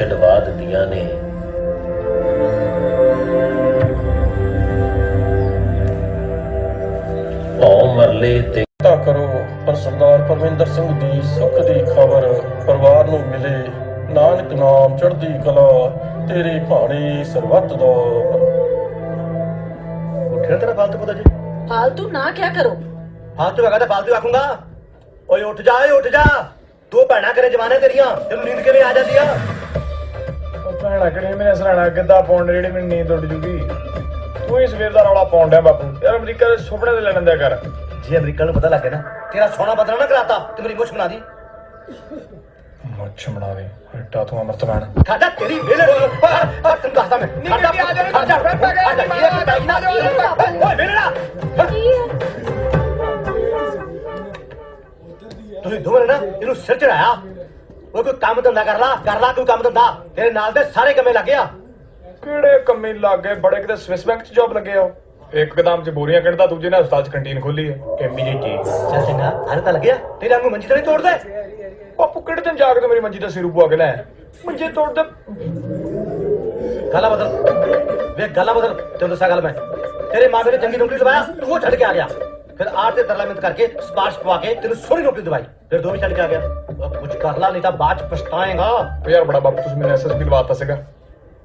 ਛਡਵਾ ਦਿੰਦੀਆਂ ਨੇ। ਭੌ ਮਰਲੇ ਤੇ ਕਰੋ ਪਰ ਸਰਦਾਰ ਪਰਮਿੰਦਰ ਸਿੰਘ ਦੀ ਸੁੱਖ ਦੀ ਖਬਰ ਪਰਿਵਾਰ ਨੂੰ ਮਿਲੇ। ਨਾਨਕ ਨਾਮ ਚੜ੍ਹਦੀ ਕਲਾ तेरे भाणे सरबत दा उठे तेरा फालतू पता जी फालतू ना क्या करो फालतू है तो फालतू आखूंगा। ओए उठ जा तू भैना करे जमाने तेरिया तेन नींद के लिए आ जाती है भैना कड़ी मैंने सराना गिद्धा पाउंड जेडी मैंने नींद उड़ जूगी। तू ही सवेर दा रौला पाउंड है बापू यार अमरीका दे सुपने ते लेने दिया कर जी अमरीका नूं पता लग गया ना तेरा सोना बदला ना कराता ते मेरी मुछ बना दी मुछ बना दे हटा तू अमृत बन खादा तेरी वेले तुम कहता मैं खादा खा जा ये बताई ना ओए वेलेड़ा तू दोवें ना इनु सिर चढ़ाया वो कोई काम धंधा कर ला कोई काम धंधा तेरे नाल दे सारे कमे लग गया किहड़े कम्मी लग गए बड़े किते स्विस बैंक च जॉब लगे हो एक कदम च बोरियां कढ़दा दूजे ने अस्पताल च कैंटीन खोली है केमी जी चीज चल चंगा हाल तो लग गया तेरे वांगू मंजी तो नहीं तोड़ दे बापू किहड़े दिन जाके मेरी मंजी दा सिर पुआ के ले मंजे तोड़ दे गला बदल तेन दसा गल मैं तेरे मां ने चंगी नौकरी दवाया तू छड़ के आ गया फिर आठ से तरला मिहनत करके सिफारिश पवा के तेन सोहनी नौकरी दवाई फिर दो भी छड़ के आ गया कुछ कर ला नहीं तो बाद च पछताएगा यार बड़ा बापू तुम मैंने एसएसबी लवाता सीगा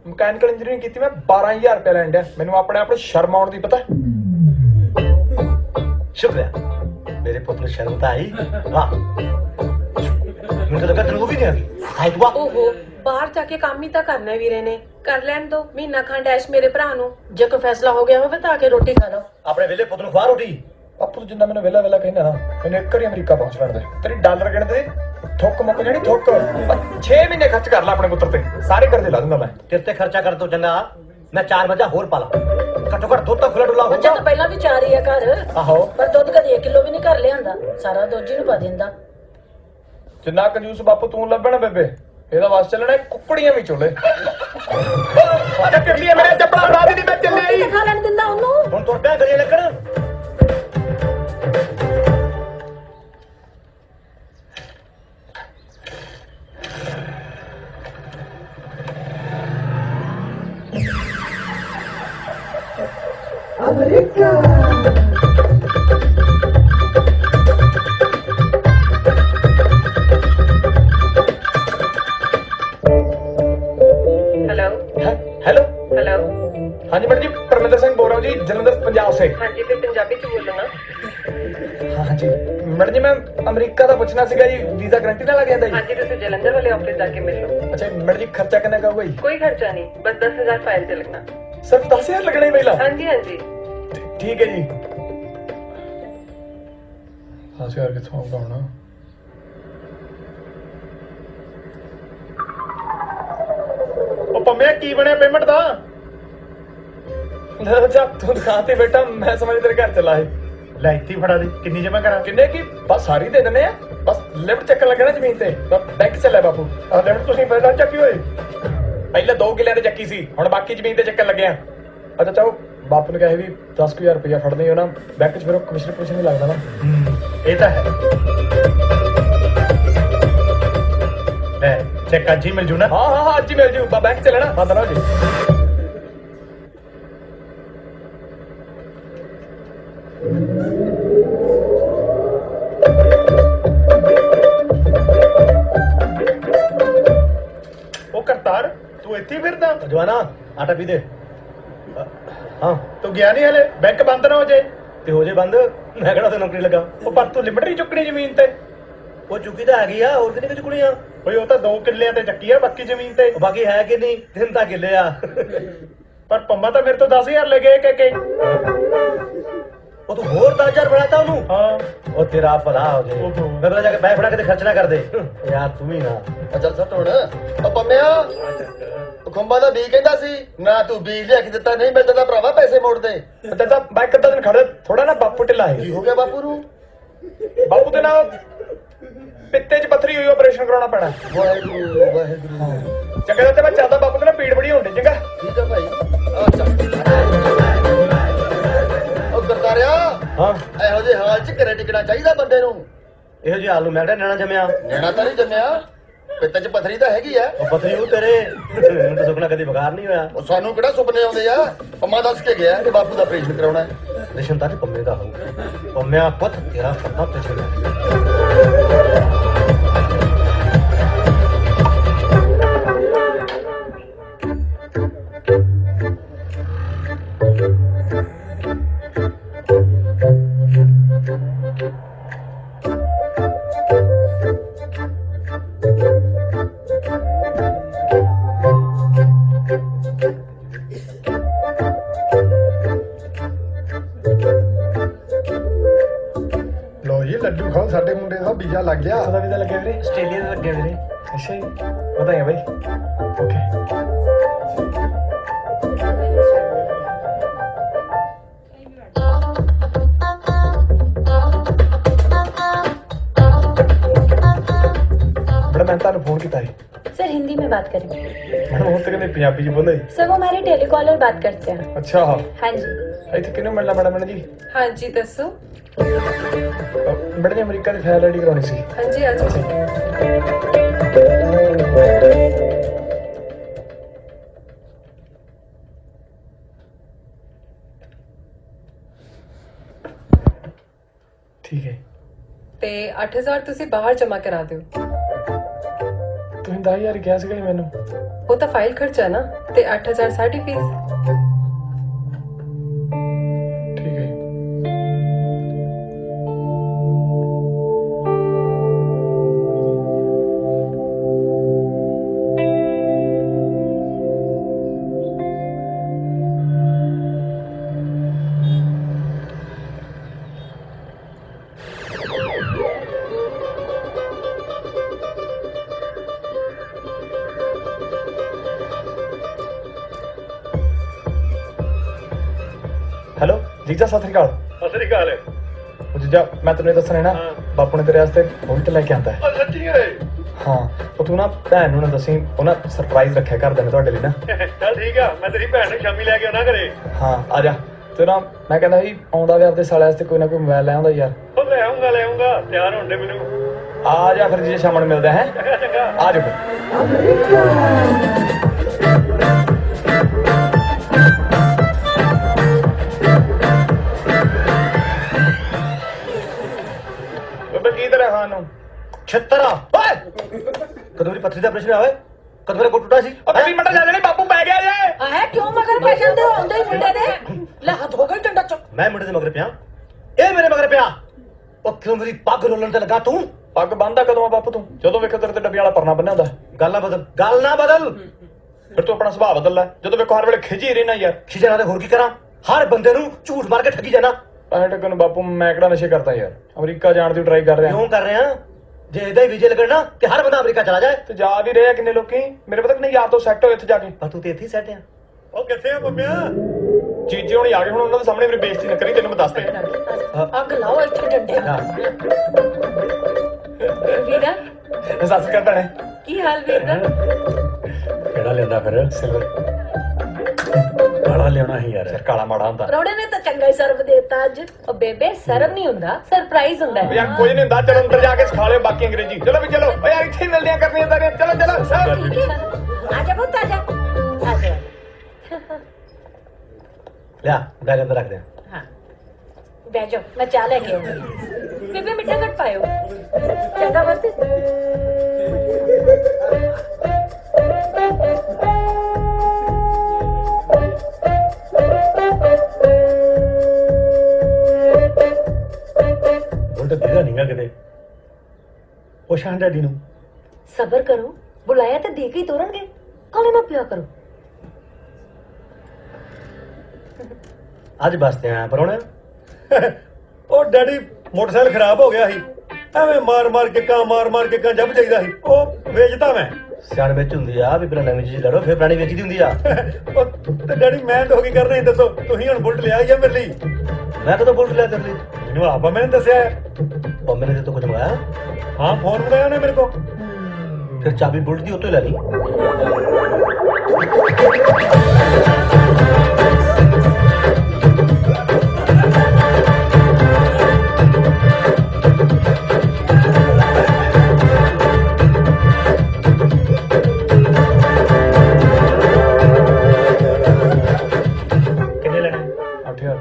मैकेनिकल इंजीनियरिंग की मैं 12,000 रुपया लैंड मैनू अपने आप शर्म आउण दी पता शुक्रिया मेरे पुत ने शर्म तो आई वाह मुझे तो लगा तेन वो भी नहीं आई दुआ ओहो बाहर जाके काम ही तो करना वीरे ने कर लैन दो महीना खंड ऐश मेरे भरा नु जे कोई फैसला हो गया होवे तो आके रोटी खा लो अपने वेले पुत नु खवा रोटी बापू तू जिन्ना मैंने वेला वेला कहना ना मैंने एक बारी अमेरिका पहुंच लड़ दे तेरी डॉलर गिण दे थुक मुक जानी थुक 6 महीने खर्च कर ला अपने पुत्र ते सारे कर्जे ला दूंगा मैं तेरे ते खर्चा कर तो चंगा मैं 4 मजा होर पाला घट्टो घट दुध तो खुला डुला बच्चा होगा तो पहला भी 4 ही है घर आहो पर दुध कदी 1 किलो भी नहीं कर लियांदा सारा दुध जी नु पा दिंदा जिन्ना कंजूस बापू तू लभण बेबे ਇਹਦਾ ਵਾਸ ਚੱਲਣਾ ਕੁੱਕੜੀਆਂ ਵੀ ਚੋਲੇ ਅੱਛਾ ਕਿਰਲੀ ਮੇਰੇ ਚੱਪੜਾ ਲਾ ਦੀ ਮੈਂ ਚੱਲੇ ਆਈ ਖਾ ਲੈਣ ਦਿੰਦਾ ਉਹਨੂੰ ਹੁਣ ਤੁਰ ਪਿਆ ਗਲੇ ਲੱਗਣ हेलो हेलो हाँ जी मैडम जी परमिंदर सिंह बोल रहा हूँ जी जलंधर पंजाब से हाँ जी फिर पंजाबी च बोलो ना हाँ जी मैडम जी मैं अमेरिका का पूछना सीगा जी वीजा गारंटी ना लग जाता हाँ जी जी तुम जलंधर वाले ऑफिस जाके मिल लो अच्छा मैडम जी खर्चा कितना का होगा जी कोई खर्चा नहीं बस 10,000 फाइल से लगना सिर्फ 10,000 लगना ही पहला हाँ जी ठीक है जी 10,000 कितों आऊगा होना पम्मे की बने पेमेंट दा अच्छा तू दुकान ते बैठा मैं समझ तेरे घर चला है लाइती फड़ा दी किन्नी जमा करा किन्ने की बस सारी दे देने हैं बस लिफ्ट चक्कर लगना जमीन ते बैंक चला बापू और लिफ्ट तुसी पहला चक्की होए पहले 2 किले ते चक्की सी हुन बाकी जमीन ते चक्कर लगे हैं अच्छा चाहो बापू ने कहे भी 10,000 रुपया फड़ने हो ना बैंक च फिर कमिशन कुछ नहीं लगदा ना ये तो है ले चेक आज ही मिल जू ना हाँ हाँ हाँ आज ही मिल जू बैंक चले ना बंद ना हो जी करतार तू इत्थे फिरदा जवाना आटा पी दे हाँ तू गया नहीं हले बैंक बंद ना हो जाए ते हो जाए बंद मैं कहना ते नौकरी लगा पर तू लिमिट नहीं चुकनी जमीन ते वो चुकी तो हैगी आ और कितनी की चुकनी आ भाई वो तो 2 किले ते चक्की आ बाकी जमीन ते बाकी है कि नहीं 3 ता किले आ पर पंमा तो मेरे तो 10,000 ले गए के वो तू होर 10,000 बढ़ाता हूँ हाँ वो तेरा भला हो जाए मैं बोला जाके पैसे फड़ा के खर्च ना कर दे यार तू ही ना ਚੱਲ ਸੱਟ ਹੁਣ ਉਹ ਪੰਮਿਆ ਖੰਭਾ ਦਾ ਬੀਜ ਕਹਿੰਦਾ ਸੀ ਨਾ ਤੂੰ ਬੀਜ ਲਿਆ ਕੇ ਦਿੱਤਾ ਨਹੀਂ ਮਿਲਦਾ ਤਾਂ ਭਰਾਵਾ ਪੈਸੇ ਮੋੜ ਦੇ चाचा मैं कदा दिन खड़े थोड़ा ना बापू ढिला है ਕੀ ਹੋ ਗਿਆ ਬਾਪੂ ਨੂੰ बापू के ना पित्ते च पत्थरी हुई ऑपरेशन कराना पैना ਵਾਹਿਗੁਰੂ ਵਾਹਿਗੁਰੂ चंगा चाचा मैं चलता बापू के ना पीड़ बड़ी होनी चंगा ਠੀਕ ਹੈ ਭਾਈ ਆ ਚੱਲ ਉਹ ਕਰਤਾਰਿਆ हाँ ਇਹੋ ਜਿਹੇ ਹਾਲ 'ਚ ਘਰੇ ਟਿਕਣਾ ਚਾਹੀਦਾ ਬੰਦੇ ਨੂੰ ਇਹੋ ਜਿਹੇ ਹਾਲ ਨੂੰ ਮੈਂ ਕਿਹੜਾ ਨੈਣਾ ਜੰਮਿਆ ਨੈਣਾ ਤਾਂ ਨਹੀਂ ਜੰਮਿਆ ਪਿੱਤ 'ਚ ਪਥਰੀ ਤਾਂ ਹੈਗੀ ਆ। ਉਹ ਪਤਰੀ ਉਹ ਤੇਰੇ ਮੈਨੂੰ ਤਾਂ ਸੁਪਨਾ ਕਦੀ ਬਗਾਰ ਨਹੀਂ ਹੋਇਆ। ਉਹ ਸਾਨੂੰ ਕਿਹੜਾ ਸੁਪਨੇ ਆਉਂਦੇ ਆ। ਪੰਮਾ ਦੱਸ ਕੇ ਗਿਆ ਕਿ ਬਾਪੂ ਦਾ ਆਪਰੇਸ਼ਨ ਕਰਾਉਣਾ ਹੈ। ਰਿਸ਼ਮ ਤਾਂ ਪੰਮੇ ਦਾ ਹੋਊ। ਪੰਮਿਆ ਪੁੱਤ ਤੇਰਾ ਪਤਾ ਤੇ ਛੇੜਾ। ਲੋ ਜੀ ਲੱਡੂ ਖਾਓ, ਸਾਡੇ ਮੁੰਡੇ ਦਾ ਵੀਜ਼ਾ ਲੱਗ ਗਿਆ। ਉਹਦਾ ਵੀਜ਼ਾ ਲੱਗਿਆ ਵੀਰੇ? ਆਸਟ੍ਰੇਲੀਆ ਦਾ ਲੱਗਿਆ ਵੀਰੇ। ਅੱਛਾ ਜੀ, ਵਧਾਈਆਂ ਬਾਈ। ਓਕੇ। मैडम मैं ਤੁਹਾਨੂੰ फोन किया है। सर हिंदी में बात करेंगे। मैडम हो तो पंजाबी च बोले। सर वो हमारे टेलीकॉलर बात करते हैं। अच्छा हाँ जी इतने किन्नू मिलना मैडम जी? हाँ जी दसो। मैडम जी अमेरिका की फाइल रेडी करानी सी। हाँ जी आज ठीक है ਤੇ 8000 ਤੁਸੀਂ ਬਾਹਰ ਜਮਾ ਕਰਾ ਦਿਓ। ਤੁਸੀਂ 10000 ਕਿਹਾ ਸੀਗਾ ਜੀ ਮੈਨੂੰ। ਉਹ ਤਾਂ ਫਾਈਲ ਖਰਚਾ ਨਾ ਤੇ 8000 ਸਾਡੀ ਫੀਸ। ठीक है हेलो जीजा सत श्री अकाल। ਸਤਿ ਸ੍ਰੀ ਅਕਾਲ। ਉਹ ਜੀਜਾ ਮੈਂ ਤੈਨੂੰ ਇਹ ਦੱਸਣਾ ਹੈ ਨਾ ਬਾਪੂ ਨੇ ਤੇਰੇ ਵਾਸਤੇ ਬੁਲਟ ਲੈ ਕੇ ਆਂਦਾ ਹੈ। ਸੱਚੀ ਓਏ? ਹਾਂ ਉਹ ਤੂੰ ਨਾ ਭੈਣ ਨੂੰ ਨਾ ਦੱਸੀ, ਉਹ ਨਾ ਸਰਪ੍ਰਾਈਜ਼ ਰੱਖਿਆ ਘਰਦਿਆਂ ਨੇ ਤੁਹਾਡੇ ਲਈ ਨਾ। ਚੱਲ ਠੀਕ ਆ, ਮੈਂ ਤੇਰੀ ਭੈਣ ਨੂੰ ਸ਼ਾਮੀ ਲੈ ਕੇ ਆਉਣਾ ਘਰੇ। ਹਾਂ ਆ ਜਾ। ਤੇ ਨਾ ਮੈਂ ਕਹਿੰਦਾ ਸੀ ਆਉਂਦਾ ਵੀ ਆਪਦੇ ਸਾਲੇ ਵਾਸਤੇ ਕੋਈ ਨਾ ਕੋਈ ਮੋਬਾਈਲ ਲੈ ਆਉਂਦਾ ਯਾਰ। ਉਹ ਲੈ ਆਉਂਗਾ ਤਿਆਰ ਹੋਣ ਦੇ ਮੈਨੂੰ। ਆ ਜਾ ਫਿਰ ਜੇ ਸ਼ਾਮ ਨੂੰ ਮਿਲਦਾ ਹੈ। ਚੰਗਾ ਆ ਜਾ ਫਿਰ। ਉਹ ਕੀ ਤਰ੍ਹਾਂ ਖਾਨ ਨੂੰ ਛੱਤਰਾ ਓਏ ਕਦੋਂ ਮੇਰੀ ਪੱਥਰੀ ਦਾ ਆਪਰੇਸ਼ਨ ਹੋਇਆ ਓਏ? ਕਦੋਂ ਮੇਰਾ ਗੋਡ ਟੁੱਟਾ ਸੀ? ਉਹ ਤੇਰੀ ਮਟਰ ਜਾ ਜਾਣੀ ਬਾਪੂ ਪੈ ਗਿਆ ਜੇ। ਹੈ ਕਿਉਂ ਮਗਰ ਪੈ ਜਾਂਦੇ ਹੋ? ਆਉਂਦੇ ਹੀ ਮੁੰਡੇ ਦੇ ਲੈ ਹੱਥ ਹੋ ਗਈ ਡੰਡਾ ਚ। ਮੈਂ ਮੁੰਡੇ ਦੇ ਮਗਰ ਪਿਆ, ਇਹ ਮੇਰੇ ਮਗਰ ਪਿਆ। ਉਹ ਕਿਉਂ ਮੇਰੀ ਪੱਗ ਰੋਲਣ ਤੇ ਲੱਗਾ ਤੂੰ? ਪੱਗ ਬੰਨਦਾ ਕਦੋਂ ਆ ਬਾਪੂ ਤੂੰ? ਜਦੋਂ ਵੇਖੋ ਤੇਰੇ ਤੇ ਡੱਬੀ ਵਾਲਾ ਪਰਨਾ ਬੰਨਿਆ ਹੁੰਦਾ। ਗੱਲ ਨਾ ਬਦਲ, ਗੱਲ ਨਾ ਬਦਲ। ਫਿਰ ਤੂੰ ਆਪਣਾ ਸੁਭਾਅ ਬਦਲ ਲੈ। ਜਦੋਂ ਵੇਖੋ ਹਰ ਵੇਲੇ ਖਿਜੀ ਰਹਿਣਾ ਯਾਰ। ਖਿਜਣਾ ਤੇ ਹੋਰ ਕੀ ਕਰਾਂ? ਹਰ ਬੰਦੇ ਨੂੰ ਝੂਠ ਮਾਰ ਕੇ ਠੱਗੀ ਜਾਣਾ। ਪੈਸੇ ਟੱਕਣ ਨੂੰ ਬਾਪੂ ਮੈਂ ਕਿਹੜਾ ਨਸ਼ੇ ਕਰਦਾ ਯਾਰ। ਅਮਰੀਕਾ ਜਾਣ ਦੀ ਟਰਾਈ ਕਰ ਰਿਹਾ। ਕਿਉਂ ਕਰ ਰਿਹਾ? ਜੇ ਇਹਦਾ ਹੀ ਵੀਜ਼ੇ ਲੱਗਣਾ ਤੇ ਹਰ ਬੰਦਾ ਅਮਰੀਕਾ ਚਲਾ ਜਾਏ। ਤੇ ਜਾ ਵੀ ਰਹੇ ਆ ਕਿੰਨੇ ਲੋਕੀ। ਮੇਰੇ ਪਤਾ ਕਿੰਨੇ ਯਾਰ ਤੋਂ ਸੈੱਟ ਹੋਏ ਇੱਥੇ ਜਾ ਕੇ। ਪਰ ਤੂੰ ਤੇ ਇੱਥੇ ਹੀ ਸੈੱਟ ਆ। ਉਹ ਕਿੱਥੇ ਆ ਪੰਮਿਆ? ਚੀਜ਼ੇ ਹੁਣ ਆ ਗਏ, ਹੁਣ ਉਹਨਾਂ ਦੇ ਸਾਹਮਣੇ ਮੇਰੀ ਬੇਇੱਜ਼ਤੀ ਨਾ ਕਰੀ, ਤੈਨੂੰ ਮੈਂ ਦੱਸ ਦੇ। ਅੱਗ ਲਾਓ ਇੱਥੇ ਡੰਡਿਆ। ਵੀਰਾ ਸਤਿ ਸ਼੍ਰੀ ਅਕਾਲ ਭੈਣੇ। ਕੀ ਹਾਲ ਵੀਰਾ? ਕਿਹੜਾ ਲੈਂਦਾ ਫਿਰ? ਸਿਲਵਰ ਕਾਲਾ ਲਿਆਉਣਾ ਸੀ ਯਾਰ। ਸਿਰ ਕਾਲਾ ਮਾੜਾ ਹੁੰਦਾ। रोड़े ने तो चंगा ही सर्व देता अज। ओ बेबे सर्व नहीं हुंदा, सरप्राइज हुंदा ਉਹ है। ਯਾਰ ਕੁਝ ਨਹੀਂ ਹੁੰਦਾ, ਚਲੋ ਅੰਦਰ ਜਾ ਕੇ ਸਿਖਾ ਲਿਓ ਬਾਕੀ ਅੰਗਰੇਜ਼ੀ। ਚਲੋ ਵੀ ਚਲੋ। ਓ ਯਾਰ ਇੱਥੇ ਹੀ ਮਿਲਦੀਆਂ ਕਰਨੀਆਂ ਤਾਂ ਚਲੋ ਚਲੋ ਸਰ। आजा पुत्त आजा आजा। ਲਿਆ ਬੈਗ ਅੰਦਰ ਰੱਖ ਦੇ। हाँ बैठ जाओ, मैं चाय लेके आऊंगी। बेबे मिठा घट पायो चंगा बस। ਹੁਣ ਤਾਂ ਦੀਦਾ ਨਹੀਂਗਾ ਕਿਤੇ। ਪੁੱਛਾਂ ਡੈਡੀ ਨੂੰ। सबर करो, बुलाया तो दे के ही तोड़नगे। काले ना पिया करो। ਅੱਜ ਬਸਤੇ ਆਇਆ ਪਰੋਣੇ। ਉਹ ਡੈਡੀ ਮੋਟਰਸਾਈਕਲ ਖਰਾਬ ਹੋ ਗਿਆ ਸੀ, ਐਵੇਂ ਮਾਰ ਮਾਰ ਕੇ ਕਾਂ ਜੱਬ ਜਾਈਦਾ ਸੀ। ਉਹ ਵੇਚਦਾ ਮੈਂ। ਸਿਆਣ ਵਿੱਚ ਹੁੰਦੀ ਆ ਵੀ ਪਹਿਲਾਂ ਨਵੀਂ ਚੀਜ਼ ਲੜੋ ਫਿਰ ਪੁਰਾਣੀ ਵੇਚਦੀ ਹੁੰਦੀ ਆ। ਤੇ ਡੈਡੀ ਮੈਂ ਤਾਂ ਕੀ ਕਰਨਾ ਸੀ ਦੱਸੋ? ਤੁਸੀਂ ਹੁਣ ਬੁਲਟ ਲਿਆ ਜਾਂ ਮੇਰੇ ਲਈ? ਮੈਂ ਕਦੋਂ ਬੁਲਟ ਲਿਆ ਤੇਰੇ ਲਈ? ਮੈਨੂੰ ਆਪਾਂ ਮੈਨੇ ਦੱਸਿਆ ਹੈ। ਪੰਮੇ ਨੇ ਤੇ ਤੂੰ ਕੁਝ ਮੰਗਾਇਆ? ਹਾਂ ਫੋਨ ਮੰਗਾਇਆ ਉਹਨੇ ਮੇਰੇ ਕੋਲ। ਫਿਰ ਚਾਬੀ ਬੁਲਟ ਦੀ ਉੱਤੋਂ ਹੀ ਲੈ ਲਈ। 8000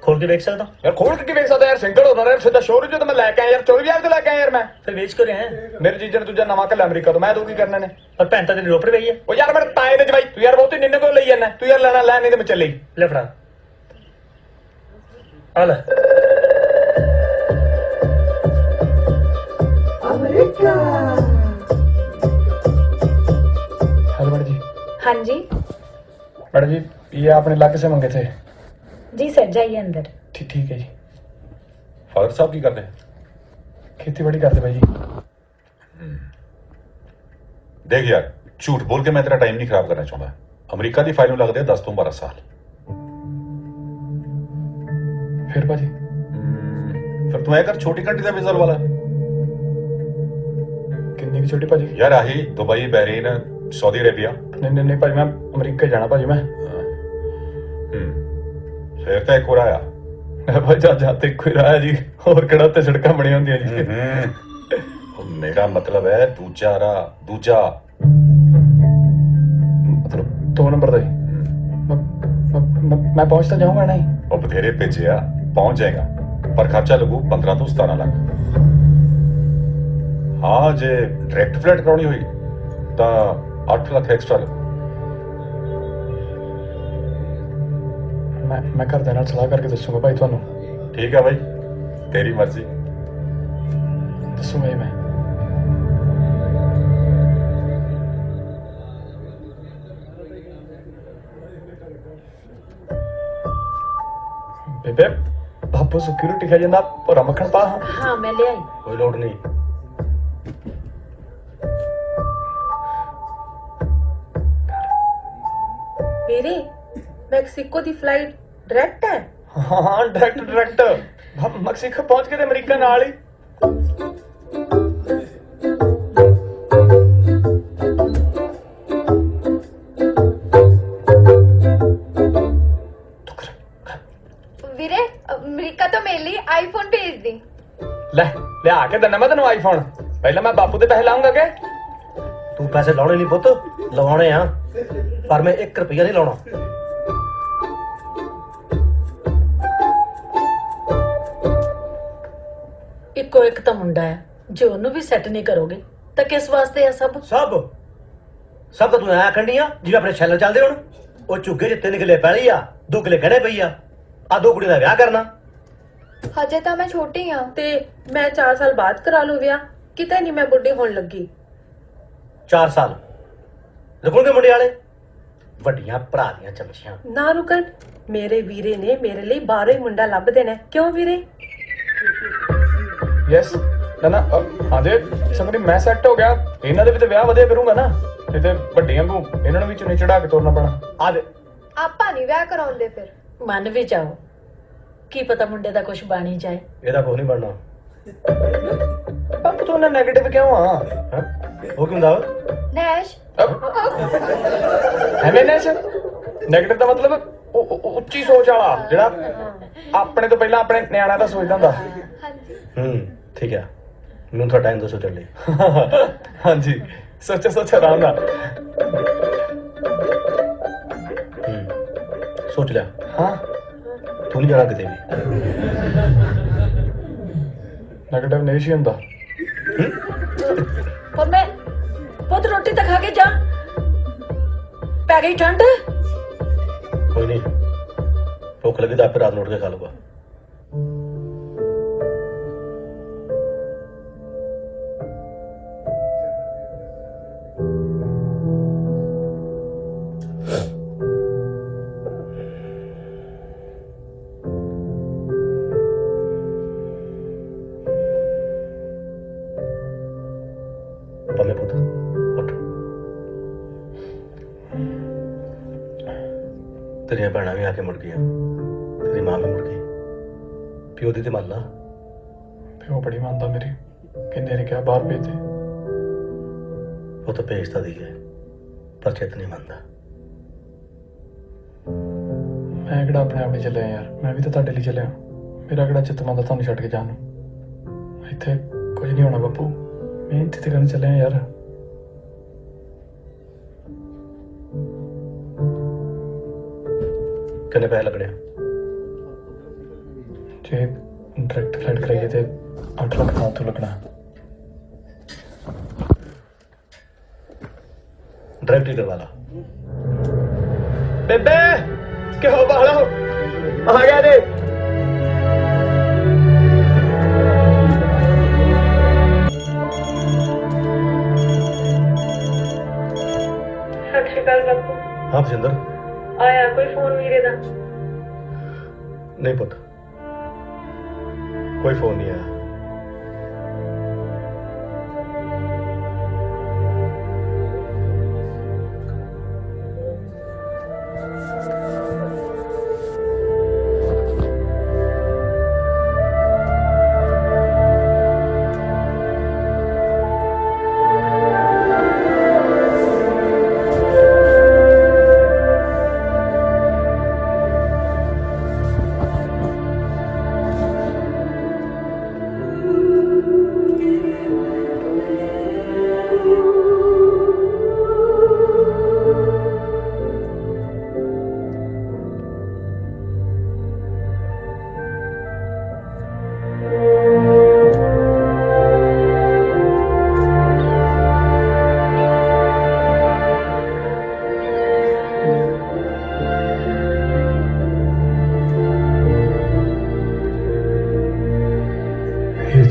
खोल के देख सकता हूँ? यार खोल के ਵੇਖ ਸਕਦਾ ਯਾਰ ਸਿੰਗਲ ਹੋਣਾ ਯਾਰ ਸਿੱਧਾ ਸ਼ੋਰੂਮ ਤੋਂ ਮੈਂ ਲੈ ਕੇ ਆਇਆ ਯਾਰ 24000 ਤੇ ਲੈ ਕੇ ਆਇਆ ਯਾਰ ਮੈਂ फिर बेच क्यों रहे हैं? ਮੇਰੇ ਜੀਜੇ ਨੇ ਦੂਜਾ ਨਵਾਂ ਕੱਲ ਅਮਰੀਕਾ ਤੋਂ ਮੈਂ ਦੋ ਕੀ ਕਰਨੇ ਨੇ और पैंता दिन रोपड़ गई है। ਉਹ ਯਾਰ ਮੇਰੇ ਤਾਏ ਦੇ ਜਵਾਈ ਤੂੰ ਯਾਰ ਬਹੁਤੀ ਨਿੰਨੇ ਕੋਲ ਲਈ ਜਾਂਦਾ ਤੂੰ ਯਾਰ ਲੈਣਾ ਲੈ ਨਹੀਂ ਤੇ ਮੈਂ ਚੱਲੀ ले फड़ा आ ले। हेलो मैडम जी हाँ जी मैडम जी ये आपने लाके से मंगे थे जी सर जाइए अंदर। ठीक है जी ਫਾਦਰ ਸਾਹਿਬ ਕੀ ਕਰਦੇ? खेती बड़ी करते भाई जी देख यार झूठ बोल के मैं तेरा टाइम नहीं खराब करना चाहता। अमेरिका की फाइल में लगते 10 ਤੋਂ 12 साल। फिर भाजी फिर तू ऐ कर छोटी कंट्री का वीजा वाला किन्नी की छोटी भाजी यार आही दुबई बहरीन सऊदी अरेबिया। नहीं भाजी मैं अमेरिका जाना भाजी मैं फिर तो एक हो रहा भाई जा जाते कोई रहा जी और किहड़ा ते सड़कां बनी होंदियां जी मेरा मतलब है दूजा रहा दूजा मतलब 2 नंबर दा जी मैं पहुंच तो जाऊंगा नहीं और बथेरे भेजे आ पहुंच जाएगा पर खर्चा लगू 15 ਤੋਂ 17 लाख। हाँ जे डायरेक्ट फ्लाइट करानी हुई तो 8 लाख एक्स्ट्रा लगू। मैं घर दे नाल सलाह करके दसूंगा भाई तुहानू ठीक है भाई तेरी मर्जी। दसूंगा ही मैं बेबे बापू सुक्की रोटी खा जांदा भोरा मक्खन पा हाँ मैं ले आई। कोई लोड नहीं। ਵੀਰੇ ਮੈਕਸੀਕੋ ਦੀ ਫਲਾਈਟ ਡਾਇਰੈਕਟ ਹੈ? हाँ डायरेक्ट मैक्सिको पहुंच के ते अमेरिका नाल ही ਵੀਰੇ ਅਮਰੀਕਾ ਤੋਂ ਮੇਰੇ ਲਈ ਆਈਫੋਨ ਭੇਜ ਦੀ। ले ले आके देना मैं तेन आईफोन पहले मैं बापू दे पैसे लाऊंगा के तू पैसे लाने नहीं पुत लवाने हैं पर मैं 1 रुपया नहीं लाना। ਇੱਕੋ ਇੱਕ ਤਾਂ ਮੁੰਡਾ ਹੈ ਜੇ ਉਹਨੂੰ ਵੀ ਸੈੱਟ ਨਹੀਂ ਕਰੋਗੇ ਤਾਂ ਕਿਸ ਵਾਸਤੇ ਆ ਸਭ। सब सब तो तू ऐ आखन डी आ जिवें अपने छैलर चलदे हुण। ਉਹ ਝੁੱਗੇ ਜਿ 3 ਕਿਲੇ ਪੈਲੀ ਆ 2 ਕਿਲੇ ਗਹਿਣੇ ਪਈ ਆ 2 ਕੁੜੀਆਂ ਦਾ ਵਿਆਹ ਕਰਨਾ। ਹਜੇ ਤਾਂ ਮੈਂ ਛੋਟੀ ਆ। ਤੇ ਮੈਂ 4 ਸਾਲ ਬਾਅਦ ਕਰਾ ਲੂ ਵਿਆਹ, ਕਿਤੇ ਨਹੀਂ ਮੈਂ ਬੁੱਢੀ ਹੋਣ ਲੱਗੀ। 4 ਸਾਲ ਰੁਕਣਗੇ ਮੁੰਡੇ ਵਾਲੇ ਵੱਡੀਆਂ ਭਰਾ ਦੀਆਂ ਚਮਚੀਆਂ। ਨਾ ਰੁਕਣ, ਮੇਰੇ ਵੀਰੇ ਨੇ ਮੇਰੇ ਲਈ 12 ਹੀ ਮੁੰਡਾ ਲੱਭ ਦੇਣਾ। ਕਿਉਂ ਵੀਰੇ? यस ना हाँ जे संगनी मैं सैट हो गया इन्हां दे भी ते विआह वधिया करूंगा ना ते ਵੱਡੀਆਂ ਨੂੰ ਇਹਨਾਂ ਨੂੰ ਵੀ ਚੁਣੀ ਚੜਾ ਕੇ ਤੋਰਨਾ ਪੈਣਾ। ਆ ਦੇ ਆਪਾਂ ਨਹੀਂ ਵਿਆਹ ਕਰਾਉਂਦੇ ਫਿਰ। ਮੰਨ ਵੀ ਜਾਓ ਕੀ ਪਤਾ ਮੁੰਡੇ ਦਾ ਕੁਝ ਬਣ ਹੀ ਜਾਏ। ਇਹਦਾ ਕੁਝ ਨਹੀਂ ਬਣਨਾ। ਬਾਪੂ ਤੂੰ ਨਾ 네ਗੇਟਿਵ ਕਿਉਂ ਆ? ਹੈ ਉਹ ਕੀ ਹੁੰਦਾ ਨੈਸ਼ ਐਵੇਂ ਨੈਸ਼ 네ਗੇਟਿਵ ਦਾ ਮਤਲਬ ਉੱਚੀ ਸੋਚ ਵਾਲਾ ਜਿਹੜਾ ਆਪਣੇ ਤੋਂ ਪਹਿਲਾਂ ਆਪਣੇ ਨਿਆਣਿਆਂ ਦਾ ਸੋਚਦਾ ਹੁੰਦਾ। ਹਾਂਜੀ ਠੀਕ ਹੈ ਮੈਨੂੰ ਥੋੜਾ ਟਾਈਮ ਦੋ ਸੋਚਣ ਲਈ। ਹਾਂਜੀ ਸੋਚੋ ਆਰਾਮ ਨਾਲ। ਸੋਚ ਲਿਆ? ਹਾਂ ਤੂੰ ਨਹੀਂ ਜਾਣਾ ਕਿਤੇ ਵੀ। 네ਗੇਟਿਵ ਨਹੀਂ ਸੀ ਹੁੰਦਾ। ਪਰ ਮੈਂ ਪੁੱਤ ਰੋਟੀ ਤਾਂ ਖਾ ਕੇ ਜਾ ਪੈ ਗਈ ਠੰਡ। ਕੋਈ ਨਹੀਂ ਭੁੱਖ ਲੱਗੀ ਤਾਂ ਆਪੇ ਰਾਤ ਨੂੰ ਉੱਠ ਕੇ ਖਾ ਲੂਗਾ। ਪੰਮੇ ਪੁੱਤ ਉੱਠ। ਤੇਰੀਆਂ ਭੈਣਾਂ ਵੀ ਆ ਕੇ ਮੁੜ ਗਈਆਂ, ਤੇਰੀ ਮਾਂ ਵੀ ਮੁੜ ਗਈ। ਪਿਓ ਦੀ ਤੇ ਮੰਨ ਲਾ। ਪਿਓ ਬੜੀ ਮੰਨਦਾ ਮੇਰੀ ਕਿੰਨੇ ਨੇ ਕਿਹਾ ਬਾਹਰ ਭੇਜ ਦੇ। ਉਹ ਤਾਂ ਭੇਜਦਾ ਦੀ ਹੈ ਪਰ ਚਿੱਤ ਨਹੀਂ ਮੰਨਦਾ। ਮੈਂ ਕਿਹੜਾ ਆਪਣੇ ਆਪ ਹੀ ਚੱਲਿਆ ਯਾਰ, ਮੈਂ ਵੀ ਤਾਂ ਤੁਹਾਡੇ ਲਈ ਚੱਲਿਆ। ਮੇਰਾ ਕਿਹੜਾ ਚਿੱਤ ਮੰਨਦਾ ਤੁਹਾਨੂੰ ਛੱਡ ਕੇ ਜਾਣ ਨੂੰ। ਇੱਥੇ ਕੁਝ ਨਹੀਂ ਹੋਣਾ ਬਾਪੂ, ਮਿਹਨਤ ਤੇ ਕਰਨ ਚੱਲਿਆ ਯਾਰ। ਕਿੰਨੇ ਪੈਸੇ ਲੱਗਣੇ? ਜੇ ਡਾਇਰੈਕਟ ਫਲਾਈਟ ਕਰਾਈਏ ਤੇ 8 ਲੱਖ ਤਾਂ ਉੱਥੋਂ ਲੱਗਣਾ। डायरेक्ट ही करवा ला। ਬੇਬੇ ਕਿਹੋ ਬਾਹਲਾ ਆ ਗਿਆ ਜੀ। ਸਤਿ ਸ਼੍ਰੀ ਅਕਾਲ ਬਾਪੂ। हाँ भजिंदर ਆਇਆ ਕੋਈ ਫੋਨ ਵੀਰੇ ਦਾ? नहीं पुत, कोई फोन नहीं आया।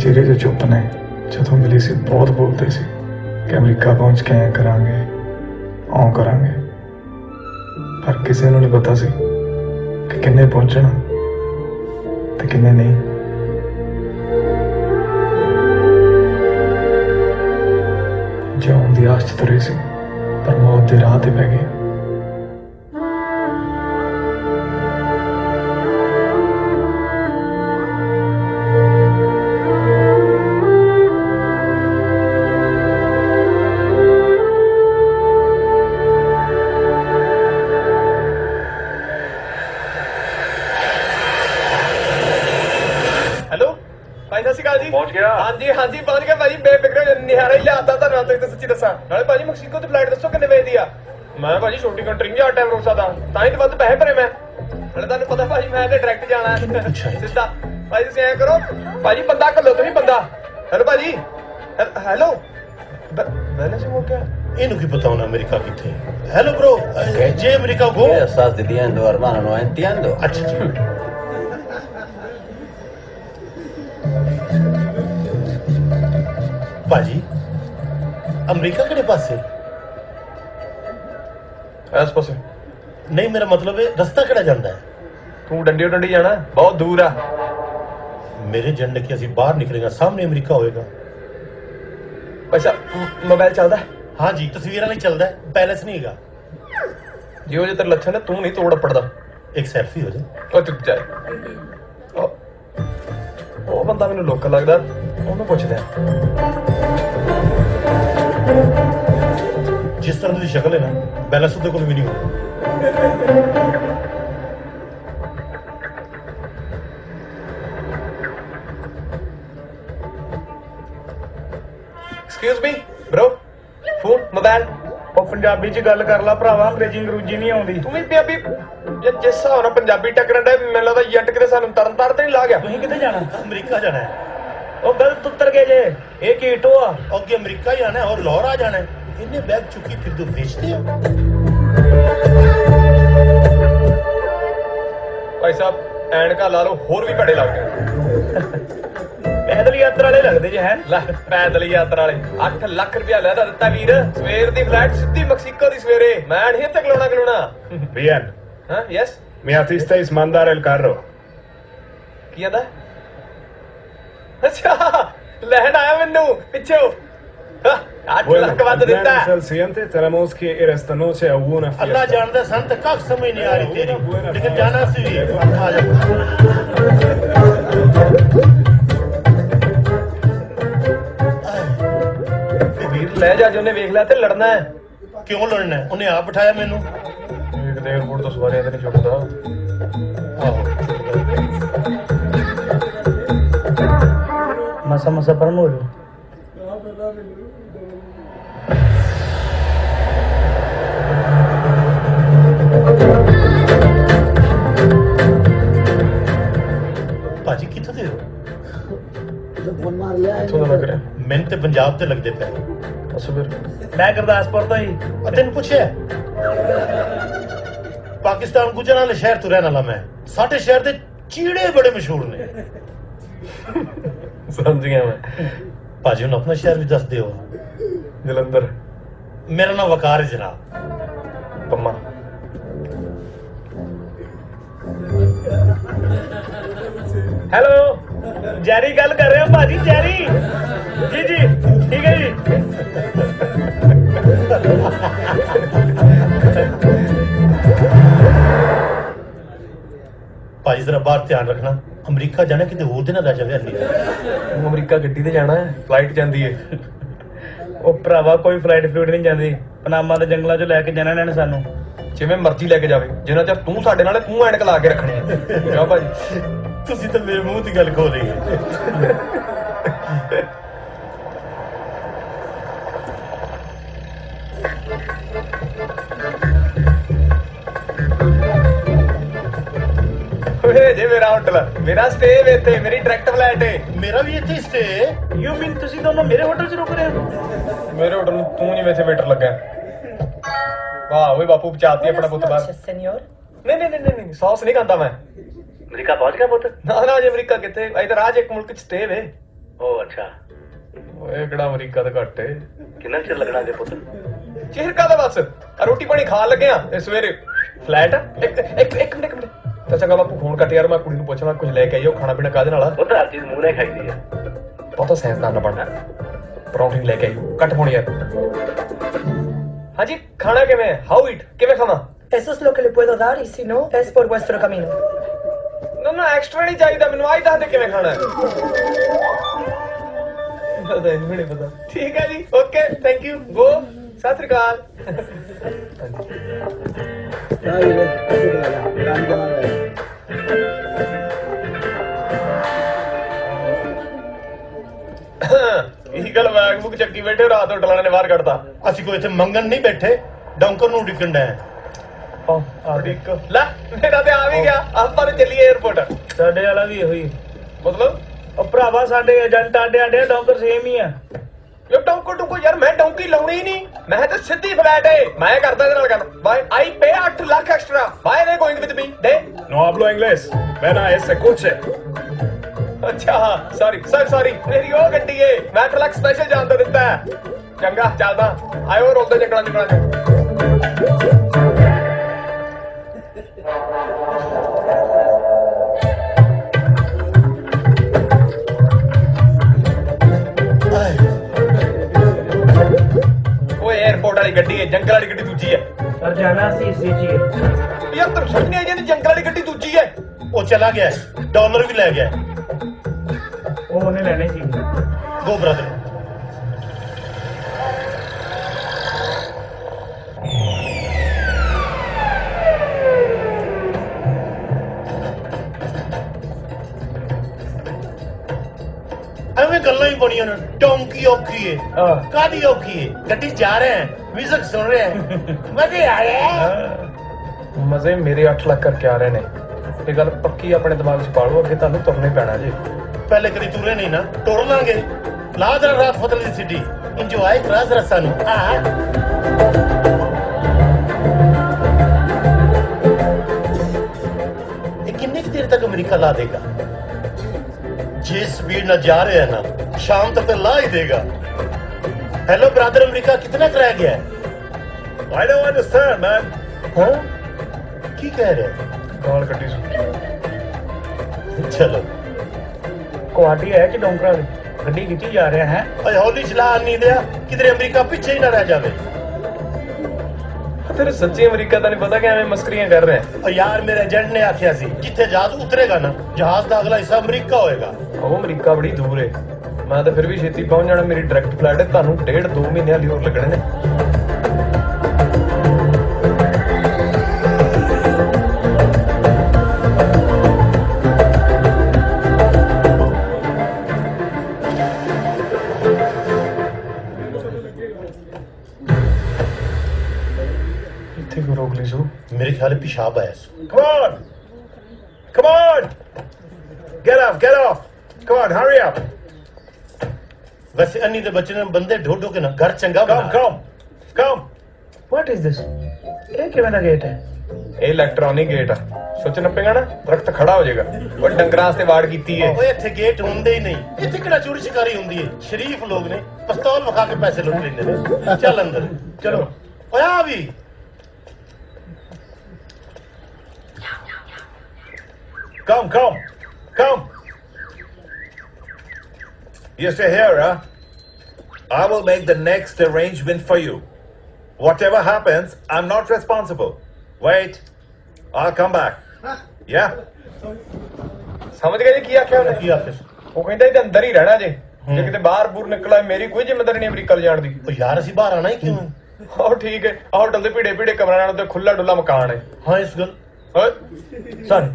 ਜਿਹੜੇ ਜੋ ਚੁੱਪ ਨੇ ਜਦੋਂ ਮਿਲੇ ਸੀ ਬਹੁਤ ਬੋਲਦੇ ਸੀ ਕਿ ਅਮਰੀਕਾ ਪਹੁੰਚ ਕੇ ਐਂ ਕਰਾਂਗੇ ਆਉਂ ਕਰਾਂਗੇ, ਪਰ ਕਿਸੇ ਨੂੰ ਨਹੀਂ ਪਤਾ ਸੀ ਕਿ ਕਿੰਨੇ ਪਹੁੰਚਣਾ ਤੇ ਕਿੰਨੇ ਨਹੀਂ। ਜਿਉਣ ਦੀ ਆਸ 'ਚ ਤੁਰੇ ਸੀ ਪਰ ਮੌਤ ਦੇ ਰਾਹ ਤੇ ਪੈ ਗਏ। पहुंच गया? हाँ जी पहुंच गया भाजी, बेफिक्र निहारा ही लिया था तो सच्ची दसा नाले भाजी मैक्सिको तो फ्लाइट दसो कितने बजे दी आ? मैं भाजी छोटी कंट्री नहीं टाइम रोक सकता तां ही तो वध पैसे भरे मैं नाले तुहानू पता भाजी मैं ते डायरेक्ट जाना है सीधा भाजी तुसीं ऐ करो भाजी बंदा घल्लो तुसीं बंदा। हेलो भाजी हेलो बैलेंस हो गया इन्हों की पता होना अमेरिका किथे। हेलो ब्रो, जे अमेरिका गो estás diciendo, hermano? No entiendo. अच्छा जी। भाजी अमेरिका केड़े पासे? इस पासे नहीं, मेरा मतलब है रास्ता केड़ा जांदा है? तू डंडी डंडी जाना बहुत दूर आ। मेरे जंडे के ਅਸੀਂ ਬਾਹਰ ਨਿਕਲੇਗਾ ਸਾਹਮਣੇ ਅਮਰੀਕਾ ਹੋਏਗਾ। अच्छा मोबाइल चलदा है? हाँ जी, तस्वीरां नहीं चलदा है, पैलेस नहीं हैगा। जिहो जे तेरे लक्षण है तू नहीं तोड़ पड़दा। एक सेल्फी हो जाए। ओ चुप जाए ਉਹ ਬੰਦਾ ਮੈਨੂੰ ਲੋਕਲ ਲੱਗਦਾ, ਉਹਨੂੰ ਪੁੱਛਦੇ ਆ। जिस तरह की शक्ल है ना, बैलेंस ਉਹਦੇ ਕੋਲ ਵੀ ਨਹੀਂ ਹੋਣਾ। Excuse me bro, phone mobile. ਉਹ ਪੰਜਾਬੀ ਚ ਗੱਲ ਕਰ ਲਾ ਭਰਾਵਾ, ਅੰਗਰੇਜ਼ੀ ਅੰਗਰੂਜੀ ਨਹੀਂ ਆਉਂਦੀ। ਤੂੰ ਵੀ ਪੰਜਾਬੀ ਜਿਸ ਹਿਸਾਬ ਨਾਲ ਪੰਜਾਬੀ ਟੱਕਰਨ ਦਾ ਮੈਨੂੰ ਲੱਗਦਾ ਜੱਟ ਕਿਤੇ ਸਾਨੂੰ ਤਰਨ ਤਾਰਨ ਤੇ ਨਹੀਂ ਲਾ ਗਿਆ। ਤੁਸੀਂ ਕਿੱਥੇ ਜਾਣਾ? ਅਮਰੀਕਾ ਜਾਣਾ ਹੈ। ਉਹ ਗਲਤ ਉੱਤਰ ਗਏ ਜੇ, ਇਹ ਕੀ ਟੋਆ? ਅੱਗੇ ਅਮਰੀਕਾ ਜਾਣਾ ਹੈ और ਲਾਹੌਰ ਆ ਜਾਣਾ ਹੈ। ਇੰਨੇ ਬੈਗ ਚੁੱਕੀ ਫਿਰ ਦੋ ਵੇਚਦੇ ਆ। ਭਾਈ ਸਾਹਿਬ ਐਨਕਾਂ ਲਾ ਲਓ, ਹੋਰ ਵੀ ਭੜੇ ਲੱਗਦੇ। ਪੈਦਲ ਯਾਤਰਾ ਵਾਲੇ ਲੱਗਦੇ ਜੇ ਹੈ। ਲੈ ਪੈਦਲ ਯਾਤਰਾ ਵਾਲੇ 8 ਲੱਖ ਰੁਪਇਆ ਲੈਦਾ ਦਿੱਤਾ ਵੀਰ, ਸਵੇਰ ਦੀ ਫਲਾਈਟ ਸਿੱਧੀ ਮੈਕਸੀਕੋ ਦੀ ਸਵੇਰੇ। ਮੈਂ ਨਹੀਂ ਇੱਥੇ ਖਲੋਣਾ। Bien, ਹਾਂ yes me hicisteis mandar el carro. ਕੀ ਆਂਦਾ? ਅੱਛਾ ਲੈਣ ਆਇਆ ਮੈਨੂੰ ਪਿੱਛੇ। 8 ਲੱਖ ਵੱਧ ਦਿੱਤਾ। al siguiente tenemos que ir esta noche a una fiesta. अल्लाह जानता संत कब समझ नहीं आ रही तेरी, लेकिन जाना सी भी आ जा। ਵੀਰ ਲੈ ਜਾ, ਜੇ ਉਹਨੇ ਵੇਖ ਲਿਆ ਤੇ ਲੜਨਾ ਹੈ। क्यों लड़ना है? उन्हें आप बिठाया मैनू। ਇੱਕ ਦੇ 에어ਪੋਰਟ ਤੋਂ ਸਵਾਰੀਆਂ ਤੇ ਨਹੀਂ ਛੁੱਟਦਾ। मसा पर हो जाओ। ਭਾਜੀ ਕਿੱਥੋਂ ਦੇ ਹੋ? ਕਿੱਥੋਂ ਦਾ ਲੱਗ ਰਿਹਾ? ਮੈਨੂੰ ਤੇ ਪੰਜਾਬ ਤੇ ਲੱਗਦੇ ਪਏ। ਦੱਸੋ ਫਿਰ। ਮੈਂ ਗੁਰਦਾਸਪੁਰ ਤੋਂ ਹੀ। ਤੈਨੂੰ ਪੁੱਛਿਆ ਪਾਕਿਸਤਾਨ ਗੁਜਰਾਂਵਾਲੇ ਸ਼ਹਿਰ ਤੋਂ ਰਹਿਣ ਵਾਲਾ ਮੈਂ। ਸਾਡੇ ਸ਼ਹਿਰ ਦੇ ਚੀੜੇ ਬੜੇ ਮਸ਼ਹੂਰ ਨੇ। ਸਮਝ ਗਿਆ ਮੈਂ। ਭਾਜੀ ਹੁਣ ਆਪਣਾ ਸ਼ਹਿਰ ਵੀ ਦੱਸ ਦਿਓ। ਜਲੰਧਰ। ਮੇਰਾ ਨਾਮ ਵਕਾਰ ਹੈ ਜਨਾਬ। ਪੰਮਾ। ਹੈਲੋ ਜੈਰੀ ਗੱਲ ਕਰ ਰਹੇ ਹੋ ਭਾਜੀ? ਜੈਰੀ ਜੀ ਜੀ ਠੀਕ ਹੈ ਜੀ। ਭਾਜੀ ਜ਼ਰਾ ਬਾਹਰ ਧਿਆਨ ਰੱਖਣਾ। ਅਮਰੀਕਾ ਜਾਣਾ ਕਿਤੇ ਹੋਰ ਦੇ ਨਾ ਲੈ ਜਾਵੇ ਅੰਨੀ। ਤੂੰ ਅਮਰੀਕਾ ਗੱਡੀ ਤੇ ਜਾਣਾ ਹੈ? ਫਲਾਈਟ ਜਾਂਦੀ ਹੈ। ਉਹ ਭਰਾਵਾ ਕੋਈ ਫਲਾਈਟ ਫਲੂਟ ਨਹੀਂ ਜਾਂਦੀ। ਪਨਾਮਾ ਦੇ ਜੰਗਲਾਂ 'ਚੋਂ ਲੈ ਕੇ ਜਾਣਾ ਇਹਨਾਂ ਨੇ ਸਾਨੂੰ। ਜਿਵੇਂ ਮਰਜ਼ੀ ਲੈ ਕੇ ਜਾਵੇ, ਜਿੰਨਾ ਚਿਰ ਤੂੰ ਸਾਡੇ ਨਾਲ ਤੂੰ ਐਨਕ ਲਾ ਕੇ ਰੱਖਣੀ ਹੈ। ਕਿਉਂ ਭਾਜੀ? ਤੁਸੀਂ ਤਾਂ ਮੇਰੇ ਮੂੰਹ ਦੀ ਗੱਲ ਖੋਲ ਰਹੀ ਹੈ। ਓਏ ਜੇ ਮੇਰਾ ਹੋਟਲ, ਮੇਰਾ ਸਟੇ ਵੇ ਇੱਥੇ, ਮੇਰੀ ਡਾਇਰੈਕਟ ਫਲਾਈਟ ਹੈ। ਮੇਰਾ ਵੀ ਇੱਥੇ ਸਟੇ। ਯੂ ਮੀਨ ਤੁਸੀਂ ਦੋਨੋਂ ਮੇਰੇ ਹੋਟਲ 'ਚ ਰੁਕ ਰਹੇ ਹੋ? ਮੇਰੇ ਹੋਟਲ ਨੂੰ ਤੂੰ ਜਿਵੇਂ ਇੱਥੇ ਵੇਟਰ ਲੱਗਾ। ਵਾਹ ਓਏ ਬਾਪੂ ਬਚਾਤੀ ਆਪਣਾ ਪੁੱਤ ਬਾਹਰ। ਨਹੀਂ ਸੌਸ ਨਹੀਂ ਖਾਂਦਾ ਮੈਂ। ਅਮਰੀਕਾ ਪਹੁੰਚ ਗਿਆ ਪੁੱਤ? ਨਾ ਨਾ ਅਜੇ ਅਮਰੀਕਾ ਕਿੱਥੇ, ਇਧਰ ਆਜ ਇੱਕ ਮੁਲਕ 'ਚ ਸਟੇ ਵੇ। ਓ ਅੱਛਾ। ਓਏ ਕਿਹੜਾ ਅਮਰੀਕਾ ਤਾਂ ਘੱਟ ਏ। ਕਿੰਨਾ ਚਿਰ ਲੱਗਣਾ ਜੇ ਪੁੱਤ? ਚਿਹਰ ਕਾਹਦਾ ਬਸ ਆ ਰੋਟੀ ਪਾਣੀ ਖਾਣ ਲੱਗਿਆ ਇਹ ਸਵੇਰੇ। ਫਲੈਟ ਇੱਕ ਮਿੰਟ ਤਾਂ ਚੰਗਾ ਬਾਪੂ ਫੋਨ ਕੱਟ ਯਾਰ, ਮੈਂ ਕੁੜੀ ਨੂੰ ਪੁੱਛਣਾ ਕੁਝ ਲੈ ਕੇ ਆਈਓ ਖਾਣਾ ਪੀਣਾ ਕਾਹਦੇ ਨਾਲ। ਉਹ ਤਾਂ ਹਰ ਚੀਜ਼ ਮੂੰਹ ਨਾਲ ਖਾਈਦੀ ਹੈ। ਬਹੁਤਾ ਸਾਇੰਸਦਾਨ ਨਾ ਬਣਨਾ। ਪਰੌਂਠੀ ਲੈ ਕੇ ਆਈਓ, ਕੱਟ ਫੋਨ ਯਾਰ। ਹਾਂਜੀ ਖਾਣਾ ਕਿਵੇਂ? ਹਾਊ ਇਟ ਕਿਵੇਂ ਖਾਵਾਂ? Eso es lo que le puedo dar y si no es por vuestro camino. ਨਾ ਐਕਸਟਰਾ ਨਹੀਂ ਚਾਹੀਦਾ ਮੈਨੂੰ, ਆਹ ਦੱਸ ਦੇ ਕਿਵੇਂ ਖਾਣਾ ਹੈ। ਪਤਾ ਇਹਨੂੰ ਨਹੀਂ ਪਤਾ। ਠੀਕ ਹੈ ਜੀ okay thank you go Sat Sri ਅਕਾਲ। ਇਹੀ ਗੱਲ ਬੈਗ ਬੁੱਕ ਚੱਕੀ ਬੈਠੇ, ਰਾਤ ਹੋਟਲਾਂ ਨੇ ਬਾਹਰ ਕੱਢਤਾ। ਅਸੀਂ ਕੋਈ ਇੱਥੇ ਮੰਗਣ ਨਹੀਂ ਬੈਠੇ, ਡੌਂਕਰ ਨੂੰ ਡਿੱਕਣ ਡਿਆ। ਲੈ ਮੇਰਾ ਤੇ ਆ ਵੀ ਗਿਆ, ਆਪਾਂ ਨੂੰ ਚੱਲੀਏ 에어ਪੋਰਟ। ਸਾਡੇ ਵਾਲਾ ਵੀ ਇਹੋ ਹੀ ਮਤਲਬ। ਉਹ ਭਰਾਵਾ ਸਾਡੇ ਏਜੰਟ ਆਡੇ ਡੌਂਕਰ ਸੇਮ ਹੀ ਆ। ਯੋ ਡੌਂਕਰ ਟੁਕੋ ਯਾਰ, ਮੈਂ ਡੌਂਕੀ ਲਾਉਣੀ ਹੀ ਨਹੀਂ। ਮੈਂ ਤਾਂ ਸਿੱਧੀ ਫਲੈਟ ਏ। ਮੈਂ ਕਰਦਾ ਇਹਦੇ ਨਾਲ ਗੱਲ। ਬਾਈ ਆਈ ਪੇ 8 ਲੱਖ ਐਕਸਟਰਾ। ਬਾਈ ਦੇ ਗੋਇੰਗ ਵਿਦ ਮੀ ਦੇ। No hablo inglés. Ven a ese coche. ਅੱਛਾ ਸੌਰੀ ਮੇਰੀ ਉਹ ਗੱਡੀ ਏ, ਮੈਂ 8 ਲੱਖ ਸਪੈਸ਼ਲ ਜਾਣ ਦਾ ਦਿੱਤਾ ਹੈ। ਚੰਗਾ ਚੱਲਦਾ ਆਇਓ ਰੋਲਦੇ ਜੰਗਲਾਂ ਚ। ਓਏ 에어ਪੋਰਟ ਵਾਲੀ ਗੱਡੀ ਹੈ, ਜੰਗਲ ਵਾਲੀ ਗੱਡੀ ਦੂਜੀ ਹੈ। पर जाना सी ਯਾਰ ਤੈਨੂੰ ਸਮਝ ਨਹੀਂ ਆਈ ਜਾਂਦੀ, ਜੰਗਲ ਵਾਲੀ ਗੱਡੀ ਦੂਜੀ ਹੈ। ਉਹ ਚਲਾ ਗਿਆ, ਡਾਲਰ ਵੀ ਲੈ ਗਿਆ। वो उन्हें लेने सी। ਗੋ ਬ੍ਰਦਰ। ਐਵੇਂ ਗੱਲਾਂ ਹੀ ਬਣੀਆਂ ਨੇ। ਡੌਂਕੀ ਔਖੀ ਏ, ਕਾਦੀ ਔਖੀ ਏ? ਗੱਡੀ ਜਾ ਰਹੇ ਹੈ, ਮਿਊਜ਼ਿਕ ਸੁਣ ਰਹੇ ਹੈ, ਮਜ਼ੇ ਆ ਰਹੇ ਹੈ। ਮਜ਼ੇ ਮੇਰੇ 8 ਲੱਖ ਕਰਕੇ ਆ ਰਹੇ ਨੇ। ਇਹ ਗੱਲ ਪੱਕੀ ਆਪਣੇ ਦਿਮਾਗ 'ਚ ਪਾਲੋ, ਅੱਗੇ ਤੁਹਾਨੂੰ ਤੁਰਨਾ ਹੀ ਪੈਣਾ ਜੀ। ਪਹਿਲੇ ਕਦੀ ਤੁਰੇ ਨਹੀਂ ਨਾ, ਟੁਰ ਲਾਂਗੇ। ਲਾ ਜਰਾ ਰਾਤ ਫਤਲ ਦੀ ਸਿਟੀ, ਇੰਜੋਏ ਕਰਾ ਜਰਾ ਸਾਨੂੰ। ਇਹ ਕਿੰਨੀ ਕੁ ਦੇਰ ਤੱਕ ਅਮਰੀਕਾ ਲਾ ਦੇਗਾ? ਜੇ स्पीड ਨਾਲ ਜਾ ਰਿਹਾ ਹੈ ਨਾ, ਸ਼ਾਮ ਤੱਕ ਲਾ ਹੀ ਦੇਗਾ। हेलो ब्रदर, अमेरिका कितना रह गया है? I don't understand, man. हाँ? की कह रहे? ਗਾਲ ਕੱਢੀ ਸੁਣ। चलो गुवाहाटी है कि डोंकरा गड्डी खिंची जा रहा है। अरे हौली चला नहीं दिया, किधरे अमेरिका पीछे ही ना रह जावे। ਤੇਰੇ ਸੱਚੀ ਅਮਰੀਕਾ ਦਾ ਨਹੀਂ ਪਤਾ ਕਿ ਐਵੇਂ ਮਸਕਰੀਆਂ ਕਰ ਰਹੇ ਆ। और यार मेरे एजेंट ने आख्या सी, जिथे जहाज उतरेगा ना, जहाज का अगला हिस्सा अमरीका होएगा। ਉਹ ਅਮਰੀਕਾ ਬੜੀ ਦੂਰ ਏ। ਮੈਂ ਤਾਂ ਫਿਰ ਵੀ ਛੇਤੀ ਪਹੁੰਚ ਜਾਣਾ। ਮੇਰੀ ਡਾਇਰੈਕਟ ਫਲਾਈਟ ਹੈ, ਤੁਹਾਨੂੰ 1.5-2 ਮਹੀਨਿਆਂ ਲਈ ਹੋਰ ਲੱਗਣੇ ਨੇ। ਇੱਥੇ ਕਿਉਂ ਰੋਕ ਲਈ ਸੂ? मेरे ख्याल में पेशाब आया सो। Come on! Come on! get off. Come on, hurry up. वैसे अन्नी दे बच्चे ने बंदे ढो के ना घर चंगा Come. What is this? ਇਹ ਕਿਵੇਂ ਦਾ ਗੇਟ ਹੈ? ਇਹ ਇਲੈਕਟ੍ਰੋਨਿਕ ਗੇਟ ਆ ਸੋਚ ਨੱਪੇਗਾ ਨਾ ਦਰਖਤ ਖੜਾ ਹੋ ਜਾਏਗਾ ਉਹ ਡੰਗਰਾਂ ਤੇ ਵਾੜ ਕੀਤੀ ਹੈ ਓਏ ਇੱਥੇ ਗੇਟ ਹੁੰਦੇ ਹੀ ਨਹੀਂ ਇੱਥੇ ਕਿਹੜਾ ਚੋਰੀ ਸ਼ਿਕਾਰੀ ਹੁੰਦੀ ਹੈ ਸ਼ਰੀਫ ਲੋਕ ਨੇ ਪਿਸਤੌਲ ਵਿਖਾ ਕੇ ਪੈਸੇ ਲੁੱਟ ਲੈਂਦੇ ਨੇ ਚੱਲ ਅੰਦਰ ਚਲੋ ਓਏ ਆ ਵੀ Come. You stay here, huh? I will make the next arrangement for you. Whatever happens, I'm not responsible. Wait, I'll come back. Yeah? ਸਮਝ ਗਏ ਜੀ ਕੀ ਆਖਿਆ ਉਹਨੇ? ਕੀ ਆਖਿਆ? ਉਹ ਕਹਿੰਦਾ ਇਹਦੇ ਅੰਦਰ ਹੀ ਰਹਿਣਾ ਜੇ ਜੇ ਕਿਤੇ ਬਾਹਰ ਬੂਰ ਨਿਕਲਾ ਮੇਰੀ ਕੋਈ ਜ਼ਿੰਮੇਵਾਰੀ ਨਹੀਂ ਅਮਰੀਕਾ ਲਿਜਾਣ ਦੀ। ਓ ਯਾਰ ਅਸੀਂ ਬਾਹਰ ਆਣਾ ਹੀ ਕਿਉਂ? ਆਹ ਠੀਕ ਹੈ ਆਹ ਹੋਟਲ ਦੇ ਭੀੜੇ ਕਮਰਿਆਂ ਨਾਲ ਤੇ ਖੁੱਲਾ ਡੁੱਲਾ ਮਕਾਨ ਹੈ। ਹਾਂ ਇਸ ਗੱਲ ਓਏ ਸਰ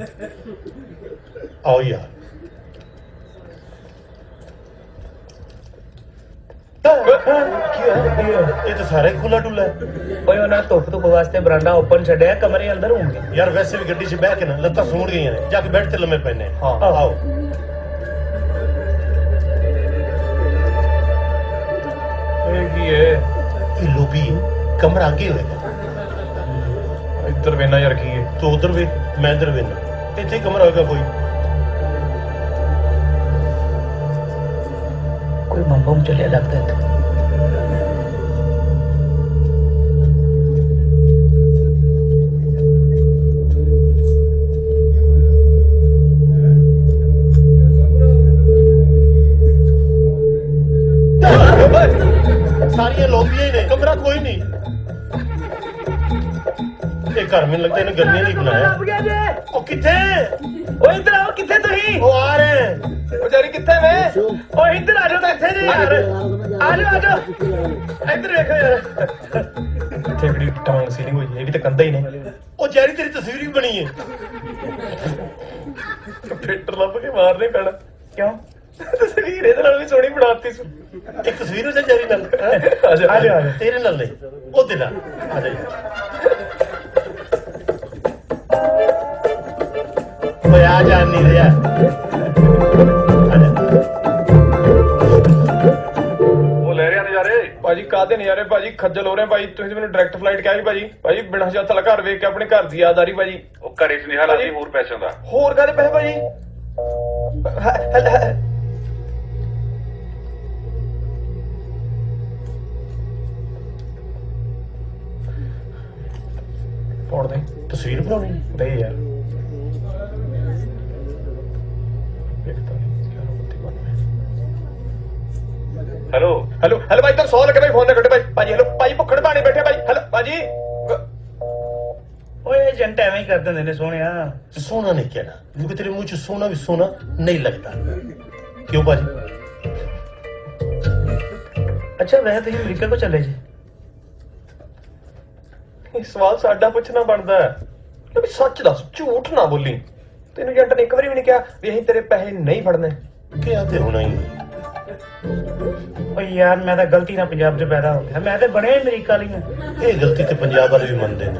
ਆਓ ਯਾਰ ਇਹ ਤਾਂ ਸਾਰਾ ਹੀ ਖੁੱਲਾ ਡੁੱਲਾ ਹੈ ਓਏ ਉਹਨਾਂ ਧੁੱਪ ਵਾਸਤੇ ਬਰਾਂਡਾ ਓਪਨ ਛੱਡਿਆ ਕਮਰੇ ਅੰਦਰ ਹੋਣਗੇ ਯਾਰ ਵੈਸੇ ਵੀ ਗੱਡੀ 'ਚ ਬਹਿ ਕੇ ਨਾ ਲੱਤਾਂ ਸੂਣ ਗਈਆਂ ਨੇ ਜਾ ਕੇ ਬੈੱਡ ਤੇ ਲੰਮੇ ਪੈਨੇ ਹਾਂ ਆਓ ਇਹ ਕੀ ਹੈ ਇਹ ਲੋਬੀ ਕਮਰਾ ਅੱਗੇ ਹੋਏਗਾ ਇੱਧਰ ਵੇਨਾ ਯਾਰ ਕੀ ਹੈ ਤੂੰ ਉਧਰ ਵੇ ਮੈਂ ਇੱਧਰ ਵੇਨਾ ਇੱਥੇ ਹੀ ਕਮਰਾ ਹੋਏਗਾ ਕੋਈ ਬੰਬ ਚੱਲਿਆ ਲੱਗਦਾ ਇੱਥੇ ਸਾਰੀਆਂ ਲੋਬੀਆਂ ਹੀ ਨੇ ਕਮਰਾ ਕੋਈ ਨਹੀਂ ਇਹ ਘਰ ਮੈਨੂੰ ਲੱਗਦਾ ਇਹਨੇ ਗਰਮੀਆਂ ਨਹੀਂ ਬਣਾਇਆ ਉਹ ਕਿੱਥੇ ਓਏ ਇੱਧਰ ਆਓ ਕਿੱਥੇ ਤੁਸੀਂ ਉਹ ਆ ਰਹੇ ਉਹ ਜਾਰੀ ਕਿੱਥੇ ਵੇ ਓਏ ਇੱਧਰ ਆ ਜਾਓ ਤਾਂ ਇੱਥੇ ਜੀ ਯਾਰ ਆ ਜਾਓ ਇੱਧਰ ਵੇਖੋ ਯਾਰ ਇੱਥੇ ਬੜੀ ਟਾਂਗ ਸੀਲਿੰਗ ਹੋਈ ਇਹ ਵੀ ਤਾਂ ਕੰਧਾ ਹੀ ਨੇ ਉਹ ਜੈਰੀ ਤੇਰੀ ਤਸਵੀਰ ਵੀ ਬਣੀ ਹੈ ਫਿੱਟਰ ਲੱਭ ਕੇ ਮਾਰਨੇ ਪੈਣਾ ਕਿਉਂ ਤਸਵੀਰ ਇਹਦੇ ਨਾਲ ਵੀ ਸੋਹਣੀ ਬਣਾਤੀ ਸੀ ਇੱਕ ਤਸਵੀਰ ਉਹਦੇ ਜੈਰੀ ਨਾਲ ਆ ਜਾ ਤੇਰੇ ਨਾਲ ਨਹੀਂ ਉਹਦੇ ਨਾਲ ਆ ਜਾ ਓਏ ਆ ਜਾ ਨਹੀਂ ਰਿਹਾ ਆ ਜਾ ਉਹ ਲੈ ਰਿਹਾ ਨਜ਼ਾਰੇ ਭਾਜੀ ਕਾਹਦੇ ਨਜ਼ਾਰੇ ਭਾਜੀ ਖੱਜਲ ਹੋ ਰਹੇ ਭਾਜੀ ਤੁਸੀਂ ਮੈਨੂੰ ਡਾਇਰੈਕਟ ਫਲਾਈਟ ਕਿਹਾ ਸੀ ਭਾਜੀ ਬਿਨਾਂ ਹਜ਼ਾਰ ਵਾਲਾ ਘਰ ਵੇਖ ਕੇ ਆਪਣੇ ਘਰ ਦੀ ਯਾਦ ਆ ਰਹੀ ਭਾਜੀ ਉਹ ਘਰੇ ਸੁਨੇਹਾ ਲਾਤੀ ਹੋਰ ਪੈਸਿਆਂ ਦਾ ਹੋਰ ਕਾਹਦੇ ਪੈਸੇ ਭਾਜੀ ਪੌੜ ਦੇ ਤਸਵੀਰ ਬਣਾਉਣੀ ਦੇ ਯਾਰ ਹੈਲੋ ਭਾਈ ਤਾਂ 100 ਲੱਗੇ ਭਾਈ ਫੋਨ ਨਾ ਕੱਟੇ ਭਾਜੀ ਹੈਲੋ ਭਾਜੀ ਭੁੱਖੜ ਪਾਣੀ ਬੈਠੇ ਭਾਈ ਹੈਲੋ ਭਾਜੀ ਓਏ ਏਜੰਟ ਐਵੇਂ ਹੀ ਕਰ ਦਿੰਦੇ ਨੇ ਸੋਹਣਿਆ ਸੋਨਾ ਨਹੀਂ ਕਹਿਣਾ ਕਿਉਂਕਿ ਤੇਰੇ ਮੂੰਹ 'ਚ ਸੋਨਾ ਵੀ ਸੋਨਾ ਨਹੀਂ ਲੱਗਦਾ ਕਿਉਂ ਭਾਜੀ ਅੱਛਾ ਵੈਸੇ ਤੁਸੀਂ ਅਮਰੀਕਾ ਕੋ ਚੱਲੇ ਜੀ ਇਹ ਸਵਾਲ ਸਾਡਾ ਪੁੱਛਣਾ ਬਣਦਾ ਹੈ ਵੀ ਸੱਚ ਦੱਸ ਝੂਠ ਨਾ ਬੋਲੀ ਤੈਨੂੰ ਏਜੰਟ ਨੇ ਇੱਕ ਵਾਰੀ ਵੀ ਨਹੀਂ ਕਿਹਾ ਵੀ ਅਸੀਂ ਤੇਰੇ ਪੈਸੇ ਨਹੀਂ ਫੜਨੇ ਕਿਹਾ ਤੇ ਹੋਣਾ ਹੀ ਓਏ ਯਾਰ ਮੈਂ ਤਾਂ ਗਲਤੀ ਨਾਲ ਪੰਜਾਬ 'ਚ ਪੈਦਾ ਹੋ ਗਿਆ ਮੈਂ ਤਾਂ ਬਣੇ ਅਮਰੀਕਾ ਲਈ ਇਹ ਗਲਤੀ ਤੇ ਪੰਜਾਬ ਵਾਲੇ ਵੀ ਮੰਨਦੇ ਨੇ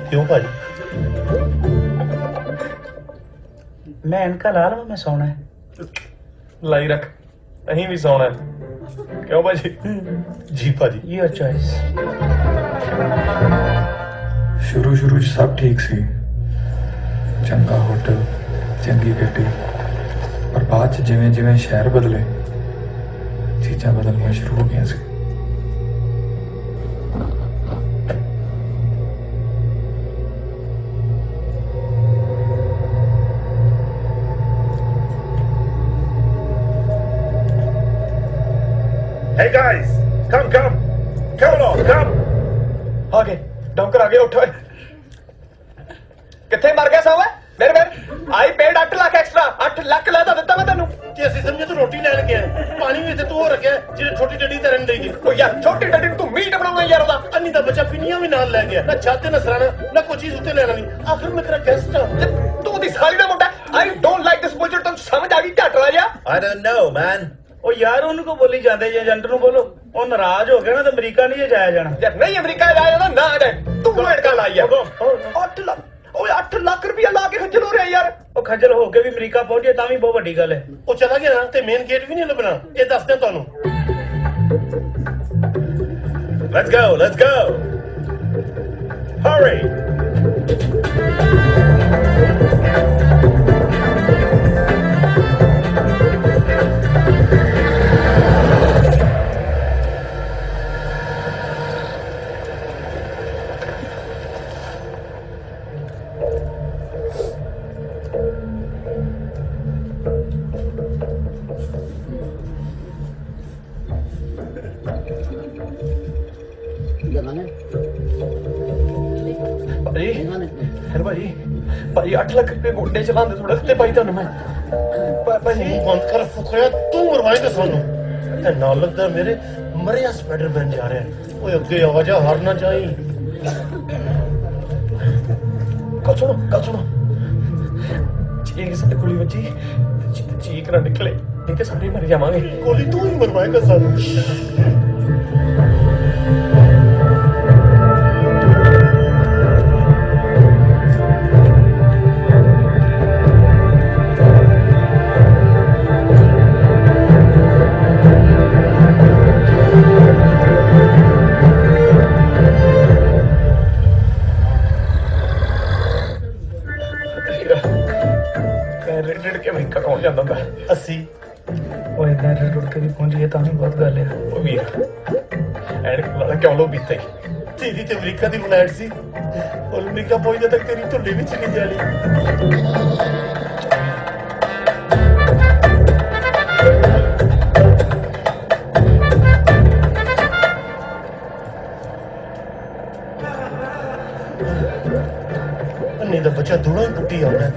ਕਿਉਂ ਭਾਜੀ ਮੈਂ ਇਨਕਾ ਲਾ ਲਵਾਂ ਮੈਂ ਸੌਣਾ ਹੈ ਲਾਈ ਰੱਖ ਅਸੀਂ ਵੀ ਸੌਣਾ ਹੈ ਕਿਉਂ ਭਾਜੀ ਜੀ ਭਾਜੀ ਯੂਅਰ ਚੋਇਸ ਸ਼ੁਰੂ ਚ ਸਭ ਠੀਕ ਸੀ ਚੰਗਾ ਹੋਟਲ ਚੰਗੀ ਗੱਡੀ ਪਰ ਬਾਅਦ ਚ ਜਿਵੇਂ ਸ਼ਹਿਰ ਬਦਲੇ ਚੀਜ਼ਾਂ ਬਦਲਣੀਆਂ ਸ਼ੁਰੂ ਹੋ ਗਈਆਂ ਸੀ Hey guys, come along, come. ਆ ਗਏ ਡੌਂਕਰ ਆ ਗਏ ਉੱਠ ਓਏ ਕਿੱਥੇ ਮਰ ਗਿਆ ਸਾਵਾ ਮੇਰੇ ਆਈ ਪੇਡ 8 ਲੱਖ ਐਕਸਟਰਾ 8 ਲੱਖ ਲੈ ਤਾਂ ਦਿੱਤਾ ਮੈਂ ਤੈਨੂੰ ਕਿ ਅਸੀਂ ਸਮਝੇ ਤੂੰ ਰੋਟੀ ਲੈਣ ਗਿਆ ਪਾਣੀ ਵੀ ਇੱਥੇ ਤੂੰ ਹੋ ਰੱਖਿਆ ਜਿਹੜੇ ਛੋਟੀ ਡੱਡੀ ਤੇ ਰਨ ਦੇਗੀ ਓ ਯਾਰ ਛੋਟੀ ਡੱਡੀ ਨੂੰ ਤੂੰ ਮੀਟ ਬਣਾਉਣਾ ਯਾਰ ਉਹਦਾ ਅੰਨੀ ਦਾ ਬੱਚਾ ਪਿੰਨੀਆਂ ਵੀ ਨਾਲ ਲੈ ਗਿਆ ਨਾ ਛਾਤੇ ਨਾ ਸਰਾਣਾ ਨਾ ਕੋਈ ਚੀਜ਼ ਉੱਤੇ ਲੈਣਾ ਨਹੀਂ ਆਖਰ ਮੈਂ ਤੇਰਾ ਗੈਸਟ ਆ ਤੂੰ ਦੀ ਸਾਲੀ ਦਾ ਮੁੰਡਾ I don't like this bullshit ਤੈਨੂੰ ਸਮਝ ਆ ਗਈ ਘੱਟ ਲਾ ਜਾ I don't know, man. ਓ ਯਾਰ ਉਹਨੂੰ ਕੋ ਬੋਲੀ ਜਾਂਦੇ ਜੇ ਏਜੰਟ ਨੂੰ ਬੋਲੋ ਉਹ ਨਾਰਾਜ਼ ਹੋ ਗਿਆ ਨਾ ਤਾਂ ਅਮਰੀਕਾ ਨਹੀਂ ਜਾਇਆ ਜਾਣਾ ਯਾਰ ਨਹੀਂ ਅਮਰੀਕਾ ਜਾਇਆ ਜਾਂਦਾ ਨਾ ਜਾਏ ਤੂੰ ਵੇਟ ਕਰ ਲਾਈ ਯਾਰ 8 ਲੱਖ ਓਏ 8 ਲੱਖ ਰੁਪਇਆ ਲਾ ਕੇ ਖੱਜਲ ਹੋ ਰਿਹਾ ਯਾਰ। ਉਹ ਖੱਜਲ ਹੋ ਕੇ ਵੀ ਅਮਰੀਕਾ ਪਹੁੰਚੇ ਤਾਂ ਵੀ ਬਹੁਤ ਵੱਡੀ ਗੱਲ ਹੈ। ਉਹ ਚਲਾ ਗਿਆ ਨਾ ਤੇ ਮੇਨ ਗੇਟ ਵੀ ਨਹੀਂ ਲੱਭਣਾ, ਇਹ ਦੱਸਦੇ ਤੁਹਾਨੂੰ। Let's go hurry। ਭਾਈ 8 ਲੱਖ ਰੁਪਏ ਗੋਡੇ ਚਲਾਉਂਦੇ ਥੋੜਾ ਤੇ ਭਾਈ ਤੁਹਾਨੂੰ ਮੈਂ ਭਾਈ ਬੰਦ ਕਰ ਫੁਕਰਿਆ, ਤੂੰ ਮਰਵਾਏਗਾ ਸਾਨੂੰ। ਇਹ ਨਾਲ ਲੱਗਦਾ ਮੇਰੇ ਮਰਿਆ ਸਪਾਈਡਰਮੈਨ ਜਾ ਰਿਹਾ। ਓਏ ਅੱਗੇ ਆ ਜਾ, ਹਾਰ ਨਾ ਜਾਈ। ਗੱਲ ਸੁਣੋ ਜੇ ਕਿਸੇ ਤੇ ਗੋਲੀ ਵੱਜੀ ਚੀਕ ਨਾ ਨਿਕਲੇ, ਨਹੀਂ ਤੇ ਸਾਰੇ ਮਰ ਜਾਵਾਂਗੇ। ਗੋਲੀ ਤੂੰ ਹੀ ਮਰਵਾਏਗਾ ਸਾਨੂੰ। ਰੇਡ ਕੇ ਅਮਰੀਕਾ ਕੌਣ ਜਾਂਦਾ ਹੁੰਦਾ? 80 ਉਹ ਇੰਨਾ ਰੁੜ ਕੇ ਵੀ ਪਹੁੰਚ ਗਏ ਤਾਂ ਵੀ ਬਹੁਤ ਗੱਲ ਹੈ। ਉਹ ਵੀਰ ਐਨਕ ਲਾ ਕਿਉਂ ਲੋ ਬੀਤੇ ਤੇਰੀ ਤੇ ਅਮਰੀਕਾ ਦੀ ਫਲਾਈਟ ਸੀ, ਉਹ ਅਮਰੀਕਾ ਪਹੁੰਚਦੇ ਤੱਕ ਤੇਰੀ ਢੁੱਲੀ ਵਿੱਚ ਨਹੀਂ ਜਾਣੀ। ਅੰਨੇ ਦਾ ਬੱਚਾ ਥੋੜਾ ਹੀ ਪੁੱਟੀ ਆਉਂਦਾ।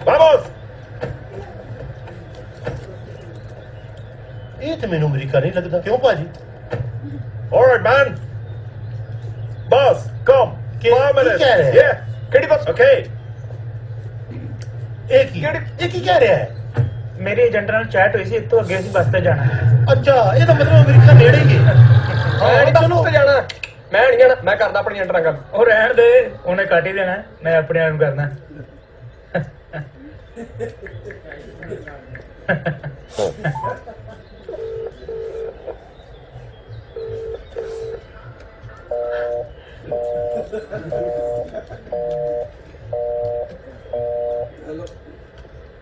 Vamos! ਇਹ ਤੇ ਮੈਨੂੰ ਅਮਰੀਕਾ ਨਹੀਂ ਲੱਗਦਾ, ਕਿਉਂ ਭਾਜੀ? Alright man, boss, come. 5 minutes. Yeah, ਕਿਹੜੀ ਬੱਸ? Okay. ਇਹ ਕੀ ਕਹਿ ਰਿਹਾ ਹੈ? ਮੇਰੇ ਏਜੰਟ ਨਾਲ ਚੈਟ ਹੋਈ ਸੀ, ਇਸ ਤੋਂ ਅੱਗੇ ਅਸੀਂ ਬੱਸ ਤੇ ਜਾਣਾ। ਅੱਛਾ, ਇਹਦਾ ਮਤਲਬ ਅਮਰੀਕਾ ਨੇੜੇ ਹੀ ਹੈ। ਚਲੋ ਤੇ ਜਾਣਾ, ਮੈਂ ਨਹੀਂ ਜਾਣਾ, ਮੈਂ ਕਰਦਾ ਆਪਣੀ ਏਜੰਟ ਨਾਲ ਗੱਲ। ਉਹ ਰਹਿਣ ਦੇ, ਉਹਨੇ ਕੱਟ ਹੀ ਦੇਣਾ, ਮੈਂ ਆਪਣੇ ਆਪ ਨੂੰ ਕਰਨਾ।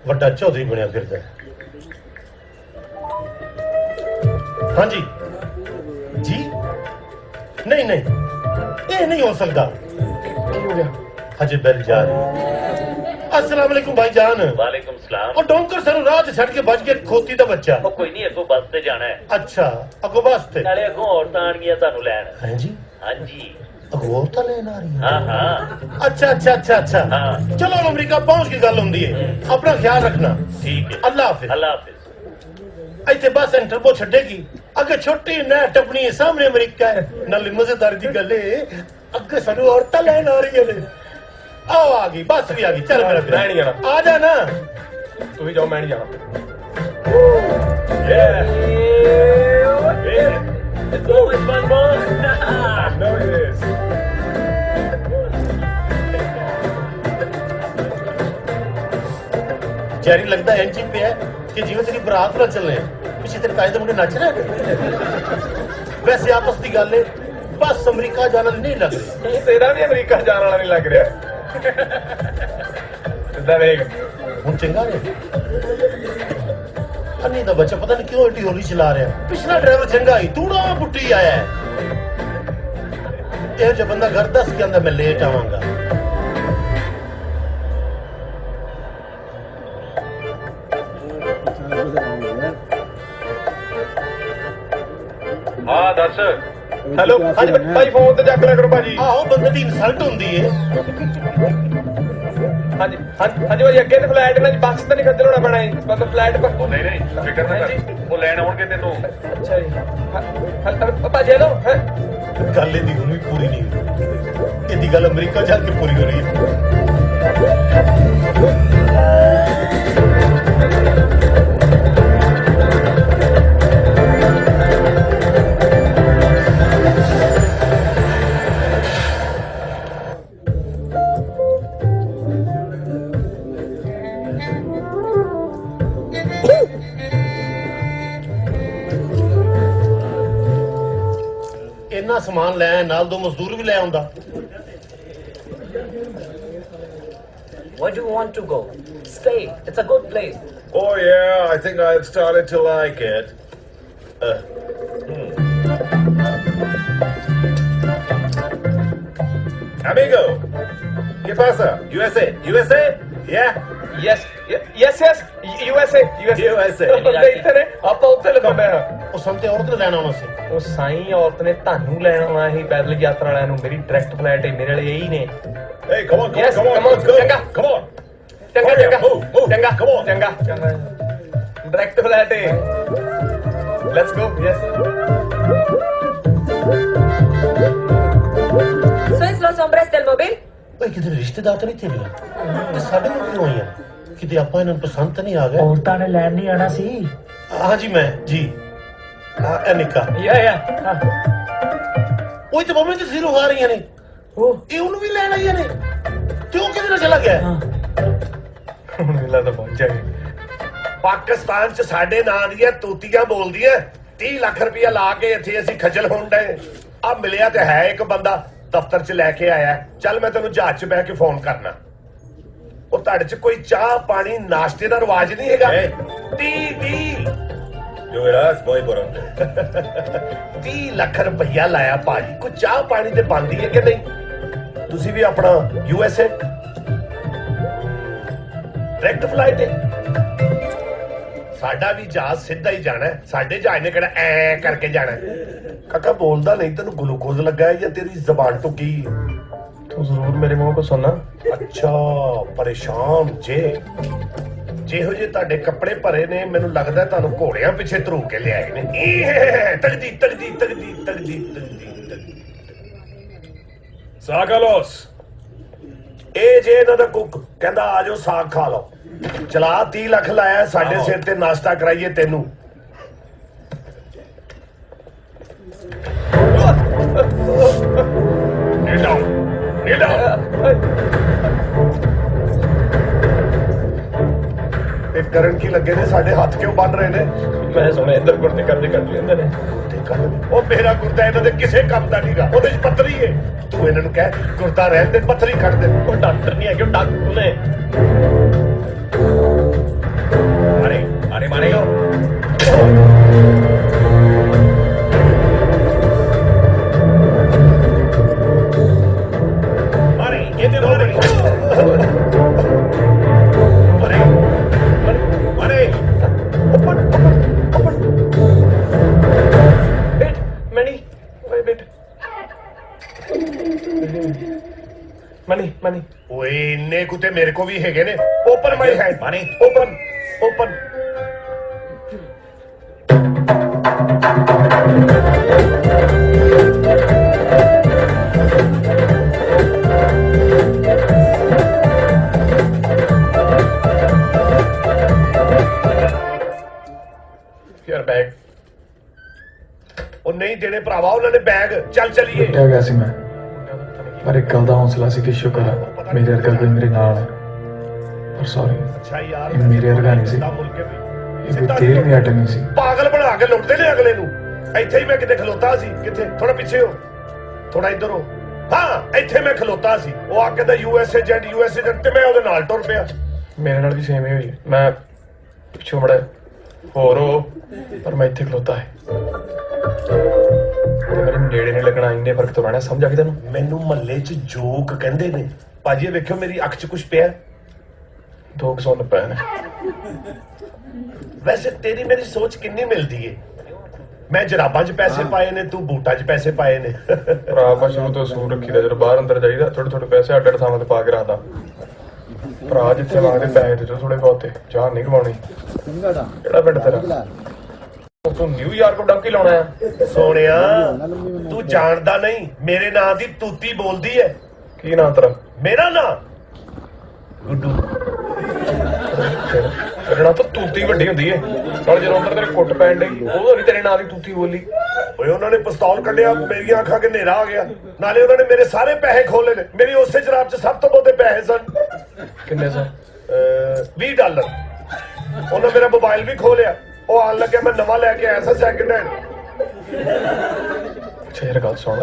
ਵੱਡਾ ਚੌਧਰੀ ਬਣਿਆ ਫਿਰਦਾ। ਹਾਂਜੀ ਜੀ, ਨਹੀਂ ਇਹ ਨਹੀਂ ਹੋ ਸਕਦਾ। ਕੀ ਹੋ ਗਿਆ? ਹਜੇ ਬੈਲ ਜਾ ਰਹੀ। अस्सलाम वालेकुम भाईजान। वालेकुम सलाम। और डोंकर सर राह छड़ के बच गया खोती दा बच्चा। ਉਹ ਕੋਈ ਨਹੀਂ, ਅੱਗੋਂ ਬੱਸ ਤੇ ਜਾਣਾ ਹੈ। अच्छा अगो बस ते ਨਾਲੇ ਅੱਗੋਂ ਔਰਤਾਂ ਆਣਗੀਆਂ ਤੁਹਾਨੂੰ ਲੈਣ। हैं जी, ਹਾਂਜੀ अगो औरतां लेन आ रही हैं। ਹਾਂ ਹਾਂ अच्छा हाँ। चलो हम अमरीका पहुंच के गल होंदी है। अपना ख्याल रखना। ਠੀਕ ਹੈ। अल्लाह हाफिज। ਅੱਲਾ ਹਾਫਿਜ਼। ਇੱਥੇ ਬੱਸ ਸੈਂਟਰ ਪੋ ਛੱਡੇਗੀ, ਅੱਗੇ ਛੋਟੀ ਨਾ ਟੱਪਣੀ ਹੈ, ਸਾਹਮਣੇ ਅਮਰੀਕਾ ਹੈ। ਨਾਲੇ ਮਜ਼ੇਦਾਰ ਦੀ ਗੱਲ ਹੈ, ਅੱਗੇ ਸਾਨੂੰ ਔਰਤਾਂ ਲੈਣ ਆ ਰਹੀਆਂ ਨੇ। आओ आ गई, बस भी आ गई। चल मेरा मैं नहीं जाना। आ जा ना। ਤੂੰ ਹੀ ਜਾਓ, ਮੈਂ ਨਹੀਂ ਜਾਣਾ। It's always fun, boss. I know it is. जैरी लगता है एंजी पे है कि जिवें तेरी बरात ना चलने पिछे तेरे ताए दे मुंडे नच रहे हैं। वैसे आपस की गल है, बस अमरीका जाना नहीं लग रही। ਤੇਰਾ ਵੀ ਅਮਰੀਕਾ ਜਾਣ ਵਾਲਾ ਨਹੀਂ ਲੱਗ ਰਿਹਾ। ਸਿੱਧਾ ਵੇਖ ਹੁਣ ਚੰਗਾ ਨੇ ਅੰਨੀ ਦਾ ਬੱਚਾ ਪਤਾ ਨਹੀਂ ਕਿਉਂ ਏਡੀ ਹੌਲੀ ਚਲਾ ਰਿਹਾ। ਪਿਛਲਾ ਡਰਾਈਵਰ ਚੰਗਾ ਹੀ, ਤੂੰ ਨਾ ਪੁੱਟੀ ਆਇਆ ਹੈ। ਇਹ ਜੇ ਬੰਦਾ ਘਰ ਦੱਸ ਕੇ ਆਂਦਾ ਮੈਂ ਲੇਟ ਆਵਾਂਗਾ। ਦੱਸ ਹੈਲੋ ਹਾਂਜੀ ਭਾਈ ਫੋਨ ਤੇ ਚੱਕ ਲਿਆ ਕਰੋ ਭਾਜੀ ਆਹੋ ਬੰਦੇ ਦੀ ਇਨਸਲਟ ਹੁੰਦੀ ਏ ਹਾਂਜੀ ਹਾਂਜੀ ਹਾਂਜੀ ਭਾਜੀ ਅੱਗੇ ਤੇ ਫਲੈਟ ਇਹਨਾਂ ਦੀ ਬੱਸ ਤੇ ਨਹੀਂ ਖੱਜਲ ਹੋਣਾ ਪੈਣਾ ਜੀ ਮਤਲਬ ਫਲੈਟ ਪਰ ਉਹ ਨਹੀਂ ਫਿਕਰ ਨਾ ਕਰ ਉਹ ਲੈਣ ਆਉਣਗੇ ਤੈਨੂੰ ਅੱਛਾ ਜੀ ਭਾਜੀ ਹੈਲੋ ਗੱਲ ਇਹਦੀ ਹੁਣ ਵੀ ਪੂਰੀ ਨਹੀਂ ਹੋਈ ਇਹਦੀ ਗੱਲ ਅਮਰੀਕਾ ਜਾ ਕੇ ਪੂਰੀ ਹੋ ਰਹੀ ਹੈ ਇੰਨਾ ਸਮਾਨ ਲੈ ਨਾਲ ਦੋ ਮਜ਼ਦੂਰ ਵੀ ਲੈ ਆਉਂਦਾ Where do you want to go? Stay. It's a good place. Oh yeah, I think I've started to like it. Amigo, ¿qué pasa? USA, USA? Yeah? Yes yes yes USA USA. ਬੰਦੇ ਇੱਥੇ ਨੇ ਆਪਾਂ ਉੱਥੇ ਲਗਾਉਂਦੇ ਆ ਉਹ ਸੰਤੇ ਔਰਤ ਨੇ ਲੈਣਾ ਆਉਣਾ ਸੀ ਉਹ ਸਾਈਂ ਔਰਤ ਨੇ ਤੁਹਾਨੂੰ ਲੈਣ ਆਉਣਾ ਸੀ ਪੈਦਲ ਯਾਤਰਾ ਵਾਲਿਆਂ ਨੂੰ ਮੇਰੀ ਡਾਇਰੈਕਟ ਫਲਾਈਟ ਹੈ ਮੇਰੇ ਵਾਲੇ ਇਹੀ ਨੇ Hey, come on, come Yes, on, come on, come on, let's go. ਚੰਗਾ। Come on. ਚੰਗਾ Hurry up, ਚੰਗਾ move, move. ਚੰਗਾ Come on. ਚੰਗਾ ਚੰਗਾ ਡਾਇਰੈਕਟ ਫਲਾਈਟ ਹੈ let's go yes ¿Sois los hombres del móvil? ਓਏ ਕਿਤੇ ਰਿਸ਼ਤੇਦਾਰ ਤਾਂ ਨਹੀਂ ਤੇਰੀਆਂ ਤੇ ਸਾਡੇ ਕੋਲ ਕਿਉਂ ਆਈਆਂ ਕਿਤੇ ਆਪਾਂ ਇਹਨਾਂ ਨੂੰ ਪਸੰਦ ਤਾਂ ਨਹੀਂ ਆ ਗਏ ਔਰਤਾਂ ਨੇ ਲੈਣ ਨਹੀਂ ਆਣਾ ਸੀ ਹਾਂ ਜੀ ਮੈਂ ਜੀ ਅਨਿਕਾ ਯਾ ਉਹ ਤੇ ਮੰਮੀ ਤੇ ਜ਼ੀਰੋ ਆ ਰਹੀਆਂ ਨੇ ਉਹ ਇਹ ਉਹਨੂੰ ਵੀ ਲੈਣ ਆਈਆਂ ਨੇ ਤੇ ਉਹ ਕਿਧਰ ਚਲਾ ਗਿਆ ਹੁਣ ਮਿਲਾ ਤਾਂ ਪਹੁੰਚਾਂਗੇ ਪਾਕਿਸਤਾਨ ਚ ਸਾਡੇ ਨਾਂ ਦੀਆਂ ਤੂਤੀਆਂ ਬੋਲਦੀਆਂ 30 ਲੱਖ ਰੁਪਇਆ ਲਾ ਕੇ ਇੱਥੇ ਅਸੀਂ ਖੱਜਲ ਹੋਣ ਡਏ ਆ ਮਿਲਿਆ ਤੇ ਹੈ ਇੱਕ ਬੰਦਾ ਦਫ਼ਤਰ ਚ ਲੈ ਕੇ ਆਇਆ ਚੱਲ ਮੈਂ ਤੈਨੂੰ ਜਹਾਜ਼ ਚ ਬਹਿ ਕੇ ਫੋਨ ਕਰਨਾ ਉਹ ਤੁਹਾਡੇ ਚ ਕੋਈ ਚਾਹ ਪਾਣੀ ਨਾਸ਼ਤੇ ਦਾ ਰਿਵਾਜ ਨਹੀਂ ਹੈਗਾ 30 ਜੋ ਰਾਸ ਬੋਏ ਬਰੋ 30 ਲੱਖ ਰੁਪਇਆ ਲਾਇਆ ਭਾਜੀ ਕੋਈ ਚਾਹ ਪਾਣੀ ਤੇ ਬੰਦੀ ਹੈ ਕਿ ਨਹੀਂ ਤੁਸੀਂ ਵੀ ਆਪਣਾ USA ਡਾਇਰੈਕਟ ਫਲਾਈਟ ਹੈ ਸਾਡਾ ਵੀ ਜਹਾਜ਼ ਸਿੱਧਾ ਹੀ ਜਾਣਾ ਹੈ ਸਾਡੇ ਜਹਾਜ਼ ਨੇ ਕਿਹੜਾ ਐ ਕਰਕੇ ਜਾਣਾ ਹੈ ਕਾਕਾ ਬੋਲਦਾ ਨਹੀਂ ਤੈਨੂੰ ਗਲੂਕੋਜ਼ ਲੱਗਾ ਹੈ ਜਾਂ ਤੇਰੀ ਜ਼ਬਾਨ ਤੋਂ ਕੀ ਤੂੰ ਜ਼ਰੂਰ ਮੇਰੇ ਮੂੰਹ ਕੋ ਸੁਣਨਾ ਅੱਛਾ ਪਰੇਸ਼ਾਨ ਜੇ ਜਿਹੋ ਜਿਹੇ ਤੁਹਾਡੇ ਕੱਪੜੇ ਭਰੇ ਨੇ ਮੈਨੂੰ ਲੱਗਦਾ ਤੁਹਾਨੂੰ ਘੋੜਿਆਂ ਪਿੱਛੇ ਧਰੂ ਕੇ ਲਿਆਏ ਨੇ ਤਗਦੀ ਤਗਦੀ ਤਗਦੀ ਤਗਦੀ ਤਗਦੀ ਸਾਗਲੋਸ ਇਹ ਜੇ ਇਹਨਾਂ ਦਾ ਕੁੱਕ ਕਹਿੰਦਾ ਆਜੋ ਸਾਗ ਖਾ ਲਓ ਚਲਾ 30 ਲੱਖ ਲਾਇਆ ਸਾਡੇ ਸਿਰ ਤੇ ਨਾਸ਼ਤਾ ਕਰਾਈਏ ਤੈਨੂੰ kneel down ਇਹ ਕਰਨ ਕੀ ਲੱਗੇ ਨੇ ਸਾਡੇ ਹੱਥ ਕਿਉਂ ਬੰਨ ਰਹੇ ਨੇ ਮੈਂ ਸੁਣਿਆ ਇੱਧਰ ਗੁਰਦੇ ਕਰਦੇ ਕਰ ਲੈਂਦੇ ਨੇ ਉਹ ਮੇਰਾ ਗੁਰਦਾ ਇਹਨਾਂ ਦੇ ਕਿਸੇ ਕੰਮ ਦਾ ਨਹੀਂਗਾ ਉਹਦੇ ਚ ਪੱਥਰੀ ਏ ਤੂੰ ਇਹਨਾਂ ਨੂੰ ਕਹਿ ਗੁਰਦਾ ਰਹਿਣ ਦੇ ਪੱਥਰੀ ਕੱਢ ਦੇ ਉਹ ਡਾਕਟਰ ਨਹੀਂ ਹੈ ਕਿ ਡਾਕਟਰ ਨੇ ਅਰੇ ਮਾਰੇਗਾ ਮਾਰੇ ਇਹਦੇ ਮਾਰੇ ਮਾਰੇ open wait money wait money ਓਏ ਇੰਨੇ ਕੁੱਤੇ ਮੇਰੇ ਕੋ ਵੀ ਹੈਗੇ ਨੇ open my hand money open ਯਾਰ ਬੈਗ ਉਹ ਨਹੀਂ ਦੇਣੇ ਭਰਾਵਾ ਉਹਨਾਂ ਨੇ ਬੈਗ ਚੱਲ ਚਲੀਏ ਟੁੱਟਿਆ ਗਿਆ ਸੀ ਮੈਂ ਪਰ ਇੱਕ ਗੱਲ ਦਾ ਹੌਸਲਾ ਸੀ ਕਿ ਸ਼ੁਕਰ ਹੈ ਮੇਰੇ ਵਰਗਾ ਕੋਈ ਮੇਰੇ ਨਾਲ ਹੈ ਪਰ ਸੌਰੀ ਅੱਛਾ ਯਾਰ ਇਹ ਮੇਰੇ ਵਰਗਾ ਨਹੀਂ ਸੀ ਇਹ ਕੋਈ 13ਵੀਂ ਆਟਮੀ ਸੀ ਪਾਗਲ ਬਣਾ ਕੇ ਲੁੱਟਦੇ ਨੇ ਅਗਲੇ ਨੂੰ ਇੱਥੇ ਹੀ ਮੈਂ ਕਿਤੇ ਖਲੋਤਾ ਸੀ ਕਿੱਥੇ ਥੋੜਾ ਪਿੱਛੇ ਹੋ ਥੋੜਾ ਇੱਧਰ ਹੋ ਹਾਂ ਇੱਥੇ ਮੈਂ ਖਲੋਤਾ ਸੀ ਉਹ ਆ ਕਹਿੰਦਾ USA ਏਜੰਟ ਤੇ ਮੈਂ ਉਹਦੇ ਨਾਲ ਟੁਰ ਪਿਆ ਮੇਰੇ ਨਾਲ ਵੀ ਸੇਮ ਹੀ ਹੋਈ ਮੈਂ ਪਿੱਛੋਂ ਮੜਾ ਹੋਰ ਪਰ ਮੈਂ ਇੱਥੇ ਖਲੋਤਾ ਹੈ ਮੇਰੇ ਨੇੜੇ ਨਹੀਂ ਲੱਗਣਾ ਇੰਨੇ ਫਰਕ ਤੋਂ ਰਹਿਣਾ ਸਮਝ ਆ ਗਈ ਤੈਨੂੰ ਮੈਨੂੰ ਮਹੱਲੇ 'ਚ ਜੋਕ ਕਹਿੰਦੇ ਨੇ ਭਾਜੀ ਵੇਖਿਓ ਮੇਰੀ ਅੱਖ 'ਚ ਕੁਝ ਪਿਆ 200 ਪਏ ਨੇ ਵੈਸੇ ਤੇਰੀ ਮੇਰੀ ਸੋਚ ਕਿੰਨੀ ਮਿਲਦੀ ਏ ਮੈਂ ਜਰਾਬਾਂ 'ਚ ਪੈਸੇ ਪਾਏ ਨੇ, ਤੂੰ ਬੂਟਾਂ 'ਚ ਪੈਸੇ ਪਾਏ ਨੇ। ਭਰਾ ਆਪਾਂ ਸ਼ੁਰੂ ਤੋਂ ਸੂਰ ਰੱਖੀਦਾ, ਜਦੋਂ ਬਾਹਰ ਅੰਦਰ ਜਾਈਦਾ ਥੋੜੇ ਥੋੜੇ ਪੈਸੇ ਅੱਡ ਥਾਵਾਂ ਤੇ ਪਾ ਕੇ ਰੱਖਦਾ। ਭਰਾ ਜਿੱਥੇ ਮੰਗਦੇ ਪੈਸੇ ਦੇ ਥੋੜੇ ਬਹੁਤੇ, ਜਾਨ ਨਹੀਂ ਕਮਾਉਣੀ। ਕਿਹੜਾ ਪਿੰਡ ਤੇਰਾ? ਤੂੰ ਨਿਊਯਾਰਕ ਡੰਕੀ ਲਾਉਣਾ ਆ? ਸੋਹਣਿਆ ਤੂੰ ਜਾਣਦਾ ਨਹੀਂ, ਮੇਰੇ ਨਾਂ ਦੀ ਤੂਤੀ ਬੋਲਦੀ ਹੈ। ਕੀ ਨਾਂ ਤੇਰਾ? ਮੇਰਾ ਨਾਂ ਗੁੱਡੂ। ਤੇਰੇ ਨਾਂ ਤਾਂ ਤੂਤੀ ਵੱਡੀ ਹੁੰਦੀ ਏ। ਨਾਲ ਜਦੋਂ ਅੰਦਰ ਤੇਰੇ ਕੁੱਟ ਪੈਣ ਡਈ ਉਦੋਂ ਨਹੀਂ ਤੇਰੇ ਨਾਂ ਦੀ ਤੂਤੀ ਬੋਲੀ। ਓਏ ਉਹਨਾਂ ਨੇ ਪਿਸਤੌਲ ਕੱਢਿਆ, ਮੇਰੀਆਂ ਅੱਖਾਂ 'ਚ ਹਨੇਰਾ ਆ ਗਿਆ। ਨਾਲੇ ਉਹਨਾਂ ਨੇ ਮੇਰੇ ਸਾਰੇ ਪੈਸੇ ਖੋਲੇ ਨੇ। ਮੇਰੀ ਉਸੇ ਜਰਾਬ 'ਚ ਸਭ ਤੋਂ ਬਹੁਤੇ ਪੈਸੇ ਸਨ। ਕਿੰਨੇ ਸਨ? $20। ਉਹਨਾਂ ਮੇਰਾ ਮੋਬਾਈਲ ਵੀ ਖੋਲਿਆ। ਉਹ ਆਣ ਲੱਗਿਆ, ਮੈਂ ਨਵਾਂ ਲੈ ਕੇ ਆਇਆ ਸੀ ਸੈਕਿੰਡ ਹੈਂਡ। ਛੇਰ ਗੱਲ ਸੁਣ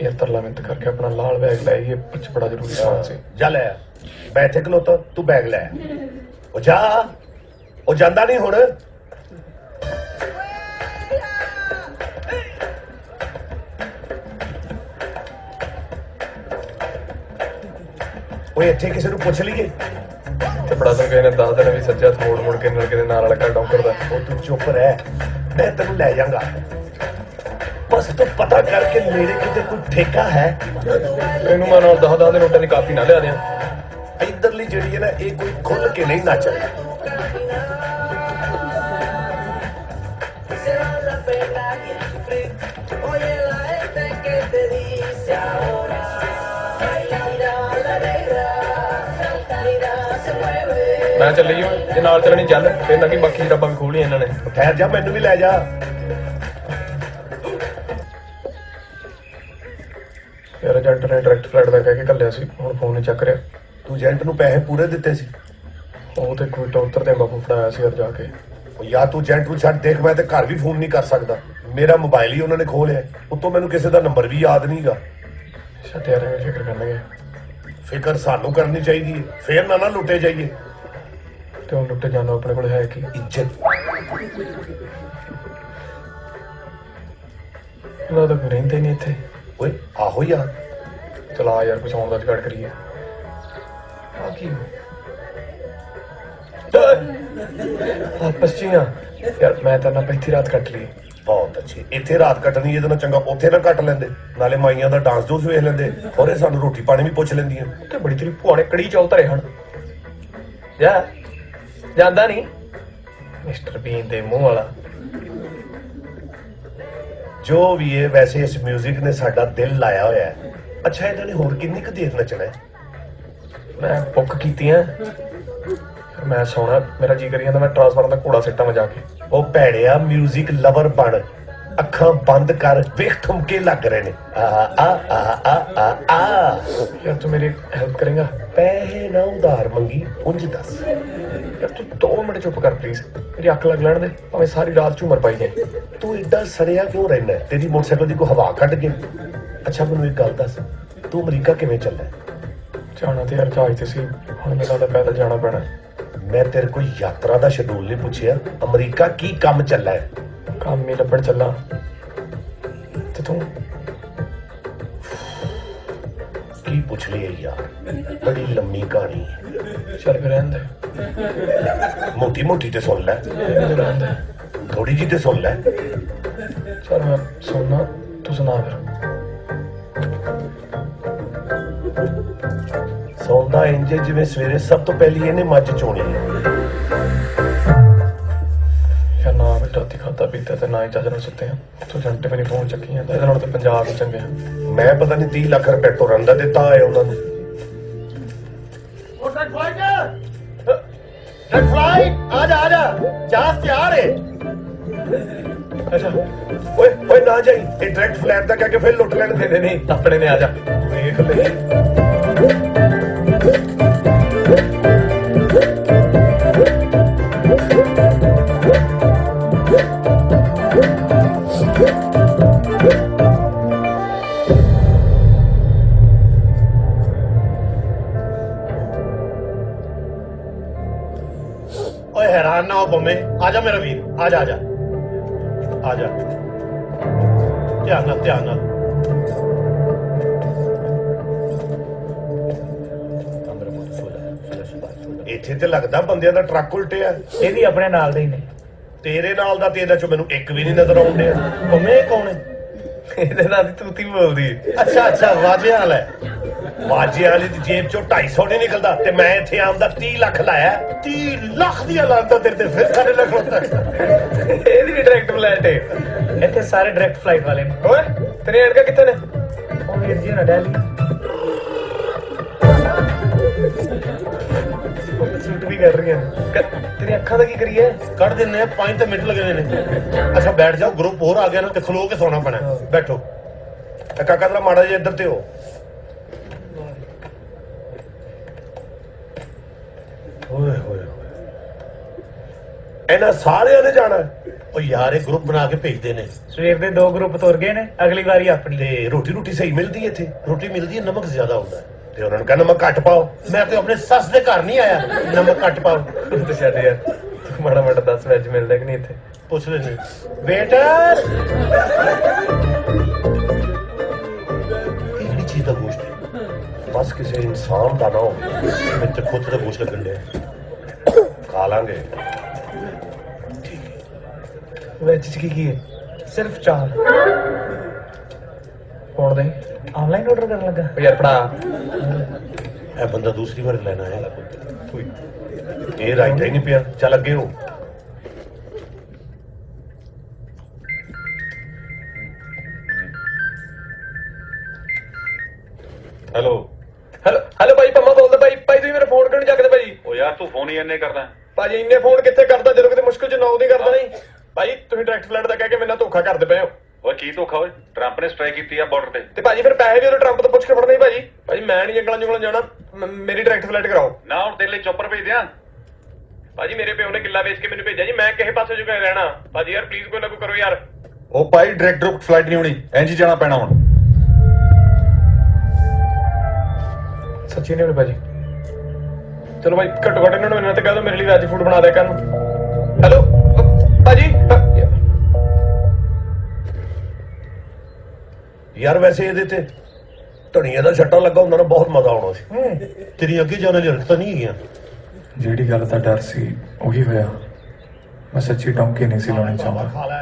ਯਾਰ, ਤਰਲਾ ਮਿੰਤ ਕਰਕੇ ਆਪਣਾ ਲਾਲ ਬੈਗ ਲੈ ਆਈਏ, ਪਿੱਛੇ ਬੜਾ ਜ਼ਰੂਰੀ ਸਮਾਨ ਸੀ। ਜਾ ਲੈ ਆ। ਮੈਂ ਇੱਥੇ ਖਲੋਤਾ, ਤੂੰ ਬੈਗ ਲੈ। ਉਹ ਜਾ, ਉਹ ਜਾਂਦਾ ਨਹੀਂ ਹੁਣ। ਓਏ ਇੱਥੇ ਕਿਸੇ ਨੂੰ ਪੁੱਛ ਲਈਏ। ਤੇ ਬੜਾ ਤਾਂ ਕਿਸੇ ਨੇ ਦੱਸ ਦੇਣਾ ਵੀ ਸੱਜਾ ਮੋੜ ਮੋੜ ਕੇ ਨਲਕੇ ਦੇ ਨਾਲ ਵਾਲਾ ਘਰ ਡੌਂਕਰ ਦਾ। ਉਹ ਤੂੰ ਚੁੱਪ ਰਹਿ, ਮੈਂ ਤੈਨੂੰ ਲੈ ਜਾਊਂਗਾ। ਬਸ ਤੂੰ ਪਤਾ ਕਰਕੇ ਮੇਰੇ ਕਿਤੇ ਕੋਈ ਠੇਕਾ ਹੈ। ਇਹਨੂੰ ਮੈਂ ਨਾਲ 10 ਦੇ ਨੋਟਾਂ ਦੀ ਕਾਪੀ ਨਾ ਲਿਆ ਦਿਆਂ। ਇਧਰਲੀ ਜਿਹੜੀ ਹੈ ਨਾ, ਇਹ ਕੋਈ ਖੁੱਲ ਕੇ ਨਹੀਂ ਨੱਚ ਰਹੀ। ਮੈਂ ਚੱਲੀ ਹਾਂ ਜੇ ਨਾਲ ਚੱਲਣੀ ਚੱਲ, ਫਿਰ ਨਾ ਕਿ ਬਾਕੀ ਜਰਾਬਾਂ ਵੀ ਖੋਲੀਆਂ ਇਹਨਾਂ ਨੇ। ਠਹਿਰ ਜਾ, ਮੈਨੂੰ ਵੀ ਲੈ ਜਾ। ਯਾਰ ਏਜੰਟ ਨੇ ਡਾਇਰੈਕਟ ਫਲਾਈਟ ਦਾ ਕਹਿ ਕੇ ਘੱਲਿਆ ਸੀ, ਹੁਣ ਫੋਨ ਨਹੀਂ ਚੱਕ ਰਿਹਾ। ਤੂੰ ਏਜੰਟ ਨੂੰ ਪੈਸੇ ਪੂਰੇ ਦਿੱਤੇ ਸੀ? ਉਹ ਤੇ ਕੋਈ ਉੱਤਰ ਦੇ ਬਾਪੂ ਫੜਾਇਆ ਸੀ ਯਾਰ ਜਾ ਕੇ। ਯਾਰ ਤੂੰ ਏਜੰਟ ਨੂੰ ਛੱਡ, ਦੇਖ ਮੈਂ ਤੇ ਘਰ ਵੀ ਫੋਨ ਨਹੀਂ ਕਰ ਸਕਦਾ। ਮੇਰਾ ਮੋਬਾਈਲ ਹੀ ਉਹਨਾਂ ਨੇ ਖੋਹ ਲਿਆ। ਉੱਤੋਂ ਮੈਨੂੰ ਕਿਸੇ ਦਾ ਨੰਬਰ ਵੀ ਯਾਦ ਨਹੀਂਗਾ। ਛੱਡ ਯਾਰ, ਐਵੇਂ ਫਿਕਰ ਕਰਨਗੇ। ਫਿਕਰ ਸਾਨੂੰ ਕਰਨੀ ਚਾਹੀਦੀ ਹੈ, ਫੇਰ ਨਾ ਲੁੱਟੇ ਜਾਈਏ। ਤੇ ਹੁਣ ਲੁੱਟੇ ਜਾਣਾ ਆਪਣੇ ਕੋਲ ਹੈ ਕੀ? ਇੱਜ਼ਤ। ਉਹਨਾਂ ਦਾ ਕੋਈ ਰਹਿੰਦਾ ਹੀ ਨਹੀਂ ਇੱਥੇ। ਓਏ ਆਹੋ ਯਾਰ, ਚਲਾ ਯਾਰ ਕੁਛ ਆਉਣ ਦਾ ਜੁਗਾੜ ਕਰੀਏ। ਆ ਕੀ ਆਪਸ ਚ ਯਾਰ, ਮੈਂ ਤਾਂ ਨਾ ਪੈਂਤੀ ਰਾਤ ਕੱਟ ਲਈ। ਬਹੁਤ ਅੱਛੀ। ਇੱਥੇ ਰਾਤ ਕੱਟਣੀ ਇਹਦੇ ਨਾਲ ਚੰਗਾ ਉੱਥੇ ਨਾ ਕੱਟ ਲੈਂਦੇ, ਨਾਲੇ ਮਾਈਆਂ ਦਾ ਡਾਂਸ ਡੂਸ ਵੇਖ ਲੈਂਦੇ, ਔਰ ਇਹ ਸਾਨੂੰ ਰੋਟੀ ਪਾਣੀ ਵੀ ਪੁੱਛ ਲੈਂਦੀਆਂ। ਤੇ ਬੜੀ ਤੇਰੀ ਭੂਆ ਨੇ ਕੜੀ ਚੌਲ ਧਰੇ ਹਨ। ਜਾ ਜਾਂਦਾ ਨਹੀਂ ਮਿਸਟਰ ਬੀਨ ਦੇ ਮੂੰਹ ਵਾਲਾ। ਜੋ ਵੀ ਹੈ, ਵੈਸੇ ਇਸ 뮤직 ਨੇ ਸਾਡਾ ਦਿਲ ਲਾਇਆ ਹੋਇਆ ਹੈ। ਅੱਛਾ, ਇਹਨਾਂ ਨੇ ਹੋਰ ਕਿੰਨੀ ਕੁ ਦੇਰ ਨੱਚਣਾ ਹੈ? ਮੈਂ ਬੁੱਕ ਕੀਤੀਆਂ। ਮੈਂ ਸੋਣਾ, ਮੇਰਾ ਜੀ ਕਰੀ ਜਾਂਦਾ ਮੈਂ ਟਰਾਂਸਫਾਰਮ ਦਾ ਘੋੜਾ ਸਿੱਟਾਂ ਵਜਾ ਕੇ। ਉਹ ਭੈੜਿਆ 뮤직 ਲਵਰ ਬਣ, ਅੱਖਾਂ ਬੰਦ ਕਰ, ਵੇਖ ਠੁਮਕੇ ਲੱਗ ਰਹੇ ਨੇ। ਆ ਆ ਆ ਆ ਆ ਆ। ਯਾਰ ਤੂੰ ਮੇਰੀ ਹੈਲਪ ਕਰੇਗਾ? ਪੈਸੇ ਨਾ ਉਧਾਰ ਮੰਗੀ, ਉਂਝ ਦੱਸ। ਯਾਰ ਤੂੰ 2 ਮਿੰਟ ਚੁੱਪ ਕਰ ਪਲੀਜ਼, ਮੇਰੀ ਅੱਖ ਲੱਗ ਲੈਣ ਦੇ, ਭਾਵੇਂ ਸਾਰੀ ਰਾਤ ਝੂਮਰ ਪਾਈ ਜਾਏ। ਤੂੰ ਏਡਾ ਸੜਿਆ ਕਿਉਂ ਰਹਿਣਾ? ਤੇਰੀ ਮੋਟਰਸਾਈਕਲ ਦੀ ਕੋਈ ਹਵਾ ਕੱਢ ਕੇ? ਅੱਛਾ ਮੈਨੂੰ ਇੱਕ ਗੱਲ ਦੱਸ, ਤੂੰ ਅਮਰੀਕਾ ਕਿਵੇਂ ਚੱਲਾ? ਜਾਣਾ ਤੇ ਯਾਰ ਜਹਾਜ਼ ਤੇ ਸੀ, ਹੁਣ ਮੈਨੂੰ ਲੱਗਦਾ ਪੈਦਲ ਜਾਣਾ ਪੈਣਾ। ਮੈਂ ਤੇਰੇ ਕੋਈ ਯਾਤਰਾ ਦਾ ਸ਼ਡਿਊਲ ਨਹੀਂ ਪੁੱਛਿਆ, ਅਮਰੀਕਾ ਕੀ ਕੰਮ ਚੱਲਾ ਹੈ? ਕੰਮ ਹੀ ਲੱਭਣ ਚੱਲਾ। ਤੇ ਤੂੰ ਕੀ ਪੁੱਛ ਲਈ ਯਾਰ, ਬੜੀ ਲੰਮੀ ਕਹਾਣੀ ਹੈ। ਚੱਲ ਫਿਰ ਰਹਿਣ ਦੇ। ਮੋਟੀ ਮੋਟੀ ਤੇ ਸੁਣ ਲੈ, ਰਹਿਣ ਦੇ। ਥੋੜੀ ਜੀ ਤੇ ਸੁਣ ਲੈ। ਚੱਲ ਮੈਂ ਸੁਣਨਾ, ਤੂੰ ਸੁਣਾ ਫਿਰ। ਸੌਂਦਾ ਇੰਜ ਜਿਵੇਂ ਸਵੇਰੇ ਸਭ ਤੋਂ ਪਹਿਲੀ ਇਹਨੇ ਮੱਝ ਚੋਣੀ ਹੈ। ਯਾਰ ਨਾ ਬੇਟਾ ਰਾਤੀ ਖਾਧਾ ਪੀਤਾ ਤੇ ਨਾ ਹੀ ਚੱਜ ਨਾਲ ਸੁੱਤੇ ਆ। ਤੂੰ ਜੰਟੇ ਵੀ ਨਹੀਂ ਫੋਨ ਚੱਕੀ ਜਾਂਦਾ, ਇਹਦੇ ਨਾਲ ਤੇ ਪੰਜਾਬ ਹੀ ਚੰਗੇ ਆ। ਮੈਂ ਪਤਾ ਨਹੀਂ 30 ਲੱਖ ਰੁਪਏ ਟੁਰਨ ਦਾ ਦਿੱਤਾ ਹੋਇਆ ਉਹਨਾਂ ਨੂੰ। ਆ ਜਾ ਜਹਾਜ਼ ਤਿਆਰ ਹੈ। ਅੱਛਾ ਓਏ ਓਏ ਨਾ ਜਾਈ, ਇਹ ਡਾਇਰੈਕਟ ਫਲੈਟ ਦਾ ਕਹਿ ਕੇ ਫਿਰ ਲੁੱਟ ਲੈਣਗੇ। ਨਹੀਂ ਆਪਣੇ ਨੇ ਆ ਜਾ, ਵੇਖ ਲੈ। ਓਏ ਹੈਰਾਨ ਨਾ ਹੋ ਬੰਮੇ, ਆ ਜਾ ਮੇਰਾ ਵੀਰ, ਆ ਜਾ ਆ ਜਾ ਆ ਜਾ। ਧਿਆਨ ਨਾਲ ਇੱਥੇ ਤੇ ਲੱਗਦਾ ਬੰਦਿਆਂ ਦਾ ਟਰੱਕ ਉਲਟਿਆ। ਇਹ ਵੀ ਆਪਣੇ ਨਾਲ ਦੇ ਹੀ ਨੇ। ਤੇਰੇ ਨਾਲ ਦਾ ਤੇ ਇਹਦੇ ਚੋਂ ਮੈਨੂੰ ਇੱਕ ਵੀ ਨਹੀਂ ਨਜ਼ਰ ਆਉਣ ਡਿਆ। ਪੰਮੇ ਕੌਣ ਹੈ? ਇਹਦੇ ਨਾਲ ਦੀ ਤੂਤੀ ਬੋਲਦੀ। ਅੱਛਾ ਅੱਛਾ, ਵਾਜਿਆਂ ਵਾਲਾ ਹੈ। ਵਾਜੇ ਵਾਲੀ ਦੀ ਜੇਬ ਚੋਂ 250 ਨਹੀਂ ਨਿਕਲਦਾ ਤੇ ਮੈਂ ਇੱਥੇ ਆਮਦਾ 30 ਲੱਖ ਲਾਇਆ। 30 ਲੱਖ ਦੀਆਂ ਲਾਂਤਾਂ ਤੇਰੇ ਤੇ ਫਿਰ ਸਾਡੇ ਲੱਖ ਹੁੰਦਾ। ਇਹਦੀ ਵੀ ਡਾਇਰੈਕਟ ਫਲਾਈਟ ਹੈ। ਇੱਥੇ ਸਾਰੇ ਡਾਇਰੈਕਟ ਫਲਾਈਟ ਵਾਲੇ ਨੇ। ਓਏ ਤੇਰੀ ਐਨਕਾਂ ਕਿੱਥੇ ਨੇ? ਉਹ ਵੀਰ ਜੀ ਨਾ ਦਿੱਲੀ ਸ਼ੂਟ ਵੀ ਕਰ ਰਹੀਆਂ ਨੇ। ਤੇਰੀ ਅੱਖਾਂ ਦਾ ਕੀ ਕਰੀਏ? ਕੱਢ ਦਿੰਨੇ ਆ, 5 ਮਿੰਟ ਲੱਗਣੇ ਨੇ। ਅੱਛਾ ਬੈਠ ਜਾਓ, ਗਰੁੱਪ ਹੋਰ ਆ ਗਿਆ ਨਾ ਤੇ ਖਲੋ ਕੇ ਸੌਣਾ ਪੈਣਾ। ਬੈਠੋ। ਕਾਕਾ ਤੇਰਾ ਮਾੜਾ ਜਿਹਾ ਇੱਧਰ ਤੇ ਹੋ। ਓਏ ਹੋਏ ਇਹਨਾਂ ਸਾਰਿਆਂ ਨੇ ਜਾਣਾ। ਉਹ ਯਾਰ ਇਹ ਗਰੁੱਪ ਬਣਾ ਕੇ ਭੇਜਦੇ ਨੇ। ਸਵੇਰ ਦੇ 2 ਗਰੁੱਪ ਤੁਰ ਗਏ ਨੇ, ਅਗਲੀ ਵਾਰੀ ਆਪਣੀ। ਤੇ ਰੋਟੀ ਸਹੀ ਮਿਲਦੀ ਹੈ ਇੱਥੇ? ਰੋਟੀ ਮਿਲਦੀ ਹੈ, ਨਮਕ ਜ਼ਿਆਦਾ ਹੁੰਦਾ ਹੈ। ਤੇ ਉਹਨਾਂ ਨੂੰ ਕਹਿੰਦਾ ਨਮਕ ਘੱਟ ਪਾਓ। ਮੈਂ ਤੇ ਆਪਣੇ ਸੱਸ ਦੇ ਘਰ ਨਹੀਂ ਆਇਆ ਨਮਕ ਘੱਟ ਪਾਓ। ਤੂੰ ਛੱਡ ਯਾਰ, ਮਾੜਾ ਮਾੜਾ ਦੱਸ ਵੈਜ ਮਿਲਦਾ ਕਿ ਨਹੀਂ ਇੱਥੇ? ਪੁੱਛ ਲੈਣੇ। ਵੇਟਰ, ਕਿਹੜੀ ਚੀਜ਼ ਦਾ ਗੋਸ਼ਟ ਹੈ? ਬਸ ਕਿਸੇ ਇਨਸਾਨ ਦਾ ਨਾ ਹੋ। ਮੈਨੂੰ ਤੇ ਖੁਦ ਦਾ ਗੋਸ਼ਟ ਲੱਗਣ ਡਿਆ। ਖਾ ਲਾਂਗੇ। ਵੈਜ ਚ ਕੀ ਹੈ? ਸਿਰਫ 4। ਕੌਣ ਦੇ? ਆਨਲਾਈਨ ਆਰਡਰ ਕਰਨ ਲੱਗਾ। ਓ ਯਾਰ ਭਰਾ, ਇਹ ਬੰਦਾ ਦੂਸਰੀ ਵਾਰ ਲੈਣਾ ਹੈ। ਇਹ ਰਾਇਤਾ ਹੀ ਨਹੀਂ ਪਿਆ। ਚੱਲ ਅੱਗੇ ਹੋ। ਹੈਲੋ ਹੈਲੋ ਭਾਈ, ਪੰਮਾ ਬੋਲਦਾ ਭਾਈ। ਭਾਈ ਤੁਸੀਂ ਮੇਰਾ ਫੋਨ ਕਿਉਂ ਨਹੀਂ ਚੱਕਦੇ ਭਾਈ? ਉਹ ਯਾਰ ਤੂੰ ਫੋਨ ਹੀ ਇੰਨੇ ਕਰਦਾ। ਭਾਜੀ ਇੰਨੇ ਫੋਨ ਕਿੱਥੇ ਕਰਦਾ ਜਦੋਂ ਕਿਤੇ ਮੁਸ਼ਕਿਲ ਚ ਨੌ ਨਹੀਂ ਕਰਦਾ। ਨਹੀਂ ਭਾਈ, ਤੁਸੀਂ ਡਾਇਰੈਕਟ ਫਲਾਈਟ ਦਾ ਕਹਿ ਕੇ ਮੈਨੂੰ ਧੋਖਾ ਕਰਦੇ ਪਏ ਹੋ। ਓਏ ਕੀ ਧੋਖਾ ਓਏ? ਟਰੰਪ ਨੇ ਸਟ੍ਰਾਈਕ ਕੀਤੀ ਆ ਬਾਰਡਰ ਤੇ ਭਾਜੀ ਫਿਰ ਪੈਸੇ ਵੀ ਉਹਦੇ ਟਰੰਪ ਤੋਂ ਪੁੱਛ ਕੇ ਫੜਨੇ ਭਾਜੀ। ਭਾਜੀ ਮੈਂ ਨਹੀਂ ਜੰਗਲਾਂ ਜੁਗਲਾਂ ਜਾਣਾ, ਮੇਰੀ ਡਾਇਰੈਕਟ ਫਲਾਈਟ ਕਰਾਓ ਨਾ। ਹੁਣ ਤੇਰੇ ਲਈ ਚੌਪਰ ਭੇਜ ਦਿਆਂ? ਭਾਜੀ। ਮੇਰੇ ਪਿਓ ਨੇ ਕਿੱਲਾ ਵੇਚ ਕੇ ਮੈਨੂੰ ਭੇਜਿਆ ਜੀ, ਮੈਂ ਕਿਸੇ ਪਾਸੇ ਜੁਗਾ ਰਹਿਣਾ। ਭਾਜੀ ਯਾਰ ਪਲੀਜ਼ ਕੋਈ ਨਾ ਕੋਈ ਕਰੋ ਯਾਰ। ਉਹ ਭਾਈ ਡਾਇਰੈਕਟ ਫਲਾਈਟ ਨਹੀਂ ਹੋਣੀ, ਇੰਜ ਹੀ ਜਾਣਾ ਪੈਣਾ ਹੁਣ। ਸੱਚੀ ਨਹੀਂ ਹੋਣੀ ਭਾਜੀ? ਚਲੋ ਭਾਈ, ਘੱਟੋ ਘੱਟ ਇਹਨਾਂ ਨੂੰ ਇਹਨਾਂ ਤੇ ਕਹਿ ਦੋ ਮੇਰੇ ਲਈ ਵੈਜ ਫੂਡ ਬਣਾ ਦਿਆ ਕਰਨ। ਹੈਲੋ ਭਾਜੀ। ਯਾਰ ਵੈਸੇ ਇਹਦੇ ਤੇ ਧਨੀਆ ਦਾ ਛੱਟਾ ਲੱਗਾ ਹੁੰਦਾ ਨਾ, ਬਹੁਤ ਮਜ਼ਾ ਆਉਣਾ ਸੀ। ਤੇਰੀ ਅੱਗੇ ਜਾਣ ਵਾਲੀ ਹਰਕਤਾਂ ਨਹੀਂ ਹੈਗੀਆਂ। ਜਿਹੜੀ ਗੱਲ ਦਾ ਡਰ ਸੀ ਉਹੀ ਹੋਇਆ। ਮੈਂ ਸੱਚੀ ਡੌਂਕੀ ਨਹੀਂ ਸੀ ਲਾਉਣੀ ਚਾਹੁੰਦਾ, ਖਾ ਲੈ।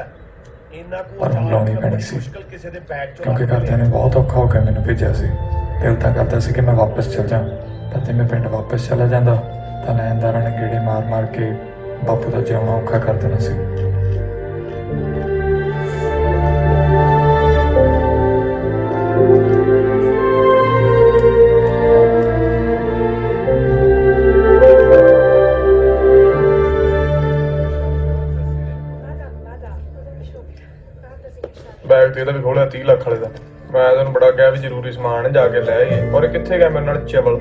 ਇੰਨਾ ਕੁ ਪਰ ਹੁਣ ਲਾਉਣੀ ਪੈਣੀ ਸੀ ਮੁਸ਼ਕਿਲ ਕਿਸੇ ਦੇ ਪੈਰ ਚੋਂ ਕਿਉਂਕਿ ਘਰਦਿਆਂ ਨੇ ਬਹੁਤ ਔਖਾ ਹੋ ਕੇ ਮੈਨੂੰ ਭੇਜਿਆ ਸੀ। ਦਿਲ ਤਾਂ ਕਰਦਾ ਸੀ ਕਿ ਮੈਂ ਵਾਪਸ ਚਲ ਜਾ, ਪਰ ਜੇ ਮੈਂ ਪਿੰਡ ਵਾਪਸ ਚਲਾ ਜਾਂਦਾ ਤਾਂ ਨੈਣਦਾਰਾਂ ਨੇ ਗੇੜੇ ਮਾਰ ਮਾਰ ਕੇ ਬਾਪੂ ਦਾ ਜਿਉਣਾ ਔਖਾ ਕਰ ਦੇਣਾ ਸੀ। ਬੈਗ ਤੇ ਇਹਦਾ ਵੀ ਖੋਲਿਆ 30 ਲੱਖ ਵਾਲੇ ਦਾ। ਮੈਂ ਤੈਨੂੰ ਬੜਾ ਕਿਹਾ ਵੀ ਜ਼ਰੂਰੀ ਸਮਾਨ ਹੈ, ਜਾ ਕੇ ਲੈ ਆਈਏ। ਔਰ ਇਹ ਕਿੱਥੇ ਗਿਆ ਮੇਰੇ ਨਾਲ ਚਵਲ?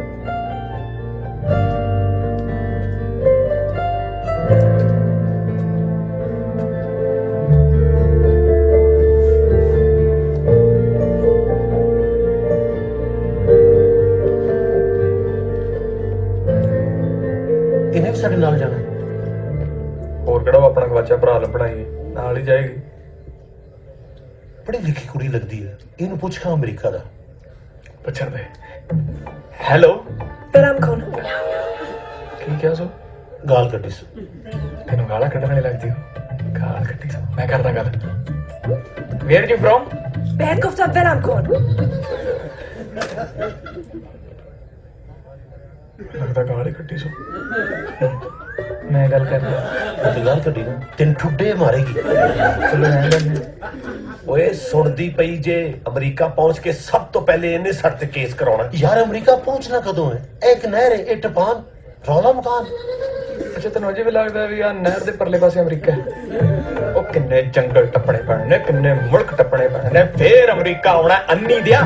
ਇਹਨੇ ਵੀ ਸਾਡੇ ਨਾਲ ਜਾਣਾ। ਹੋਰ ਕਿਹੜਾ ਉਹ ਆਪਣਾ ਗਵਾਚਾ ਭਰਾ ਲੱਭਣਾ ਹੀ ਨਾਲ ਹੀ ਜਾਏਗੀ। ਬੜੀ ਲਿਖੀ ਕੁੜੀ ਲੱਗਦੀ ਹੈ, ਇਹਨੂੰ ਪੁੱਛ ਖਾਂ ਅਮਰੀਕਾ ਦਾ। ਪੁੱਛਣ ਦੇ। ਹੈਲੋ ਤੇਰਾਮ ਕੌਣ? ਕੀ ਕਿਹਾ ਸੋ? ਗਾਲ ਕੱਢੀ ਸੋ। ਤੈਨੂੰ ਗਾਲਾਂ ਕੱਢਣ ਵਾਲੀ ਲੱਗਦੀ ਹੋ? ਗਾਲ ਕੱਢੀ ਸੋ, ਮੈਂ ਕਰਦਾ ਗੱਲ। Where you from? ਬੈਕ ਆਫ ਦਾ ਤੇਰਾਮ ਕੌਣ? ਲੱਗਦਾ ਗਾਲ ਹੀ ਕੱਢੀ ਸੋ। ਮੈਂ ਗੱਲ ਕਰਦਾ। ਉਹ ਗਾਲ ਕੱਢੀ ਨਾ ਤੈਨੂੰ ਠੁੱਡੇ ਮਾਰੇਗੀ। ਚਲੋ ਰਹਿਣ ਦਿੰਦੇ। ਓਏ ਸੁਣਦੀ ਪਈ ਜੇ, ਅਮਰੀਕਾ ਪਹੁੰਚ ਕੇ ਸਭ ਤੋਂ ਪਹਿਲੇ ਇਹਨੇ ਸਾਡੇ ਤੇ ਕੇਸ ਕਰਾਉਣਾ। ਯਾਰ ਅਮਰੀਕਾ ਪਹੁੰਚਣਾ ਕਦੋਂ ਹੈ? ਇੱਕ ਨਹਿਰ ਹੈ, ਇਹ ਟਪਾਨ ਰੌਲਾ ਮਕਾਨ। ਅੱਛਾ ਤੈਨੂੰ ਅਜੇ ਵੀ ਲੱਗਦਾ ਵੀ ਆ ਨਹਿਰ ਦੇ ਪਰਲੇ ਪਾਸੇ ਅਮਰੀਕਾ ਹੈ? ਉਹ ਕਿੰਨੇ ਜੰਗਲ ਟੱਪਣੇ ਪੈਣੇ ਨੇ, ਕਿੰਨੇ ਮੁਲਕ ਟੱਪਣੇ ਪੈਣੇ ਨੇ, ਫੇਰ ਅਮਰੀਕਾ ਆਉਣਾ ਅੰਨੀ ਦਿਆ।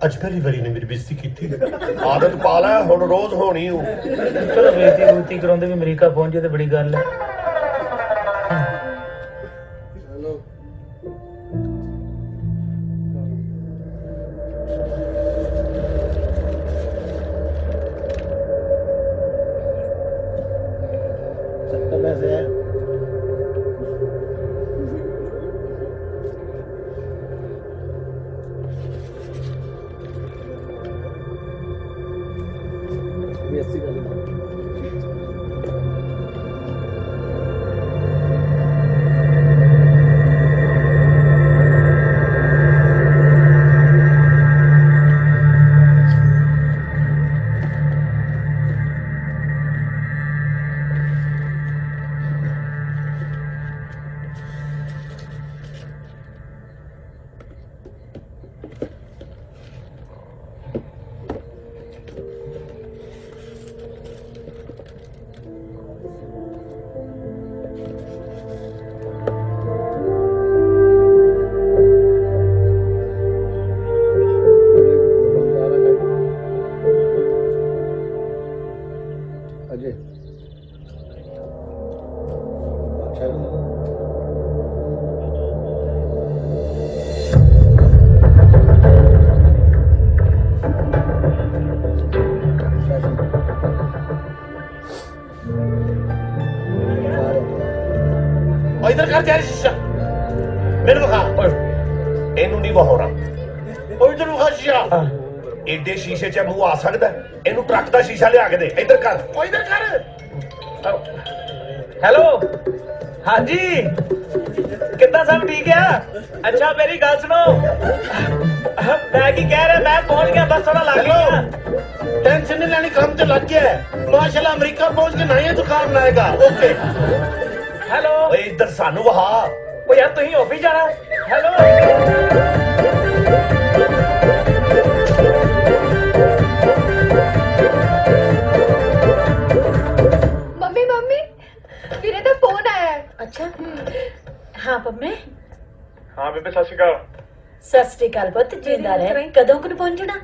ਅੱਜ ਪਹਿਲੀ ਵਾਰੀ ਨੇ ਮੇਰੀ ਬੇਇੱਜ਼ਤੀ ਕੀਤੀ। ਆਦਤ ਪਾ ਲੈ, ਹੁਣ ਰੋਜ਼ ਹੋਣੀ ਓ। ਚਲੋ ਬੇਇੱਜ਼ਤੀ ਕਰਾਉਂਦੇ ਵੀ ਅਮਰੀਕਾ ਪਹੁੰਚੇ ਤੇ ਬੜੀ ਗੱਲ ਹੈ। इधर कर जा शीशा मेरे को खा ਇਹਨੂੰ ਨਹੀਂ ਵਹਾਉਣਾ ਉਹ ਇਧਰ ਨੂੰ ਖਾ ਸ਼ੀਸ਼ਾ ਏਡੇ ਸ਼ੀਸ਼ੇ 'ਚ ਮੂੰਹ ਆ ਸਕਦਾ ਇਹਨੂੰ ਟਰੱਕ ਦਾ ਸ਼ੀਸ਼ਾ ਲਿਆ ਕੇ ਦੇ ਇੱਧਰ ਕਰ ਉਹ ਇੱਧਰ ਕਰ हेलो हाँ जी कितना सब ठीक है अच्छा मेरी गल सुनो मैं की कह रहा मैं पहुंच गया बस थोड़ा लग गया टेंशन नहीं लेनी काम तो लग गया है माशाल्लाह अमेरिका पहुंच के नहीं दुकान बनाएगा ओके हेलो ओए इधर सानू वहा ओ यार तुम ऑफिस जाना हेलो मम्मी मम्मी ਵੀਰੇ ਦਾ ਫੋਨ ਆਇਆ ਹੈ ਅੱਛਾ ਹਾਂ ਪੰਮੇ हाँ बेबे सत श्री अकाल ਸਤਿ ਸ੍ਰੀ ਅਕਾਲ ਪੁੱਤ ਜਿੰਦਾ ਰਹਿ ਕਦੋਂ ਕੁ ਪਹੁੰਚਣਾ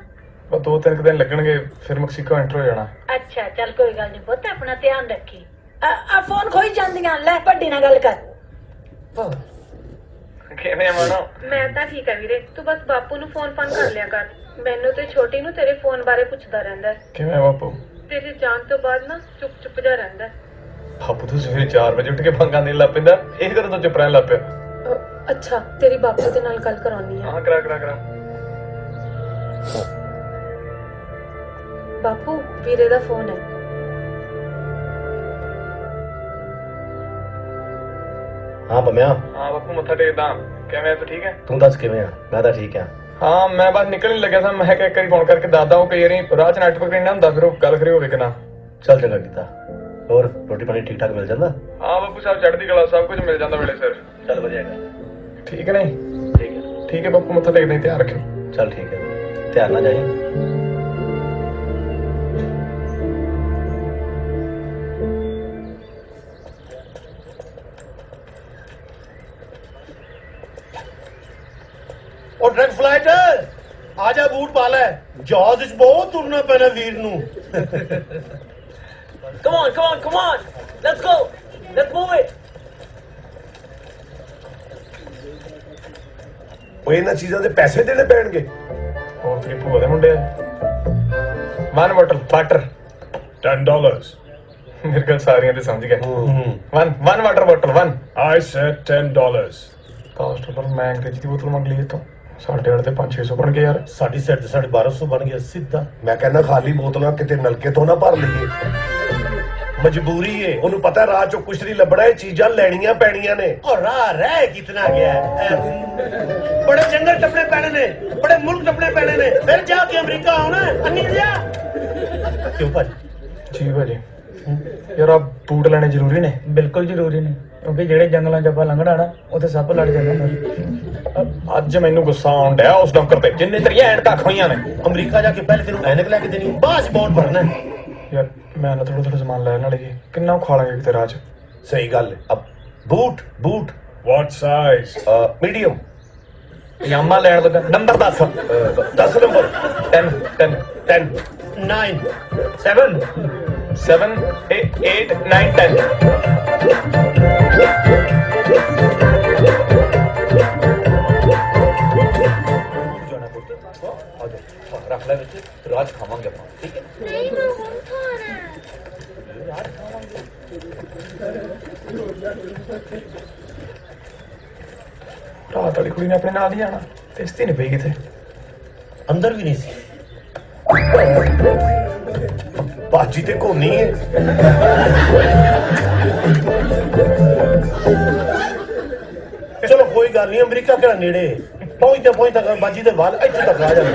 बस 2-3 दिन लगणगे फिर मैक्सिको एंटर हो जाना ਅੱਛਾ ਚੱਲ ਕੋਈ ਗੱਲ ਨਹੀਂ ਪੁੱਤ ਆਪਣਾ ਧਿਆਨ ਰੱਖੀ ਆ ਫੋਨ ਖੋਈ ਜਾਂਦੀਆਂ ਲੈ ਵੱਡੀ ਨਾਲ ਗੱਲ ਕਰ ਕਿਵੇਂ ਮਾਣੋ ਮੈਂ ਤਾਂ ਠੀਕ ਆ ਵੀਰੇ ਤੂੰ ਬਸ ਬਾਪੂ ਨੂੰ ਫੋਨ ਕਰ ਲਿਆ ਕਰ ਮੈਨੂੰ ਤੇ ਛੋਟੀ ਨੂੰ ਤੇਰੇ ਫੋਨ ਬਾਰੇ ਪੁੱਛਦਾ ਰਹਿੰਦਾ ਹੈ। ਕਿਵੇਂ ਬਾਪੂ ਤੇਰੀ ਜਾਣ ਤੋਂ ਬਾਅਦ ਨਾ ਚੁੱਪ ਜਾ ਰਹਿੰਦਾ ਹੈ। ਬਾਪੂ ਤੂੰ ਸਵੇਰੇ 4 ਵਜੇ ਉੱਠ ਕੇ ਪੰਗਾ ਦੇਣ ਲੱਗ ਪੈਂਦਾ ਇਹ ਕਦੋਂ ਤੋਂ ਚੁੱਪ ਰਹਿਣ ਲੱਗ ਪਿਆ ਅੱਛਾ ਤੇਰੀ ਬਾਪੂ ਦੇ ਨਾਲ ਗੱਲ ਕਰਾਉਣੀ ਆ ਹਾਂ ਕਰਾ ਬਾਪੂ ਵੀਰੇ ਦਾ ਫੋਨ ਹੈ ਹਾਂ ਪੰਮਿਆ ਹਾਂ ਬਾਪੂ ਮੱਥਾ ਟੇਕਦਾ ਕਿਵੇਂ ਤੂੰ ਠੀਕ ਹੈ ਤੂੰ ਦੱਸ ਕਿਵੇਂ ਆ ਮੈਂ ਤਾਂ ਠੀਕ ਆ ਹਾਂ ਮੈਂ ਬਸ ਨਿਕਲਣ ਹੀ ਲੱਗਿਆ ਸਾਂ ਮੈਂ ਕਿਹਾ ਇੱਕ ਵਾਰੀ ਫੋਨ ਕਰਕੇ ਦੱਸਦਾ ਉਹ ਕਈ ਵਾਰੀ ਰਾਹ 'ਚ ਨੈਟਵਰਕ ਨਹੀਂ ਹੁੰਦਾ ਫਿਰ ਉਹ ਗੱਲ ਕਰੀ ਹੋਵੇ ਕਿ ਨਾ ਚੱਲ ਚੰਗਾ ਕੀਤਾ ਹੋਰ ਰੋਟੀ ਪਾਣੀ ਠੀਕ ਠਾਕ ਮਿਲ ਜਾਂਦਾ ਹਾਂ ਬਾਪੂ ਸਾਹਿਬ ਚੜ੍ਹਦੀ ਕਲਾ ਸਭ ਕੁਝ ਮਿਲ ਜਾਂਦਾ ਵੇਲੇ ਸਿਰ ਚੱਲ ਵਧੀਆ ਗਾ ਠੀਕ ਹੈ ਨਹੀਂ ਠੀਕ ਹੈ ਬਾਪੂ ਮੱਥਾ ਟੇਕਦੇ ਧਿਆਨ ਰੱਖਿਓ ਚੱਲ ਠੀਕ ਹੈ ਧਿਆਨ ਨਾਲ ਜਾਈਂ ਉਹ ਡਰਗ ਫਲਾਈਟ ਆ ਜਾ ਬੂਟ ਪਾ ਲੈ ਜਹਾਜ਼ ਵਿੱਚ ਬਹੁਤ ਤੁਰਨਾ ਪੈਣਾ ਵੀਰ ਨੂੰ Come on. Let's go. Let's move it. ਉਹ ਇਹਨਾਂ ਚੀਜ਼ਾਂ ਦੇ ਪੈਸੇ ਦੇਣੇ ਪੈਣਗੇ ਹੋਰ ਤੇਰੀ ਭੂਆ ਦੇ ਮੁੰਡੇ ਵਨ ਬੋਟਲ ਵਾਟਰ $10 ਮੇਰੇ ਕੋਲ ਸਾਰੀਆਂ ਤੇ ਸਮਝ ਗਏ one water bottle one I said $10 cost ਪਰ ਮੈਂ ਅੰਗਰੇਜ਼ੀ ਦੀ ਬੋਤਲ ਮੰਗ ਲਈ ਤੋਂ ਸਾਡੇ ਵਾਲੇ ਤੇ 500-600 ਬਣ ਗਏ ਯਾਰ ਸਾਡੀ ਸਾਈਡ ਤੇ 1250 ਬਣ ਗਿਆ ਸਿੱਧਾ ਮੈਂ ਕਹਿੰਦਾ ਖਾਲੀ ਬੋਤਲਾਂ ਕਿਤੇ ਨਲਕੇ ਤੋਂ ਨਾ ਭਰ ਲਈਏ ਮਜਬੂਰੀ ਏ ਉਹਨੂੰ ਪਤਾ ਰਾਹ ਚੋਂ ਕੁਛ ਨਹੀਂ ਲੱਭਣਾ ਇਹ ਚੀਜ਼ਾਂ ਲੈਣੀਆਂ ਪੈਣੀਆਂ ਨੇ ਔਰ ਰਾਹ ਰਹਿ ਕਿਤਨਾ ਗਿਆ ਬੜੇ ਜੰਗਲ ਟੱਪਣੇ ਪੈਣੇ ਨੇ ਬੜੇ ਮੁਲਕ ਟੱਪਣੇ ਪੈਣੇ ਨੇ ਫਿਰ ਜਾ ਕੇ ਅਮਰੀਕਾ ਆਉਣਾ ਅੰਨੀ ਜਾ ਕਿਉਂ ਭਾਜੀ ਜੀ ਭਾਜੀ ਯਾਰ ਆ ਬੂਟ ਲੈਣੇ ਜ਼ਰੂਰੀ ਨੇ ਬਿਲਕੁਲ ਜ਼ਰੂਰੀ ਨੇ ਕਿਉਂਕਿ ਜਿਹੜੇ ਜੰਗਲਾਂ 'ਚ ਆਪਾਂ ਲੰਘਣਾ ਨਾ ਉੱਥੇ ਸੱਪ ਲੜ ਜਾਂਦੇ ਨੇ ਅੱਜ ਮੈਨੂੰ ਗੁੱਸਾ ਆਉਣ ਡਿਆ ਉਸ ਡਾਕਟਰ ਤੇ ਜਿੰਨੇ ਤੇਰੀਆਂ ਐਨਕਾਂ ਖੋਈਆਂ ਨੇ ਅਮਰੀਕਾ ਜਾ ਕੇ ਪਹਿਲੇ ਤੈਨੂੰ ਐਨਕ ਲੈ ਕੇ ਦੇਣੀ ਬਾਅਦ ਬਹੁਤ ਭਰਨਾ ਯਾਰ ਮੈਂ ਨਾ ਥੋੜਾ ਸਮਾਨ ਲੈਣ ਵਾਲੇ ਕੀ ਕਿੰਨਾ ਖਾ ਲਾਂਗੇ ਕਿਤੇ ਰਾਹ 'ਚ ਸਹੀ ਗੱਲ ਹੈ ਅਬ ਬੂਟ ਵਾਟ ਸਾਈਜ਼ ਮੀਡੀਅਮ ਪਜਾਮਾ ਲੈਣ ਲੱਗਾ ਨੰਬਰ 10 10 ਨੰਬਰ 10 9 7 7 8 9 10 ਰੱਖ ਲੈ ਵਿੱਚ ਰਾਜ ਖਾਵਾਂਗੇ ਆਪਾਂ ਠੀਕ ਹੈ ਨਹੀਂ ਮੈਂ ਹੁਣ ਖਾਣਾ ਰਾਤ ਵਾਲੀ ਕੁੜੀ ਨੇ ਆਪਣੇ ਨਾਲ ਹੀ ਜਾਣਾ ਤਿਸਤੀ ਨਹੀਂ ਪਈ ਕਿਤੇ ਅੰਦਰ ਵੀ ਨਹੀਂ ਸੀ ਬਾਜੀ ਤੇ ਕੋਨੀ ਹੈ ਚਲੋ ਕੋਈ ਗੱਲ ਨਹੀਂ ਅਮਰੀਕਾ ਕਿਹੜਾ ਨੇੜੇ ਪਹੁੰਚਦਾ ਬਾਜੀ ਦੇ ਵਾਲ ਇੱਥੇ ਤੱਕ ਆ ਜਾਣੇ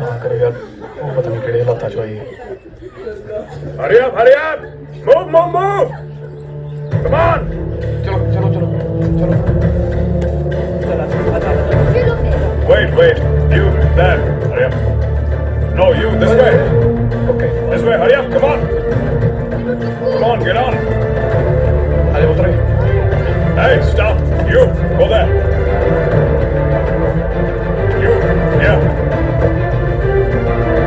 ਨਾ ਕਰੇ ਯਾਰ ਉਹ ਪਤਾ ਨਹੀਂ ਕਿਹੜੇ ਹਾਲਾਤਾਂ 'ਚ ਆਈ ਹੈ Hurry up! Move! Come on! ਚਲੋ Wait! You there! Hurry up! No, you this way! Okay This way! Hurry up! Come on! Get on! ਆਲੇ ਉਤਰੇ Hey, stop! You go there! You yeah!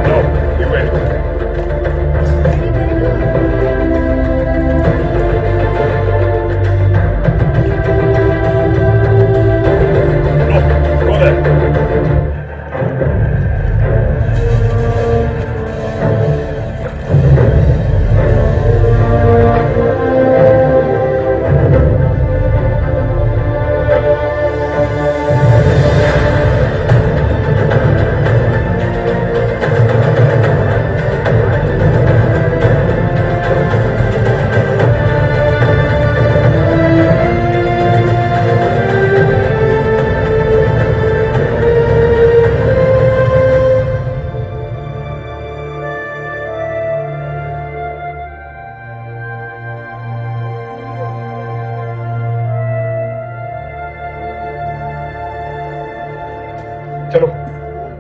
No, you wait! Go there!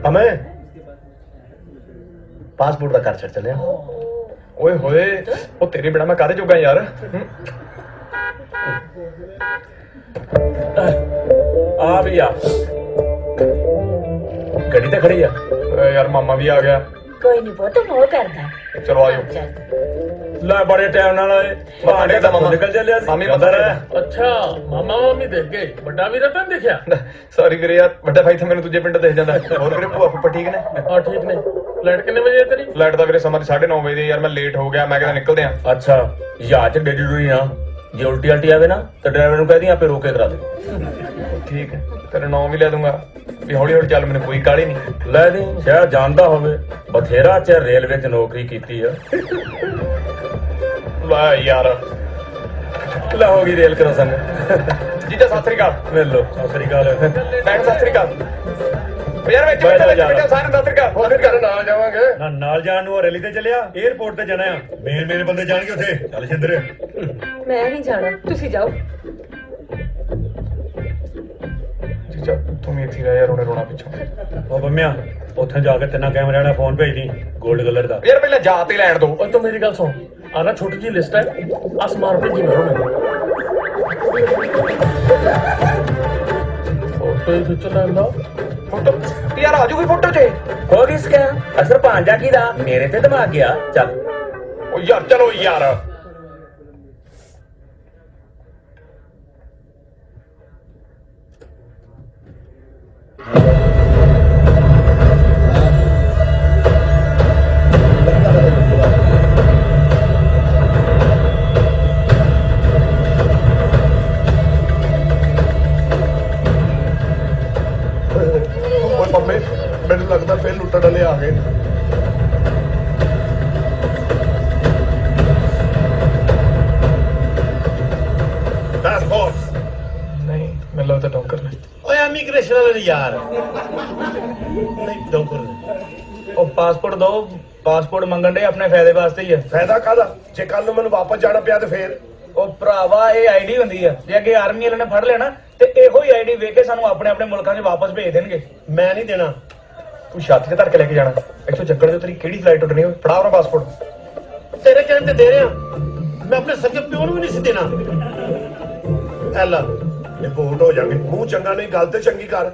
हमें passport का कर छड़ चले ਓਏ ਹੋਏ ਉਹ ਤੇਰੇ ਬਿਨਾ ਮੈਂ ਕਾਹਦੇ ਜੋਗਾ ਯਾਰ ਆ ਵੀ ਆ ਗੱਡੀ ਤੇ ਖੜੀ ਆ ਓਏ ਯਾਰ ਮਾਮਾ ਵੀ ਆ ਗਿਆ ਕੋਈ ਨਹੀਂ ਪੁੱਤ ਮੋਹ ਕਰਦਾ ਚਲੋ ਆਇਓ ਲੈ ਬੜੇ ਟਾਈਮ ਨਾਲ ਆਏ ਭਾਂਡੇ ਤਾਂ ਮਾਮਾ ਨਿਕਲ ਚੱਲਿਆ ਸੀ ਮਾਮੀ ਪਤਾ ਰਿਹਾ ਅੱਛਾ ਮਾਮਾ ਮਾਮੀ ਦੇਖ ਗਏ ਵੱਡਾ ਵੀਰਾ ਤਾਂ ਨੀ ਦੇਖਿਆ ਸੌਰੀ ਵੀਰੇ ਯਾਰ ਵੱਡਾ ਭਾਈ ਤਾਂ ਮੈਨੂੰ ਦੂਜੇ ਪਿੰਡ ਦੇਖ ਜਾਂਦਾ ਹੋਰ ਵੀਰੇ ਭੂਆ ਫੁੱਫੜ ਠੀਕ ਨੇ ਹਾਂ ਠੀਕ ਨੇ ਫਲਾਈਟ ਕਿੰਨੇ ਵਜੇ ਹੈ ਤੇਰੀ ਫਲਾਈਟ ਦਾ ਵੀਰੇ ਸਮਾਂ 9:30 ਵਜੇ ਦੀ ਯਾਰ ਮੈਂ ਲੇਟ ਹੋ ਗਿਆ ਮੈਂ ਕਹਿੰਦਾ ਨਿਕਲਦੇ ਆ ਅੱਛਾ ਯਾਰ ਚ ਡੇਡੀ ਡੂਰੀ ਨਾ ਜੇ ਉਲਟੀ ਆਲਟੀ ਆਵੇ ਨਾ ਤਾਂ ਡਰਾਈਵਰ ਨੂੰ ਕਹਿ ਦੀ ਆਪੇ ਰੋਕ ਕੇ ਕਰਾ ਦੇ ਠੀਕ ਹੈ ਤੇਰਾ ਨਾਮ ਵੀ ਲੈ ਦੂੰਗਾ ਵੀ ਹੌਲੀ ਹੌਲੀ ਚੱਲ ਮੈਨੂੰ ਕੋਈ ਕਾਹਲੀ ਨਹੀਂ ਲੈ ਦੀ ਸ਼ਾਇਦ ਜਾਣਦਾ ਹੋਵੇ ਬਥੇਰਾ ਚਿਰ ਰੇਲਵੇ 'ਚ ਨੌਕਰੀ ਕੀਤੀ ਆ ਲੈ ਯਾਰ ਲੈ ਹੋ ਗਈ ਰੇਲ ਕਰੋ ਸੰਗ ਜੀਜਾ ਸਤਿ ਸ੍ਰੀ ਅਕਾਲ ਮਿਲ ਲੋ ਸਤਿ ਸ੍ਰੀ ਅਕਾਲ ਭੈਣ ਸਤਿ ਸ੍ਰੀ ਅਕਾਲ ਓ ਯਾਰ ਵਿੱਚ ਬੈਠਾ ਸਾਰਿਆਂ ਨੂੰ ਸਤਿ ਸ੍ਰੀ ਅਕਾਲ ਹੋਰ ਫਿਰ ਨਾਲ ਜਾਵਾਂਗੇ ਨਾ ਨਾਲ ਜਾਣ ਨੂੰ ਰੈਲੀ ਤੇ ਚੱਲਿਆ 에어ਪੋਰਟ ਤੇ ਜਾਣਾ ਆ ਮੇਰੇ ਬੰਦੇ ਜਾਣਗੇ ਉੱਥੇ ਚੱਲ ਛਿੰਦਰ ਮੈਂ ਨਹੀਂ ਜਾਣਾ ਤੁਸੀਂ ਜਾਓ ਜੀਜਾ ਤੂੰ ਵੀ ਇੱਥੇ ਰਹਿ ਯਾਰ ਉਹਨੇ ਰੋਣਾ ਪਿੱਛੋਂ ਉਹ ਬੰਮਿਆ ਉੱਥੇ ਜਾ ਕੇ ਤਿੰਨਾਂ ਕੈਮਰਿਆਂ ਨਾਲ ਫੋਨ ਭੇਜ ਦੀ 골ਡ ਕਲਰ ਦਾ ਯਾਰ ਪਹਿਲਾਂ ਜਾ ਤੇ ਲੈਣ ਦੋ ਓਏ ਤੂੰ ਮੇਰੀ ਗੱਲ ਸੁਣ ਆ ਨਾ ਛੋਟੀ ਜੀ ਲਿਸਟ ਹੈ ਆਸਮਾਨ ਭੇਜੀ ਮੈਨੂੰ ਫੋਟੋ ਹੀ ਖਿੱਚ ਲੈਂਦਾ ਫੋਟੋ ਯਾਰ ਆ ਜੂਗੀ ਫੋਟੋ 'ਚ ਹੋ ਗਈ ਸਕੈਮ ਅਸਰ ਭਾਂਜਾ ਕੀ ਦਾ ਮੇਰੇ ਤੇ ਦਿਮਾਗ ਗਿਆ ਚੱਲ ਓ ਯਾਰ ਚਲੋ ਯਾਰ ਓਏ ਪੰਮੇ ਮੈਨੂੰ ਲੱਗਦਾ ਫੇਰ ਲੁੱਟਣ ਵਾਲੇ ਆ ਗਏ ਪਾਸਪੋਰਟ ਨਹੀਂ ਮੈਨੂੰ ਲੱਗਦਾ ਡੌਂਕਰ ਨੇ ਓਏ ਇਮੀਗ੍ਰੇਸ਼ਨ ਵਾਲੇ ਨੇ ਯਾਰ ਨਹੀਂ ਡੌਂਕਰ ਉਹ ਪਾਸਪੋਰਟ ਦੋ ਪਾਸਪੋਰਟ ਮੰਗਣ ਦੇ ਆਪਣੇ ਫਾਇਦੇ ਵਾਸਤੇ ਹੀ ਹੈ ਫਾਇਦਾ ਕਾਹਦਾ ਜੇ ਕੱਲ ਨੂੰ ਮੈਨੂੰ ਵਾਪਸ ਜਾਣਾ ਪਿਆ ਤੇ ਫੇਰ ਉਹ ਭਰਾਵਾ ਇਹ ਆਈਡੀ ਹੁੰਦੀ ਆ ਜੇ ਅੱਗੇ ਆਰਮੀ ਵਾਲਿਆਂ ਨੇ ਫੜ ਲੈਣਾ ਤੇ ਇਹੋ ਹੀ ਆਈਡੀ ਵੇਖ ਕੇ ਸਾਨੂੰ ਆਪਣੇ ਆਪਣੇ ਮੁਲਕਾਂ 'ਚ ਵਾਪਸ ਭੇਜ ਦੇਣਗੇ ਮੈਂ ਨਹੀਂ ਦੇਣਾ ਤੂੰ ਛਾਤੀ 'ਤੇ ਧਰ ਕੇ ਲੈ ਕੇ ਜਾਣਾ ਇੱਥੋਂ ਜੱਗੜ ਦੇ ਤੇਰੀ ਕਿਹੜੀ ਫਲਾਈਟ ਉੱਡਣੀ ਹੋਵੇ ਫੜਾ ਉਹਦਾ ਪਾਸਪੋਰਟ ਤੇਰੇ ਕਹਿਣ ਤੇ ਦੇ ਰਿਹਾ ਮੈਂ ਆਪਣੇ ਸਕੇ ਪਿਓ ਨੂੰ ਵੀ ਨਹੀਂ ਸੀ ਦੇਣਾ ਐਲਾ ਰਿਪੋਰਟ ਹੋ ਜਾਣਗੇ ਮੂੰਹ ਚੰਗਾ ਨਹੀਂ ਗੱਲ ਤੇ ਚੰਗੀ ਕਰ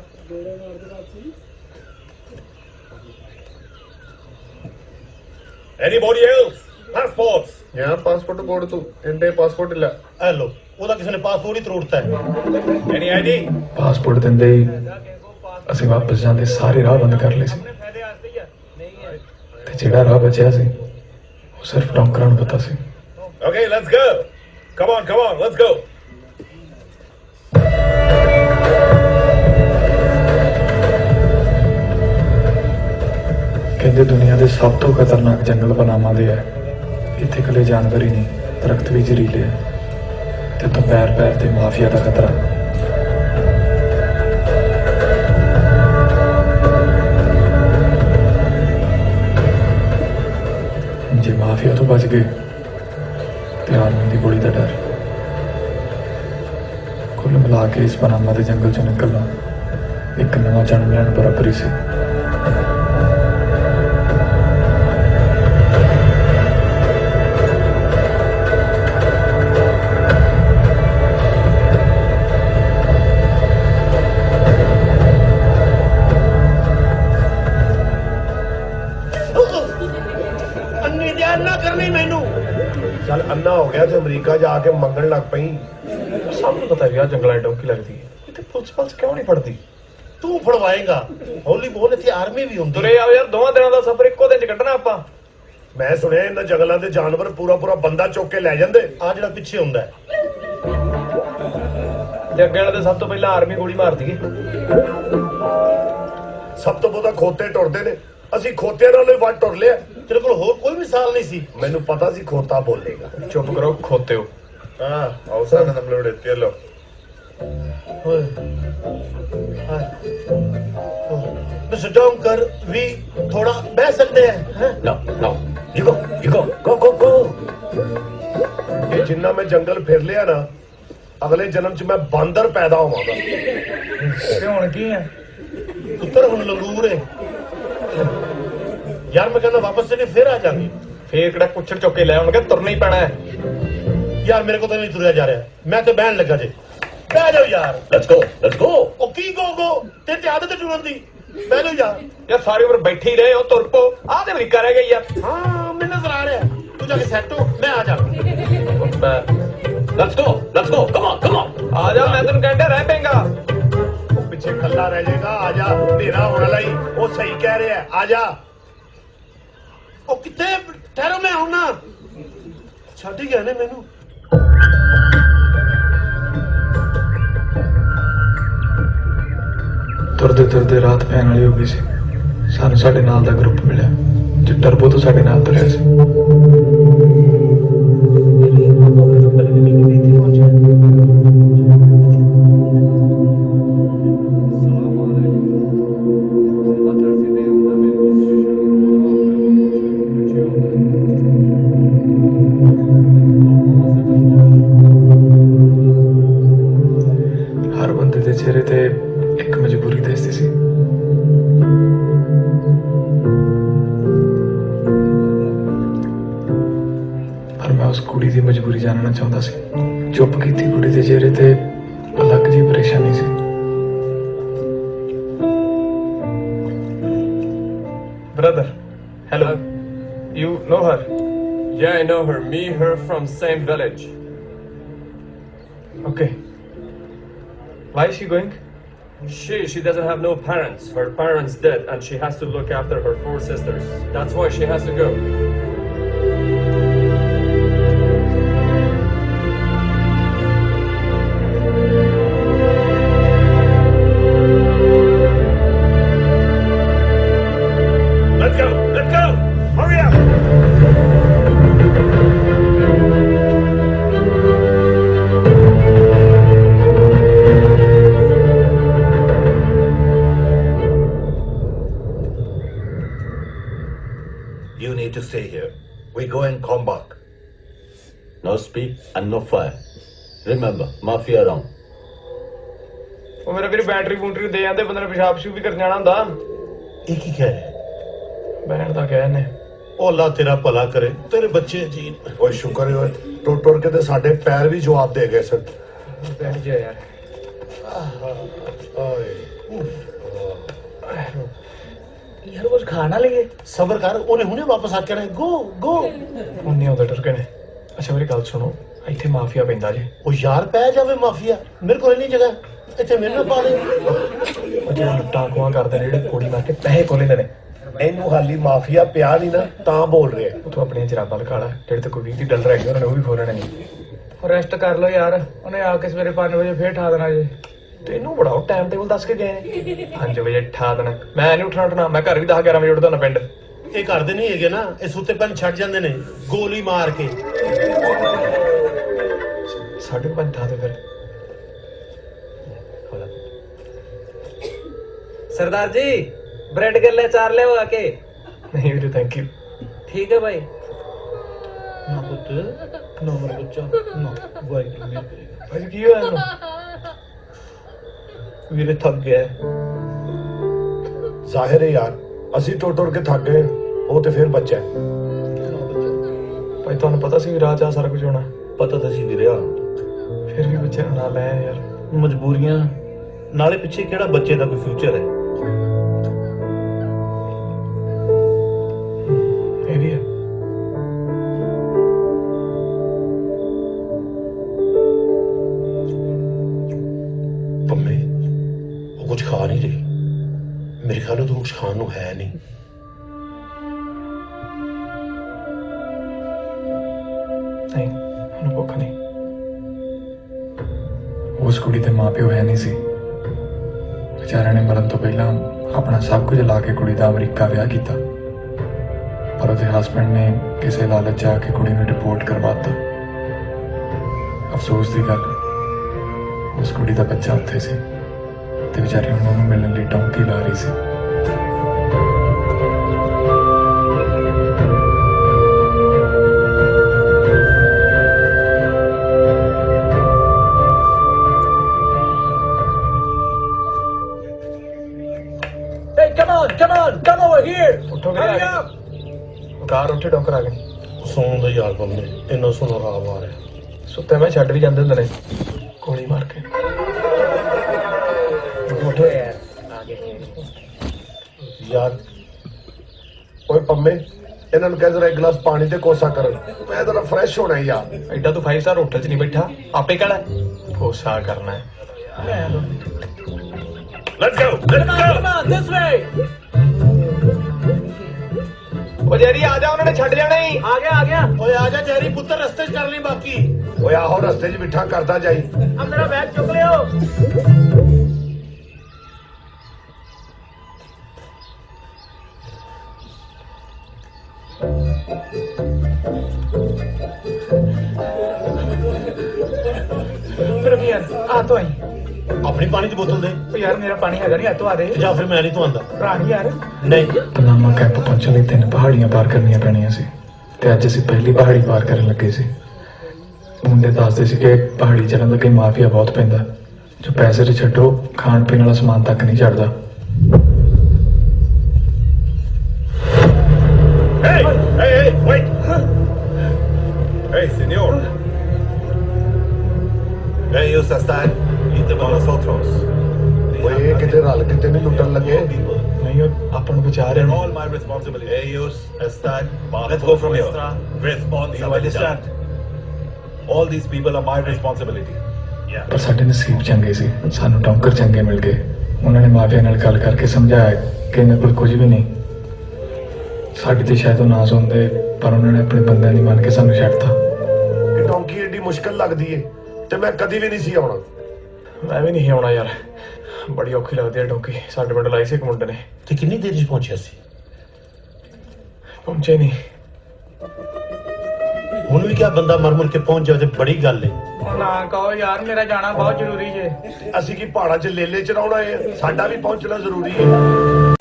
Anybody else? Passports. ഞാൻ പാസ്പോർട്ട് കൊടുത്തു എന്റെ പാസ്പോർട്ട് ഇല്ല ਐਲੋ ਉਹਦਾ ਕਿਸੇ ਨੇ ਪਾਸਪੋਰਟ ਹੀ ਤਰੋੜਤਾ ਹੈ Any ID? ਪਾਸਪੋਰਟ ਦਿੰਦੇ ਹੀ ਅਸੀਂ ਵਾਪਸ ਜਾਂਦੇ ਸਾਰੇ ਰਾਹ ਬੰਦ ਕਰ ਲਏ ਸੀ ਤੇ ਜਿਹੜਾ ਰਾਹ ਬਚਿਆ ਸੀ ਉਹ ਸਿਰਫ ਡੌਂਕਰਾਂ ਨੂੰ ਪਤਾ ਸੀ Okay, let's go. Come on, let's go. ਕਹਿੰਦੇ ਦੁਨੀਆ ਦੇ ਸਭ ਤੋਂ ਖਤਰਨਾਕ ਜੰਗਲ ਪਨਾਮਾ ਦੇ ਹੈ ਇੱਥੇ ਇਕੱਲੇ ਜਾਨਵਰ ਹੀ ਨਹੀਂ ਦਰਖਤ ਵੀ ਜ਼ਹਿਰੀਲੇ ਹੈ ਤੇ ਤੋਂ ਪੈਰ ਤੇ ਮਾਫੀਆ ਦਾ ਖਤਰਾ ਜੇ ਮਾਫੀਆ ਤੋਂ ਬਚ ਗਏ ਤੇ ਆਰਮੀ ਦੀ ਗੋਲੀ ਦਾ ਡਰ ਕੁੱਲ ਮਿਲਾ ਕੇ ਇਸ ਪਨਾਮਾ ਦੇ ਜੰਗਲ ਚੋਂ ਨਿਕਲਣਾ ਇੱਕ ਨਵਾਂ ਜਨਮ ਲੈਣ ਬਰਾਬਰ ਹੀ ਸੀ ਚੱਲ ਅੰਨਾ ਹੋ ਗਿਆ ਤੇ ਅਮਰੀਕਾ ਜਾ ਕੇ ਮੰਗਣ ਲੱਗ ਪਈ ਸਭ ਨੂੰ ਪਤਾ ਵੀ ਆ ਜੰਗਲਾਂ 'ਚ ਡੌਂਕੀ ਲੱਗਦੀ ਹੈ ਇੱਥੇ ਪੁਲਿਸ ਕਿਉਂ ਨਹੀਂ ਫੜਦੀ ਤੂੰ ਫੜਵਾਏਗਾ ਹੌਲੀ ਬੋਲ ਇੱਥੇ ਆਰਮੀ ਵੀ ਹੁੰਦੀ ਤੁਰੇ ਆਓ ਯਾਰ 2 ਦਿਨਾਂ ਦਾ ਸਫ਼ਰ ਇੱਕੋ ਦਿਨ 'ਚ ਕੱਢਣਾ ਆਪਾਂ ਮੈਂ ਸੁਣਿਆ ਇਹਨਾਂ ਜੰਗਲਾਂ ਦੇ ਜਾਨਵਰ ਪੂਰਾ ਬੰਦਾ ਚੁੱਕ ਕੇ ਲੈ ਜਾਂਦੇ ਆ ਜਿਹੜਾ ਪਿੱਛੇ ਹੁੰਦਾ ਹੈ ਤੇ ਅੱਗੇ ਵਾਲੇ ਤੇ ਸਭ ਤੋਂ ਪਹਿਲਾਂ ਆਰਮੀ ਗੋਲੀ ਮਾਰਦੀ ਹੈ ਸਭ ਤੋਂ ਬਹੁਤਾ ਖੋਤੇ ਟੁਰਦੇ ਨੇ ਅਸੀਂ ਖੋਤਿਆਂ ਨਾਲੋਂ ਹੀ ਵੱਧ ਟੁਰ ਲਿਆ ਤੇਰੇ ਕੋਲ ਹੋਰ ਕੋਈ ਮਿਸਾਲ ਨਹੀਂ ਸੀ ਮੈਨੂੰ ਪਤਾ ਸੀ ਖੋਤਾ ਬੋਲੇਗਾ ਚੁੱਪ ਕਰੋ ਖੋਤਿਓ അവസാനം നമ്മളിവിടെ എത്തിയല്ലോ ਮਿਸਟਰ ਡੌਂਕਰ ਵੀ ਥੋੜਾ ਬਹਿ ਸਕਦੇ ਹੈ No. You go. ਇਹ ਜਿੰਨਾ ਮੈਂ ਜੰਗਲ ਫਿਰ ਲਿਆ ਨਾ ਅਗਲੇ ਜਨਮ 'ਚ ਮੈਂ ਬਾਂਦਰ ਪੈਦਾ ਹੋਵਾਂਗਾ ਤੇ ਹੁਣ ਕੀ ਆ ਪੁੱਤਰ ਹੁਣ ਲੰਗੂਰ ਹੈ यार मैं कहना वापस चले फिर आ जाएंगे। ਫੇਰ ਕਿਹੜਾ ਕੁੱਛੜ ਚੁੱਕ ਕੇ ਲੈ ਆਉਣਗੇ, ਤੁਰਨਾ ਹੀ ਪੈਣਾ ਹੈ। यार मेरे को तो नहीं तुरया जा रहा, मैं तो बहन लगा जे। बह जाओ यार। Let's go let's go. ओ की गो ते आदत है टुरन दी। बह जाओ यार। ਯਾਰ ਸਾਰੀ ਉਮਰ ਬੈਠੇ ਹੀ ਰਹੇ ਹੋ, ਤੁਰ ਪੋ। ਆਹ ਤੇ ਅਮਰੀਕਾ ਰਹਿ ਗਈ ਯਾਰ। हाँ मैं नजर आ रहा है, तू जाके सेट हो, मैं आ जा। Let's go come on come on. ਆ ਜਾ, ਮੈਂ ਤੈਨੂੰ ਕਹਿੰਦਾ ਰਹਿ ਪੈਂਗਾ। ओ पीछे कल्ला रह जाएगा, आ जा। तेरा होने लाई, वो सही कह रहा है, आ जा। ओ कितने ठहरो, मैं आऊं ना। छड़ ही गए ने मैनू। ਤੁਰਦੇ ਤੁਰਦੇ ਰਾਤ ਪੈਣ ਵਾਲੀ ਹੋ ਗਈ ਸੀ। ਸਾਨੂੰ ਸਾਡੇ ਨਾਲ ਦਾ ਗਰੁੱਪ ਮਿਲਿਆ ਜੋ ਟਰਬੋ ਤੋਂ ਸਾਡੇ ਨਾਲ ਤੁਰਿਆ ਸੀ। ਹਰ ਬੰਦੇ ਦੇ ਚਿਹਰੇ ਤੇ ਇੱਕ ਮਜਬੂਰੀ ਦਿਸਦੀ ਸੀ। ਪਰ ਮੈਂ ਉਸ ਕੁੜੀ ਦੀ ਮਜਬੂਰੀ ਜਾਣਨਾ ਚਾਹੁੰਦਾ ਸੀ। ਚੁੱਪ ਕੀਤੀ ਕੁੜੀ ਦੇ ਚਿਹਰੇ ਤੇ ਅਲੱਗ ਜਿਹੀ ਪਰੇਸ਼ਾਨੀ ਸੀ। Brother, hello. You know her? Yeah, I know her. Me, her from same village. Okay. Why is she going? She doesn't have no parents. Her parents dead, and she has to look after her 4 sisters. That's why she has to go. Let's go. Let's go. Hurry up. You need to stay here. We go and come back. No speak and no fire. Remember, mafia around. ਉਹ ਮੇਰਾ ਵੀਰ battery ਬੂਟਰੀ ਦੇ ਜਾਂਦੇ, ਬੰਦੇ ਨੇ ਪਿਸ਼ਾਬ shoe ਵੀ ਕਰਨ ਜਾਣਾ ਹੁੰਦਾ। ये की कह रहे हैं? ਬੈਣ ਦਾ ਕਹਿ ਨੇ। ओ अल्लाह तेरा भला करे, तेरे बच्चे अजीब। ਓਏ ਸ਼ੁਕਰ ਹੈ ਓਏ, ਟੁਰ ਟੁਰ ਕੇ ਤੇ ਸਾਡੇ ਪੈਰ ਵੀ ਜਵਾਬ ਦੇ ਗਏ ਸਨ। ਬੈਠ ਜਾ ਯਾਰ। ਓਏ यार कुछ खाना लिए। सबर कर, उन्हें हुने वापस आके रहे। गो गो। ਉਹਨੇ ਉਹਦੇ ਟੁਰ ਕੇ ਨੇ। ਅੱਛਾ ਮੇਰੀ ਗੱਲ ਸੁਣੋ, ਇੱਥੇ ਮਾਫੀਆ ਪੈਂਦਾ ਜੇ। ओ यार पै जावे माफिया, मेरे को नहीं जगह इतने मेरे ना पा दे। ਉਹ ਜਿਹੜੇ ਲੁੱਟਾਂ ਖੋਹਾਂ ਕਰਦੇ ਨੇ, ਜਿਹੜੇ ਗੋਲੀ ਮਾਰ ਕੇ ਪੈਸੇ ਖੋਹ ਲੈਂਦੇ ਨੇ। ਇਹਨੂੰ ਹਾਲੀ ਮਾਫੀਆ ਪਿਆ ਨਹੀਂ ਨਾ, ਤਾਂ ਬੋਲ ਰਿਹਾ। ਉਹ ਤੋਂ ਆਪਣੀਆਂ ਜਰਾਬਾਂ ਲਗਾ ਲਾ, ਜਿਹੜੇ ਤੇ ਕੋਈ 20 ਦੀ ਡਾਲਰ ਹੈਗੇ ਉਹਨਾਂ ਨੇ ਉਹ ਵੀ ਖੋਲਣੇ ਨਹੀਂ। ਰੈਸਟ ਕਰ ਲਓ ਯਾਰ, ਉਹਨੇ ਆ ਕੇ ਸਵੇਰੇ 5 ਵਜੇ ਫੇਰ ਠਾ ਦੇਣਾ ਜੇ। ਤੈਨੂੰ ਬੜਾਓ ਟਾਈਮ ਟੇਬਲ ਦੱਸ ਕੇ ਗਏ ਨੇ। 5 ਵਜੇ ਠਾ ਦੇਣਾ। ਮੈਂ ਨਹੀਂ ਉੱਠਣਾ, ਮੈਂ ਘਰ ਵੀ 10-11 ਵਜੇ ਉੱਠਦਾ ਨਾ ਪਿੰਡ। ਇਹ ਕਰਦੇ ਨਹੀਂ ਹੈਗੇ ਨਾ, ਇਹ ਸੁੱਤੇ ਪੈਣ ਛੱਡ ਜਾਂਦੇ ਨੇ ਗੋਲੀ ਮਾਰ ਕੇ। 5:30 ਠਾ ਦੇ ਫਿਰ। सरदार जी ब्रेड गल्ले 4 ले वो आके। ਨਹੀਂ ਵੀਰੇ, ਥੈਂਕ ਯੂ। ठीक है भाई। ਨਾ ਪੁੱਤ ਨਾ ਮੇਰਾ ਬੱਚਾ ਨਾ, ਵਾਹਿਗੁਰੂ ਮੇਰ ਕਰੇਗਾ। ਭਾਜੀ ਕੀ ਹੋਇਆ ਇਹਨੂੰ? ਵੀਰੇ ਥੱਕ ਗਿਆ। ਜ਼ਾਹਿਰ ਹੈ ਯਾਰ, ਅਸੀਂ ਟੁਰ ਟੁਰ ਕੇ ਥੱਕ ਗਏ, ਉਹ ਤੇ ਫਿਰ ਬੱਚਾ ਹੈ। ਭਾਈ ਤੁਹਾਨੂੰ ਪਤਾ ਸੀ ਵੀ ਰਾਹ 'ਚ ਆਹ ਸਾਰਾ ਕੁਝ ਹੋਣਾ। ਪਤਾ ਤਾਂ ਸੀ ਵੀਰਿਆ, ਫਿਰ ਵੀ ਬੱਚੇ ਨੂੰ ਨਾਲ ਲੈ ਆਏ ਯਾਰ। ਮਜਬੂਰੀਆਂ ਨਾਲੇ ਪਿੱਛੇ ਕਿਹੜਾ ਬੱਚੇ ਦਾ ਕੋਈ ਫਿਊਚਰ ਹੈ। ਇਹ ਵੀ ਹੈ। ਪੰਮੇ ਉਹ ਕੁਝ ਖਾ ਨਹੀਂ ਰਹੀ, ਮੇਰੇ ਖਿਆਲ ਉਹ ਕੁਝ ਖਾਣ ਨੂੰ ਹੈ ਨਹੀਂ। ਨਹੀਂ, ਉਹਨੂੰ ਭੁੱਖ ਨਹੀਂ। ਉਸ ਕੁੜੀ ਦੇ ਮਾਪਿਓ ਹੈ ਨਹੀਂ ਸੀ। ਵਿਚਾਰਿਆਂ ਨੇ ਮਰਨ ਤੋਂ ਪਹਿਲਾਂ ਆਪਣਾ ਸਭ ਕੁਝ ਲਾ ਕੇ ਕੁੜੀ ਦਾ ਅਮਰੀਕਾ ਵਿਆਹ ਕੀਤਾ, ਪਰ ਉਹਦੇ ਹਸਬੈਂਡ ਨੇ ਕਿਸੇ ਲਾਲਚ 'ਚ ਆ ਕੇ ਕੁੜੀ ਨੂੰ ਡਿਪੋਰਟ ਕਰਵਾਤਾ। ਅਫਸੋਸ ਦੀ ਗੱਲ, ਉਸ ਕੁੜੀ ਦਾ ਬੱਚਾ ਉੱਥੇ ਸੀ ਤੇ ਵਿਚਾਰੀ ਹੁਣ ਉਹਨੂੰ ਮਿਲਣ ਲਈ ਡੌਂਕੀ ਲਾ ਰਹੀ ਸੀ। Hey, come on, come over here. ਉੱਠੋ Hurry ਵੀਰੇ। up. ਕਾਰ ਉੱਥੇ ਡੌਂਕਰ ਆ ਗਏ ਸੌਣ ਦਾ ਯਾਰ ਬੰਦੇ ਇੰਨਾ ਸੋਹਣਾ ਰਾਮ ਆ ਰਿਹਾ ਸੁੱਤੇ ਮੈਂ ਛੱਡ ਵੀ ਜਾਂਦੇ ਹੁੰਦੇ ਨੇ ਗੋਲੀ ਮਾਰ ਕੇ उठो यार आगे ਯਾਰ ਓਏ ਪੰਮੇ ਇਹਨਾਂ ਨੂੰ ਕਹਿ ਜ਼ਰਾ ਇੱਕ ਗਲਾਸ ਪਾਣੀ ਤੇ ਕੋਸਾ ਕਰਨ ਮੈਂ ਤਾਂ ਫਰੈਸ਼ ਹੋਣਾ ਯਾਰ ਐਡਾ ਤੂੰ 5 ਸਟਾਰ ਹੋਟਲ 'ਚ ਨਹੀਂ ਬੈਠਾ ਆਪੇ ਕਹਿਣਾ ਕੋਸਾ ਕਰਨਾ ਹੈ let's go come on this way ਉਹ ਜੈਰੀ ਆ ਜਾ ਉਹਨਾਂ ਨੇ ਛੱਡ ਜਾਣਾ ਹੀ आ गया ਓਏ ਆ ਜਾ ਜੈਰੀ ਪੁੱਤਰ ਰਸਤੇ 'ਚ ਕਰ ਲਈ ਬਾਕੀ ਓਏ ਆਹੋ ਰਸਤੇ 'ਚ ਮਿੱਠਾ ਕਰਦਾ ਜਾਈ अब मेरा बैग चुक लियो ਫਿਰ ਵੀ ਯਾਰ ਆ ਤੋਂ ਆਈ ਆਪਣੀ ਪਾਣੀ ਦੀ ਬੋਤਲ ਦੇ ਉਹ ਯਾਰ ਮੇਰਾ ਪਾਣੀ ਹੈਗਾ ਨਹੀਂ ਆ ਤੋਂ ਆ ਦੇ ਜਾਂ ਫਿਰ ਮੈਂ ਨਹੀਂ ਤੂੰ ਆਂਦਾ ਭਰਾ ਨਹੀਂ ਯਾਰ ਨਹੀਂ ਪਨਾਮਾ ਕੈਂਪ ਪਹੁੰਚਣ ਲਈ 3 ਪਹਾੜੀਆਂ ਪਾਰ ਕਰਨੀਆਂ ਪੈਣੀਆਂ ਸੀ ਤੇ ਅੱਜ ਅਸੀਂ ਪਹਿਲੀ ਪਹਾੜੀ ਪਾਰ ਕਰਨ ਲੱਗੇ ਸੀ ਮੁੰਡੇ ਦੱਸਦੇ ਸੀ ਕਿ ਪਹਾੜੀ ਚੜ੍ਹਨ ਲੱਗੇ ਮਾਫੀਆ ਬਹੁਤ ਪੈਂਦਾ ਜੋ ਪੈਸੇ ਤੇ ਛੱਡੋ ਖਾਣ ਪੀਣ ਵਾਲਾ ਸਮਾਨ ਤੱਕ ਨਹੀਂ ਛੱਡਦਾ Hey, wait! Hey, señor. Ellos están con nosotros. ਓਏ ਇਹ ਕਿਤੇ ਰਲ ਕਿਤੇ ਨਹੀਂ ਲੁੱਟਣ ਲੱਗੇ ਨਹੀਂ ਉਹ ਆਪਾਂ ਨੂੰ ਬਚਾ ਰਹੇ They're ਨੇ all my responsibility. Ellos están Let's go from here. Responsibility. You understand? All these people are my responsibility. ਪਰ ਸਾਡੇ ਨਸੀਬ ਚੰਗੇ ਸੀ ਸਾਨੂੰ ਟੌਂਕਰ ਚੰਗੇ ਮਿਲ ਗਏ ਉਹਨਾਂ ਨੇ ਮਾਫੀਆ ਨਾਲ ਗੱਲ ਕਰਕੇ ਸਮਝਾਇਆ ਕਿ ਇਹਨਾਂ ਕੋਲ ਕੁਝ ਵੀ ਨਹੀਂ ਸਾਡੀ ਤੇ ਸ਼ਾਇਦ ਉਹ ਨਾ ਸੁਣਦੇ ਪਰ ਉਹਨਾਂ ਨੇ ਆਪਣੇ ਬੰਦਿਆਂ ਦੀ ਮੰਨ ਕੇ ਸਾਨੂੰ ਛੱਡਤਾ ਇਹ ਡੌਂਕੀ ਏਡੀ ਮੁਸ਼ਕਲ ਲੱਗਦੀ ਏ ਤੇ ਮੈਂ ਕਦੀ ਵੀ ਨਹੀਂ ਸੀ ਆਉਣਾ ਮੈਂ ਵੀ ਨਹੀਂ ਆਉਣਾ ਯਾਰ ਬੜੀ ਔਖੀ ਲੱਗਦੀ ਹੈ ਡੋਂਕੀ ਸਾਡੇ ਪਿੰਡ ਲਾਈ ਸੀ ਇੱਕ ਮੁੰਡੇ ਨੇ ਤੇ ਕਿੰਨੀ ਦੇਰ 'ਚ ਪਹੁੰਚਿਆ ਸੀ ਪਹੁੰਚੇ ਨਹੀਂ ਹੁਣ ਵੀ ਕਿਆ ਬੰਦਾ ਮਰ ਮੁਰ ਕੇ ਪਹੁੰਚ ਜਾਵੇ ਤੇ ਬੜੀ ਗੱਲ ਏ ਨਾ ਕਹੋ ਯਾਰ ਮੇਰਾ ਜਾਣਾ ਬਹੁਤ ਜ਼ਰੂਰੀ ਜੇ ਅਸੀਂ ਕੀ ਪਹਾੜਾਂ 'ਚ ਲੇਲੇ ਚਰਾਉਣਾ ਏ ਸਾਡਾ ਵੀ ਪਹੁੰਚਣਾ ਜ਼ਰੂਰੀ ਏ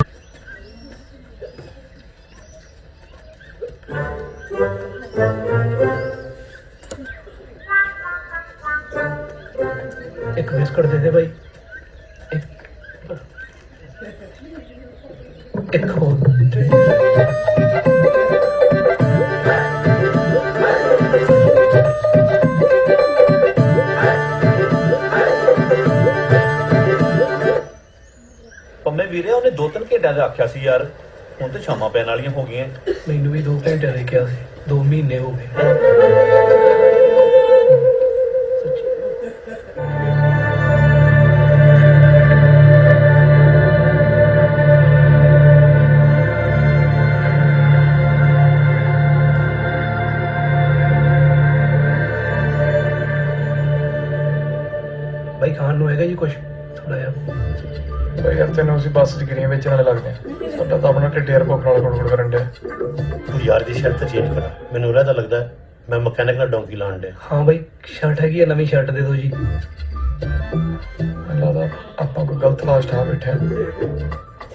एक बिस्कुट दे दे भाई एक और ਪੰਮੇ ਵੀਰੇ ਉਹਨੇ 2-3 ਘੰਟਿਆਂ ਦਾ ਆਖਿਆ ਸੀ ਯਾਰ ਹੁਣ ਤੇ ਸ਼ਾਮਾਂ ਪੈਣ ਵਾਲੀਆਂ ਹੋ ਗਈਆਂ ਮੈਨੂੰ ਵੀ 2 ਘੰਟੇ ਦੇ ਕਿਹਾ ਸੀ 2 ਮਹੀਨੇ ਹੋ ਗਏ भाई खान ਨੂੰ ਹੈਗਾ ਜੀ ਕੁਝ ਥੋੜਾ ਜਿਹਾ ਬਈ ਯਾਰ ਤੈਨੂੰ ਅਸੀਂ ਬੱਸ 'ਚ ਗਿਰੀਆਂ ਵੇਚਣ ਵਾਲੇ ਲੱਗਦੇ ਆ ਸਾਡਾ ਤਾਂ ਆਪਣਾ ਢਿੱਡ ਯਾਰ ਭੁੱਖ ਨਾਲ ਗੁੜ ਕਰਨ ਡਿਆ ਤੂੰ ਯਾਰ ਦੀ ਸ਼ਰਟ ਚੇਂਜ ਕਰਾ ਮੈਨੂੰ ਉਹਦਾ ਤਾਂ ਲੱਗਦਾ ਹੈ ਮੈਂ ਮਕੈਨਿਕ ਨਾਲ ਡੌਂਕੀ ਲਾਣ ਡਿਆ ਹਾਂ ਬਾਈ ਸ਼ਰਟ ਹੈਗੀ ਹੈ ਨਵੀਂ ਸ਼ਰਟ ਦੇ ਦਿਓ ਜੀ ਮੈਨੂੰ ਲੱਗਦਾ ਆਪਾਂ ਕੋਈ ਗਲਤ ਲਾਸਟ ਆ ਬੈਠੇ ਆ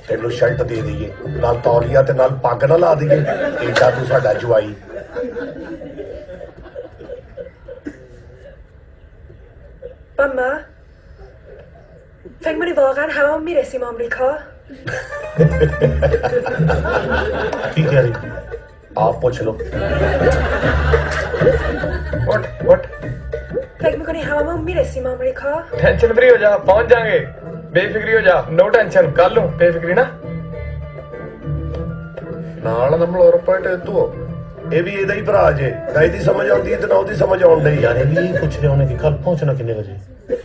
ਤੈਨੂੰ ਸ਼ਰਟ ਦੇ ਦਈਏ ਨਾਲ ਤੌਲੀਆ ਤੇ ਨਾਲ ਪੱਗ ਨਾ ਲਾ ਦਈਏ ਏਡਾ ਤੂੰ ਸਾਡਾ ਜਵਾਈ Mama, fang me واقعا همون میرسیم آمریکا؟ ਕੀ ਕਹਿ ਰਹੀ ਆਪ ਪੁੱਛ ਲਓ what فکر میکنی هممون میرسیم آمریکا؟ ਟੈਨਸ਼ਨ ਫਰੀ ਹੋ ਜਾ ਪਹੁੰਚ ਜਾਾਂਗੇ ਬੇਫਿਕਰੀ ਹੋ ਜਾ ਨੋ ਟੈਨਸ਼ਨ ਕੱਲ ਨੂੰ ਬੇਫਿਕਰੀ ਨਾ ਨਾਲ നമ്മൾ ഉറപ്പായിട്ട് എത്തുവോ ਇਹ ਵੀ ਇਹਦਾ ਹੀ ਭਰਾ ਜੇ ਨਾ ਇਹਦੀ ਸਮਝ ਆਉਂਦੀ ਹੈ ਤੇ ਨਾ ਉਹਦੀ ਸਮਝ ਆਉਣ ਡਈ ਯਾਰ ਇਹ ਵੀ ਇਹੀ ਪੁੱਛ ਰਿਹਾ ਉਹਨੇ ਕਿ ਕੱਲ ਪਹੁੰਚਣਾ ਕਿੰਨੇ ਵਜੇ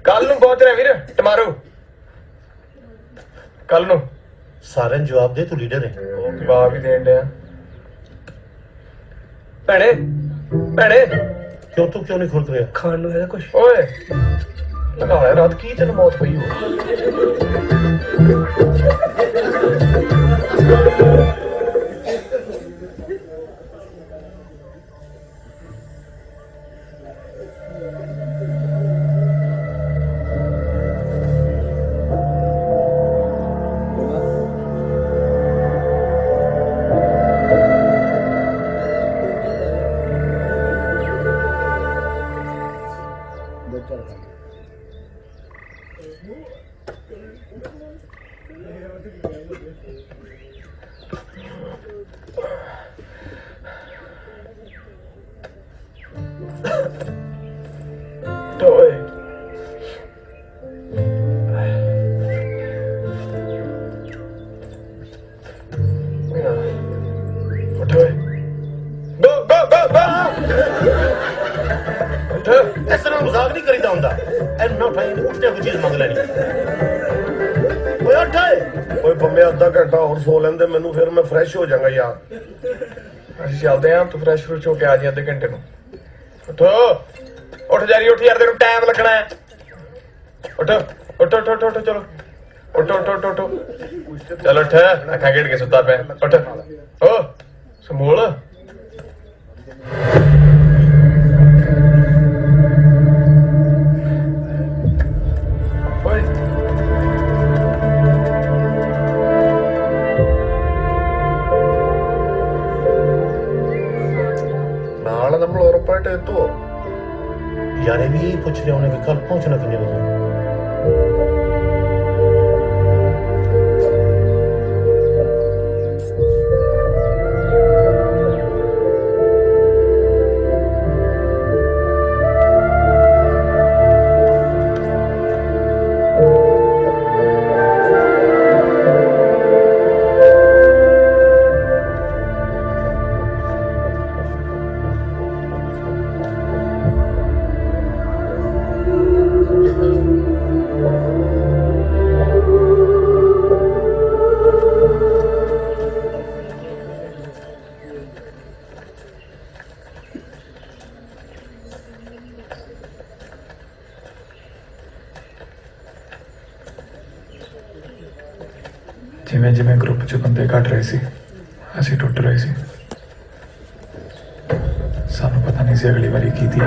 ਕੱਲ ਨੂੰ ਪਹੁੰਚ ਰਿਹਾ ਵੀਰ ਟਮਾਰੋ ਕੱਲ ਨੂੰ ਸਾਰਿਆਂ ਨੂੰ ਜਵਾਬ ਦੇ ਤੂੰ ਲੀਡਰ ਹੈ ਉਹ ਜਵਾਬ ਹੀ ਦੇਣ ਡਿਆ ਭੈਣੇ ਭੈਣੇ ਕਿਉਂ ਤੂੰ ਕਿਉਂ ਨਹੀਂ ਖੁਰਕ ਰਿਹਾ ਖਾਣ ਨੂੰ ਹੈਗਾ ਕੁਝ ਓਏ ਲਗਾਇਆ ਰਾਤ ਕੀ ਤੈਨੂੰ ਮੌਤ ਪਈ ਹੋ उठ इस तरह मजाक नहीं करीदा हुंदा एनु ना उठाई उठ जा कोई चीज मंग लेनी ओए उठ ओए पंमे आधा घंटा और सो लेंदे मैनू फिर मैं फ्रेश हो जाऊंगा यार ਅਸੀਂ ਚੱਲਦੇ ਆਂ ਤੂੰ ਫਰੈਸ਼ ਫਰੂਸ਼ ਹੋ ਕੇ ਆ ਜੀ ਅੱਧੇ ਘੰਟੇ ਨੂੰ ਉੱਠ ਜਾਰੀ ਉੱਠ ਯਾਰ ਤੈਨੂੰ ਟਾਈਮ ਲੱਗਣਾ ਹੈ ਉੱਠ ਉੱਠ ਉੱਠ ਉੱਠ ਉੱਠ ਚਲੋ ਉੱਠ ਉੱਠ ਉੱਠ ਉੱਠ ਚਲੋ ਉੱਠ ਅੱਖਾਂ ਗੇੜ ਕੇ ਸੁੱਤਾ ਪਿਆ ਉੱਠ ਓ ਸੰਭੋਲ ਓਏ ਨਾਲ നമ്മൾ ഉറപ്പായിട്ട് എത്തുവോ यार भी यही पूछ रहे होने कल पहुंचना कितने बजे ਜਿਵੇਂ ਜਿਵੇਂ ਗਰੁੱਪ 'ਚ ਬੰਦੇ ਘਟ ਰਹੇ ਸੀ ਅਸੀਂ ਟੁੱਟ ਰਹੇ ਸੀ ਸਾਨੂੰ ਪਤਾ ਨਹੀਂ ਸੀ ਅਗਲੀ ਵਾਰੀ ਕੀ ਦੀ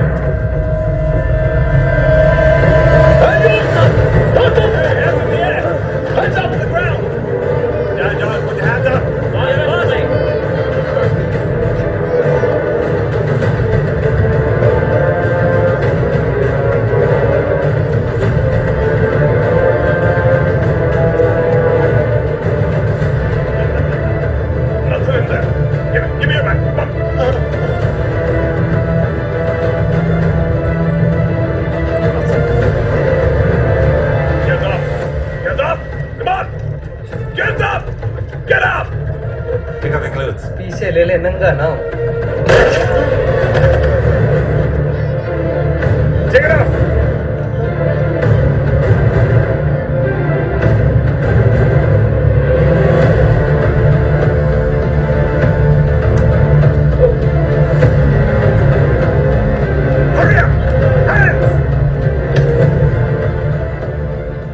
पीछे ले ले नंगा ना हो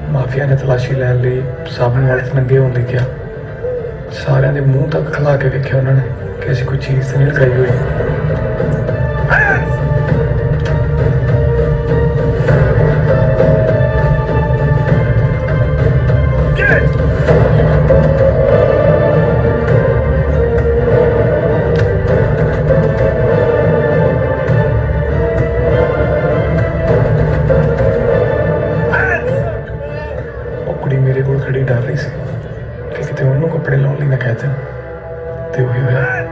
ਮਾਫੀਆ ਨੇ ਤਲਾਸ਼ੀ ਲੈਣ ਲਈ ਸਾਹਮਣੇ ਵਾਲੇ ਨੰਗੇ ਹੋਣ ਲਈ ਕਿਹਾ ਸਾਰਿਆਂ ਦੇ ਮੂੰਹ ਤੱਕ ਖਲਾ ਕੇ ਵੇਖਿਆ ਉਹਨਾਂ ਨੇ ਕਿ ਅਸੀਂ ਕੋਈ ਚੀਜ਼ ਤਾਂ ਨਹੀਂ ਲਗਾਈ ਹੋਈ ਉਹ ਕੁੜੀ ਮੇਰੇ ਕੋਲ ਖੜੀ ਡਰ ਰਹੀ ਸੀ ਕਿ ਕਿਤੇ ਉਹਨੂੰ ਕੱਪੜੇ ਲਾਉਣ ਲਈ ਨਾ ਕਹਿ ਦੇਣ ਤੇ ਉਹੀ ਹੋਇਆ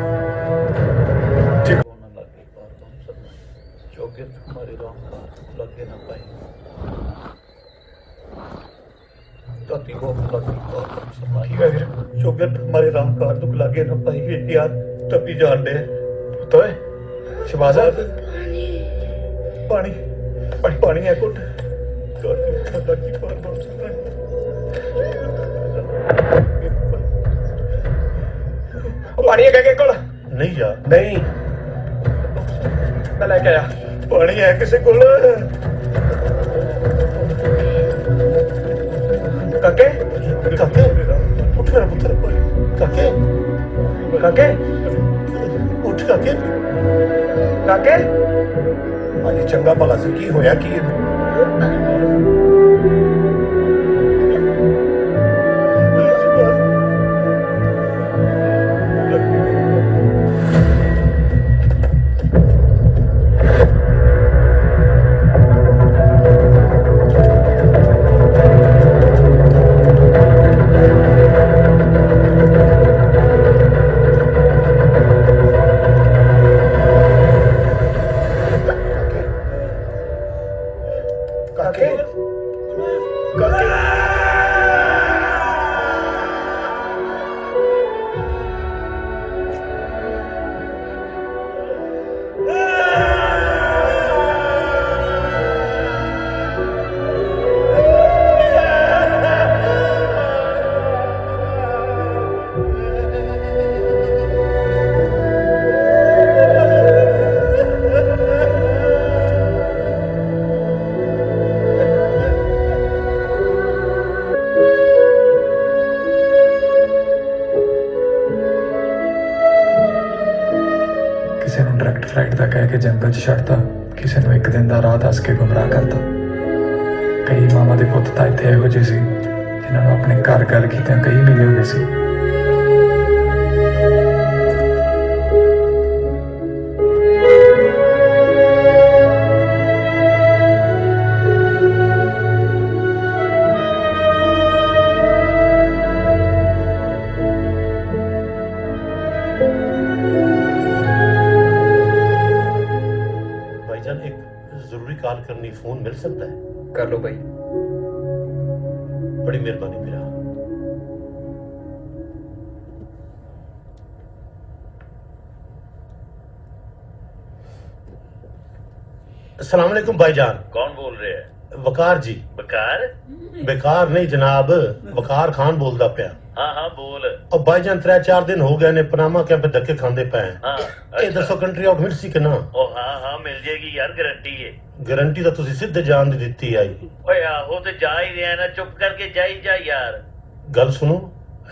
चौगत हमारे राम कार दुख लागे न पाई यार तभी जान दे तो शबाजा पानी पानी पानी है कुट पानी है क्या कोल नहीं यार नहीं मैं लेके आया पानी है किसी को काके काके उठ मेरा पुत्र काके काके उठ काके काके आज चंगा भला से की होया की ਨੂੰ ਡਾਇਰੈਕਟ ਫਲਾਈਟ ਦਾ ਕਹਿ ਕੇ ਜੰਗਲ 'ਚ ਛੱਡਤਾ, ਕਿਸੇ ਨੂੰ ਇੱਕ ਦਿਨ ਦਾ ਰਾਹ ਦੱਸ ਕੇ ਗੁੰਮਰਾਹ ਕਰਤਾ। ਕਈ ਮਾਵਾਂ ਦੇ ਪੁੱਤ ਤਾਂ ਇੱਥੇ ਇਹੋ ਜਿਹੇ ਸੀ ਜਿਨ੍ਹਾਂ ਨੂੰ ਆਪਣੇ ਘਰ ਗੱਲ ਕੀਤਿਆਂ ਕਈ ਮਹੀਨੇ ਹੋ ਗਏ ਸੀ। भाईजान एक जरूरी कॉल करनी, फोन मिल सकता है? कर लो भाई। बड़ी मेहरबानी मेरा। अस्सलाम वालेकुम भाईजान। कौन बोल रहे हैं? वकार जी। बकार? बेकार नहीं जनाब, वकार खान बोलदा पिया। हाँ हाँ बोल। और भाईजान 3-4 दिन हो गए ने पनामा कैंप धक्के खांदे पे हैं। हाँ ये दसो कंट्री आउट मिल सी कि ना? ओ हाँ हाँ मिल जाएगी यार, गारंटी है। गारंटी तो तुसी सीधे जान दी दित्ती आई। ओए आहो ते जा ही रहा ना, चुप करके जा ही जा यार। गल सुनो।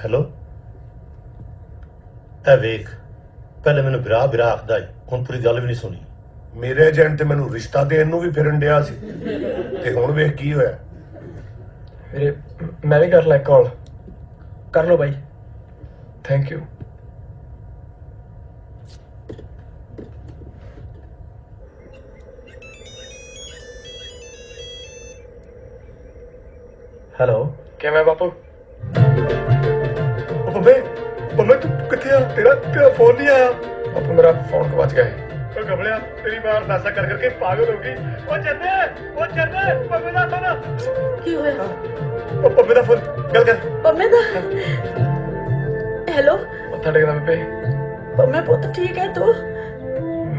हेलो ए वेख, पहले मैंने बिरा बिरा आखदा ही, हुन पूरी गल भी नहीं सुनी। ਮੇਰੇ ਏਜੰਟ ਤੇ ਮੈਨੂੰ ਰਿਸ਼ਤਾ ਦੇਣ ਨੂੰ ਵੀ ਫਿਰਨ ਡਿਆ ਸੀ ਤੇ ਹੁਣ ਵੇਖ ਕੀ ਹੋਇਆ। मेरे मैं भी कर ला कॉल। कर लो भाई, थैंक यू। हेलो क्या मैं बापू? ਬੰਬੇ ਬੰਬੇ ਤੂੰ ਕਿੱਥੇ ਆ? ਤੇਰਾ ਫੋਨ ਨਹੀਂ ਆਇਆ। बापू मेरा फोन को बच गया है। ਉਹ ਗਬਲਿਆ ਤੇਰੀ ਮਾਂ ਅਰਦਾਸਾ ਕਰ ਕਰਕੇ ਪਾਗਲ ਹੋ ਗਈ। ਉਹ ਚੰਦੇ ਬੰਬੇ ਦਾ ਫੋਨ। ਕੀ ਹੋਇਆ? ਉਹ ਬੰਬੇ ਦਾ ਫੋਨ ਗੱਲ ਕਰ। ਪੰਮੇ ਦਾ ਹੈਲੋ मत्था टेकदा बेबे। ਪੰਮੇ ਪੁੱਤ ਠੀਕ ਹੈ ਤੂੰ?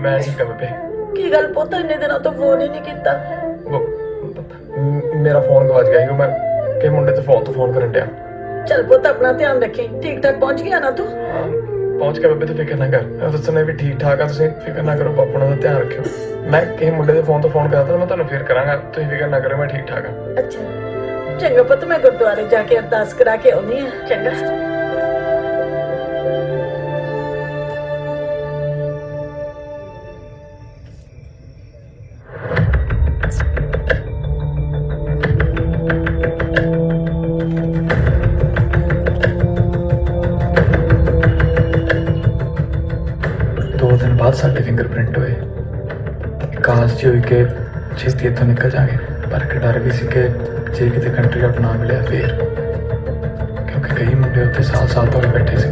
मैं ठीक है बेबे। ਕੀ ਗੱਲ ਪੁੱਤ ਇੰਨੇ ਦਿਨਾਂ ਤੋਂ ਫੋਨ ਹੀ ਨਹੀਂ ਕੀਤਾ? मेरा फोन को बच गया ही, मैं के मुंडे ते फोन करन दिया। ਚੱਲ ਪੁੱਤ ਆਪਣਾ ਧਿਆਨ ਰੱਖੀ, ਠੀਕ ਠਾਕ ਪਹੁੰਚ ਗਿਆ ਨਾ ਤੂੰ? पहुंच गया बेबे, तो फिक्र ना कर। मैं दसने भी ठीक ठाक है, तुसीं फिक्र ना करो। बापू का ध्यान रखियो। मैं किसी मुंडे दे फोन तो फोन करता, मैं तुहानू फिर करांगा। तुसीं फिक्र ना करो, मैं ठीक ठाक हां। ਅੱਛਾ ਚੰਗਾ ਪੁੱਤ, ਮੈਂ ਗੁਰਦੁਆਰੇ ਜਾ ਕੇ ਅਰਦਾਸ ਕਰਾ ਕੇ ਆਉਣੀ ਆ। ਚੰਗਾ बाद साडे फिंगरप्रिंट होए। काश जी हुई कि छेती इत्थों निकल जाएंगे, पर एक डर भी सी कि जे किते कंट्री आउट ना मिले फिर, क्योंकि कई मुंडे उत्थे साल साल तो भी बैठे सी।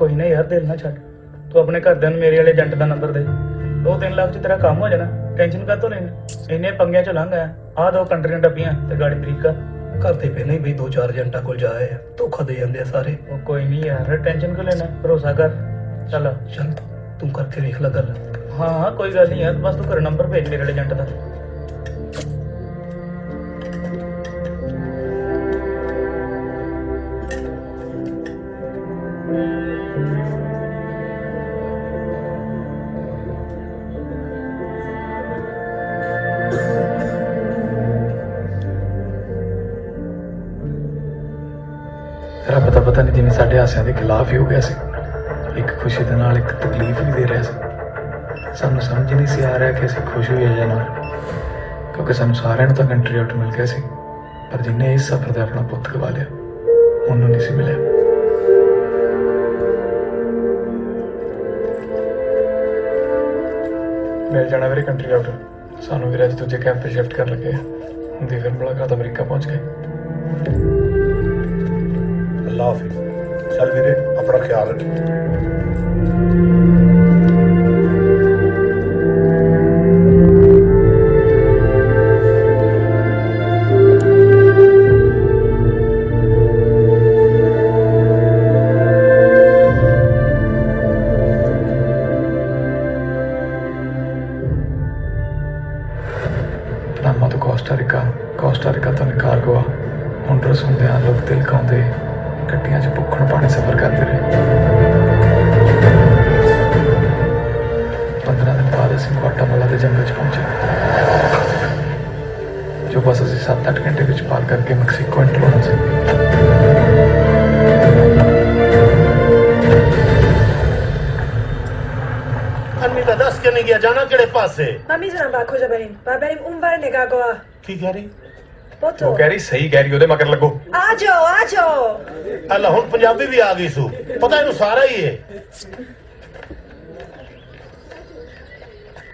कोई ना यार, दिल ना छੱਡ। तू अपने घरदਿਆਂ ਨੂੰ ਮੇਰੇ ਵਾਲੇ ਏਜੰਟ ਦਾ ਨੰਬਰ ਦੇ। 2-3 ਲੱਖ 'ਚ ਤੇਰਾ ਕੰਮ ਹੋ ਜਾਣਾ। ਟੈਨਸ਼ਨ ਕਾਹਤੋਂ ਲੈਣਾ? ਇੰਨੇ ਪੰਗਿਆਂ 'ਚੋਂ ਲੰਘ ਆਇਆ। ਆਹ 2 ਕੰਟਰੀਆਂ ਟੱਪੀਆਂ ਤੇ ਗਾੜੀ ਅਮਰੀਕਾ। ਘਰ ਤੇ ਪਹਿਲਾਂ ਹੀ ਬਈ 2-4 ਏਜੰਟਾਂ ਕੋਲ ਜਾ ਆਏ ਆ, ਧੋਖਾ ਦੇ ਜਾਂਦੇ ਆ ਸਾਰੇ। ਉਹ ਕੋਈ ਨਹੀਂ ਯਾਰ, ਟੈਨਸ਼ਨ ਕਿਉਂ ਲੈਣਾ? ਭਰੋਸਾ ਕਰ। ਚੱਲ ਤੂੰ ਕਰਕੇ ਵੇਖ ਲੈ ਗੱਲ। ਹਾਂ ਹਾਂ ਕੋਈ ਗੱਲ ਨਹੀਂ ਯਾਰ, ਬਸ ਤੂੰ ਘਰ ਨੰਬਰ ਭੇਜ ਮੇਰੇ ਵਾਲੇ ਏਜੰਟ ਦਾ। ਰੱਬ ਦਾ ਪਤਾ ਨਹੀਂ ਜਿਵੇਂ ਸਾਡੇ ਹਾਸਿਆਂ ਦੇ ਖਿਲਾਫ ਹੀ ਹੋ ਗਿਆ ਸੀ। ਇੱਕ ਖੁਸ਼ੀ ਦੇ ਨਾਲ ਇੱਕ ਤਕਲੀਫ ਵੀ ਦੇ ਰਿਹਾ ਸੀ। ਸਾਨੂੰ ਸਮਝ ਨਹੀਂ ਸੀ ਆ ਰਿਹਾ ਕਿ ਅਸੀਂ ਖੁਸ਼ ਹੋਈਏ ਜਾਂ ਨਾ, ਕਿਉਂਕਿ ਸਾਨੂੰ ਸਾਰਿਆਂ ਨੂੰ ਤਾਂ ਕੰਟਰੀ ਆਊਟ ਮਿਲ ਗਿਆ ਸੀ, ਪਰ ਜਿਹਨੇ ਇਸ ਸਫ਼ਰ ਦਾ ਆਪਣਾ ਪੁੱਤ ਗਵਾ ਲਿਆ ਉਹਨੂੰ ਨਹੀਂ ਸੀ ਮਿਲਿਆ। मिल जाना मेरे कंट्री आउट। सानू भी अज दूजे कैंप पे शिफ्ट कर लगे ਹੁੰਦੀ ਫਿਰ ਮੁਲਾਕਾਤ ਅਮਰੀਕਾ ਪਹੁੰਚ ਗਏ। ਅੱਲਾਹ ਹਾਫਿਜ਼। ਚੱਲ ਵੀਰੇ ਆਪਣਾ ਖਿਆਲ ਰੱਖੀ। पनामा तो कोस्टारिका तो निकारागुआ होंडुरस ਹੁੰਦਿਆਂ लोग तिलकाਉਂਦੇ ਗੱਡੀਆਂ 'ਚ ਭੁੱਖਣ ਪਾਣੀ सफर करते रहे 15 दिन बाद ਅਸੀਂ ਗੁਆਟਾਮਾਲਾ ਦੇ जंगल 'ਚ पहुंचे जो बस ਅਸੀਂ 7-8 घंटे ਵਿੱਚ पार करके मैक्सिको एंटर होना ਸੀ अनमीता दस के नहीं गया जाना केड़े पासे میزنم با کجا بریم و بریم اونور نگاهگاه की कह रही با ਉਹ تو ਕਹਿ ਰਹੀ ਸਹੀ ਕਹਿ ਰਹੀ ਉਹਦੇ ਮਗਰ ਲੱਗੋ آجو अल्लाह हुन पंजाबी भी आ गई सू पता इनू सारा ही है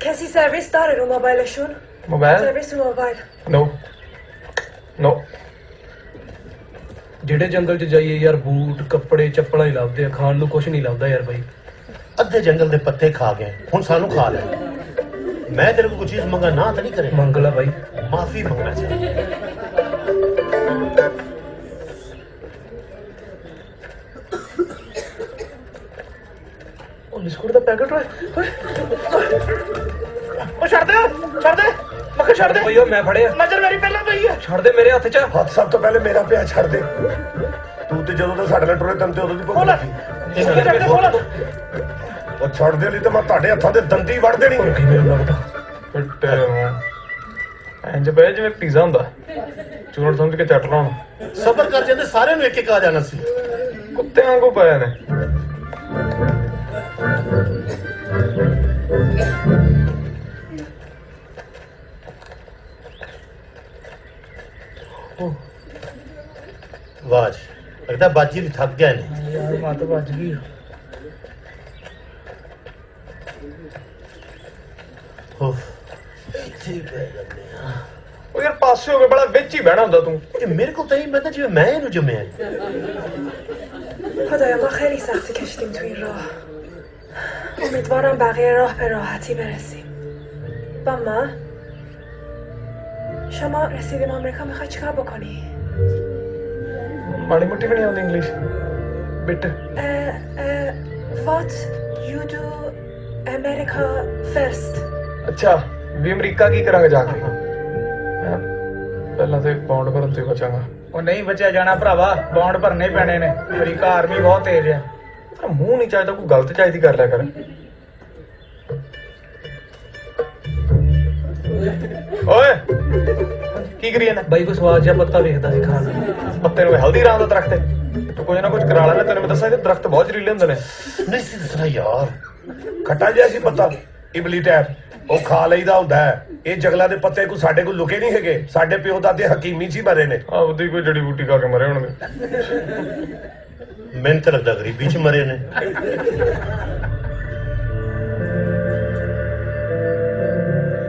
کسی سرویس داره رو موبایلشون ਮੋਬਾਈਲ سرویس رو موبایل ਨੋ ਜਿਹੜੇ ਜੰਗਲ 'ਚ ਜਾਈਏ ਯਾਰ ਬੂਟ ਕੱਪੜੇ ਚੱਪਲਾਂ ਹੀ ਲੱਭਦੇ ਆ ਖਾਣ ਨੂੰ ਕੁਝ ਨਹੀਂ ਲੱਭਦਾ ਯਾਰ ਬਾਈ अद्धे जंगल दे पत्ते खा गए हुन सानू खा ले मैं तेरे को कुछ चीज मंगा ना तो नहीं करे ਮੰਗ ਲਾ ਬਾਈ माफी मंगना चाहिए ਉਹ ਬਿਸਕੁਟ ਦਾ ਪੈਕਟ ਓਏ ਉਹ ਛੱਡ ਦੇ ਮੱਖਣ ਛੱਡ ਦੇ ਭਈਓ ਮੈਂ ਫੜਿਆ ਨਜ਼ਰ ਮੇਰੀ ਪਹਿਲਾਂ ਪਈ ਆ ਛੱਡ ਦੇ ਮੇਰੇ ਹੱਥ 'ਚ ਹੱਥ ਸਭ ਤੋਂ ਪਹਿਲੇ ਮੇਰਾ ਪਿਆ ਛੱਡ ਦੇ ਤੂੰ ਤੇ ਜਦੋਂ ਤੋਂ ਸਾਡੇ ਨਾਲ ਟੁਰੇ ਤੰਤੇ ਉਦੋਂ ਦੀ ਭੁੱਖ ਲੱਗੀ ਉਹ ਛੱਡ ਦੇ ਲਈ ਤਾਂ ਮੈਂ ਤੁਹਾਡੇ ਹੱਥਾਂ ਦੇ ਦੰਦੀ ਵੜ ਦੇਣੀ ਹੈ ਮੈਨੂੰ ਲੱਗਦਾ ਫਿੱਟੇ ਇੰਜ ਬੈ ਜਿਵੇਂ ਪੀਜ਼ਾ ਹੁੰਦਾ ਚੂਰਨ ਸਮਝ ਕੇ ਚੱਟ ਲਾਉਣ सबर कर जाते सारे नु एक एक आ जाना सी ਕੁੱਤੇ ਵਾਂਗੂ ਪਏ ਨੇ वाह जी लगता बाजी भी थक गए ने यार मत बज गई ਉਹ ਯਾਰ ਪਾਸੇ ਹੋ ਕੇ ਬੜਾ ਵਿੱਚ ਹੀ ਬਹਿਣਾ ਹੁੰਦਾ ਤੂੰ ਇਹ ਮੇਰੇ ਕੋਲ ਤਾਂ ਹੀ ਮੈਂ ਤਾਂ ਜਿਵੇਂ ਮੈਂ ਇਹਨੂੰ ਜੰਮਿਆ خدایا ما خیلی سختی کشیدیم تو این راه امیدوارم بقیه راه به راحتی برسیم ماما شما رسیدیم آمریکا میخوای چیکار بکنی؟ ਮਾੜੀ ਮੋਟੀ ਵੀ ਨਹੀਂ ਆਉਂਦੀ English bit What you do America first ਅੱਛਾ ਵੀ ਅਮਰੀਕਾ ਕੀ ਕਰਾਂਗੇ ਜਾ ਕੇ ਮੈਂ ਪਹਿਲਾਂ ਤੇ ਬੌਂਡ ਭਰਨ ਤੇ ਬਚਾਂਗਾ ਉਹ ਨਹੀਂ ਬਚਿਆ ਜਾਣਾ ਭਰਾਵਾ ਬੌਂਡ ਭਰਨੇ ਪੈਣੇ ਨੇ ਅਮਰੀਕਾ ਆਰਮੀ ਬਹੁਤ ਤੇਜ਼ ਆ ਤੇਰਾ ਮੂੰਹ ਨਹੀਂ ਚਾਹੀਦਾ ਕੋਈ ਗਲਤ ਚਾਹੀਦੀ ਕਰ ਲਿਆ ਕਰ ਓਏ ਕੀ ਕਰੀਏ ਨਾ ਬਾਈ ਕੋ ਸਵਾਦ ਜਿਹਾ ਪੱਤਾ ਵੇਖਦਾ ਸੀ ਖਾਣ ਪੱਤੇ ਨੂੰ ਹਲਦੀ ਰਾਮ ਦਾ ਦਰਖਤ ਹੈ ਤੂੰ ਕੋਈ ਨਾ ਕੁਝ ਕਰਾ ਲੈਣਾ ਤੈਨੂੰ ਮੈਂ ਦੱਸਾਂ ਕਿ ਦਰਖਤ ਬਹੁਤ ਜ਼ਹਿਰੀਲੇ ਹੁੰਦੇ ਨੇ ਨਹੀਂ ਸੀ ਦੱਸਣਾ ਯਾਰ ਖੱਟਾ ਜਿਹਾ ਸੀ ਪੱਤਾ ਇਮਲੀ ਟੈਪ ਉਹ ਖਾ ਲਈਦਾ ਹੁੰਦਾ ਹੈ ਇਹ ਜੰਗਲਾਂ ਦੇ ਪੱਤੇ ਕੋ ਸਾਡੇ ਕੋਲ ਲੁਕੇ ਨਹੀਂ ਹੈਗੇ ਸਾਡੇ ਪਿਓ ਦਾਦੇ ਹਕੀਮੀ ਜੀ ਮਰੇ ਨੇ ਆਪਦੀ ਕੋਈ ਜੜੀ ਬੂਟੀ ਖਾ ਕੇ ਮਰੇ ਹੋਣਗੇ ਮੈਨੂੰ ਤਾਂ ਲੱਗਦਾ ਗਰੀਬੀ ਚ ਮਰੇ ਨੇ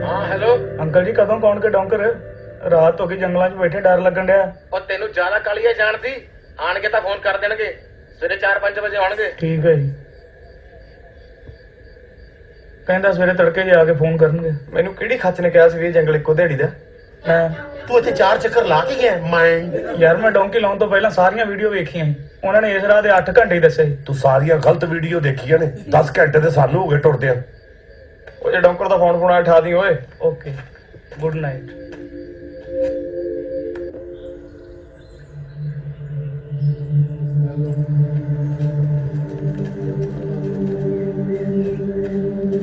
ਹਾਂ ਹੈਲੋ ਅੰਕਲ ਜੀ ਕਦੋਂ ਕੌਣ ਕੇ ਡੌਂਕਰ ਰਾਤ ਹੋ ਗਈ ਜੰਗਲਾਂ 'ਚ ਬੈਠੇ ਡਰ ਲੱਗਣ ਡਿਆ ਉਹ ਤੈਨੂੰ ਜ਼ਿਆਦਾ ਕਾਲੀਆ ਜਾਣਦੀ ਆਣਗੇ ਤਾਂ ਫੋਨ ਕਰ ਦੇਣਗੇ ਸਵੇਰੇ 4-5 ਵਜੇ ਆਉਣਗੇ ਠੀਕ ਹੈ ਜੀ ਕਹਿੰਦਾ ਸਵੇਰੇ ਤੜਕੇ ਜਾ ਕੇ ਫੋਨ ਕਰਨਗੇ ਮੈਨੂੰ ਕਿਹੜੀ ਖੱਚ ਨੇ ਕਿਹਾ ਸੀ ਵੀ ਇਹ ਜੰਗਲ ਇੱਕੋ ਦਿਹਾੜੀ ਦਾ ਤੂੰ ਇੱਥੇ 4 ਚੱਕਰ ਲਾ ਕੇ ਗਿਆ ਮਾਈਂਡ ਯਾਰ ਮੈਂ ਡੌਂਕੀ ਲਾਉਣ ਤੋਂ ਪਹਿਲਾਂ ਸਾਰੀਆਂ ਵੀਡੀਓ ਵੇਖੀਆਂ ਸੀ ਉਹਨਾਂ ਨੇ ਇਸ ਰਾਹ ਦੇ 8 ਘੰਟੇ ਹੀ ਦੱਸੇ ਸੀ ਤੂੰ ਸਾਰੀਆਂ ਗਲਤ ਵੀਡੀਓ ਦੇਖੀਆਂ ਨੇ 10 ਘੰਟੇ ਤੇ ਸਾਨੂੰ ਹੋ ਗਏ ਟੁਰਦੇ ਆ ਉਹ ਜੇ ਡੌਂਕਰ ਦਾ ਫੋਨ ਫੋਨਾ ਉਠਾ ਦੀ ਓਏ okay good night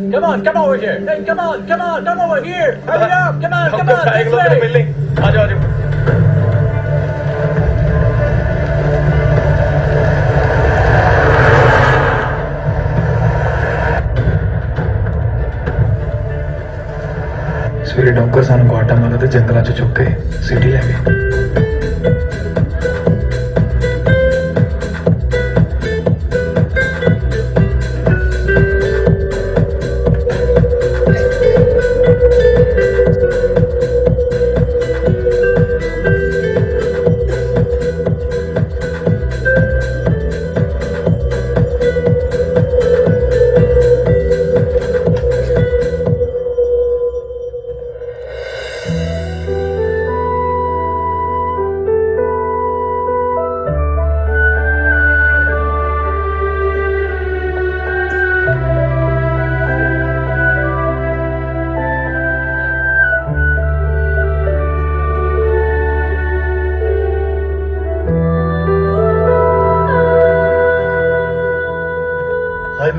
Come on, come over here. Hey, come over here. Hurry up, come on, this way. ਪਹਿਲੇ ਆ ਜਾਓ ਸਵੇਰੇ ਡੌਂਕਰ ਸਾਨੂੰ ਗੁਆਟਾਮਾਲਾ ਦੇ ਜੰਗਲਾਂ 'ਚ ਚੁੱਕ ਕੇ ਸਿਟੀ ਲੈ ਗਏ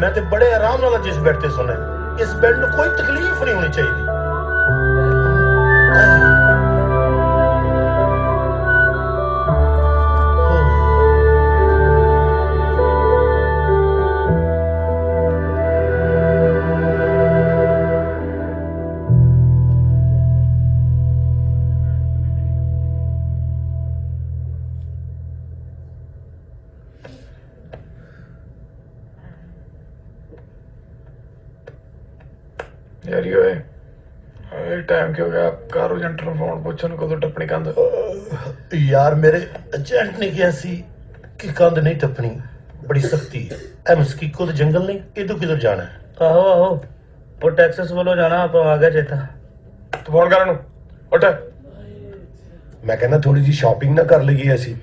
मैं तो बड़े आराम नाल जिस बेड ते सोना है। इस बेड में कोई तकलीफ नहीं होनी चाहिए। यारी ओए टाइम क्यों गया कार एजेंट ਨੂੰ ਫੋਨ ਪੁੱਛਣ ਕਦੋਂ ਟੱਪਣੀ ਕੰਧ यार मेरे एजेंट ने कहा सी कि कंध नहीं टपनी, बड़ी सख्ती है। ए मस्कीको तो जंगल नहीं, इधर किधर जाना है? ਆਹੋ ਆਹੋ ਉਹ ਟੈਕਸਸ ਵੱਲੋਂ ਜਾਣਾ ਆਪਾਂ ਆ ਗਿਆ ਚੇਤਾ। ਤੂੰ ਫੋਨ ਕਰ ਉਹਨੂੰ ਉੱਠ। ਮੈਂ ਕਹਿੰਦਾ ਥੋੜੀ ਜੀ ਸ਼ਾਪਿੰਗ ਨਾ ਕਰ ਲਈਏ ਅਸੀਂ।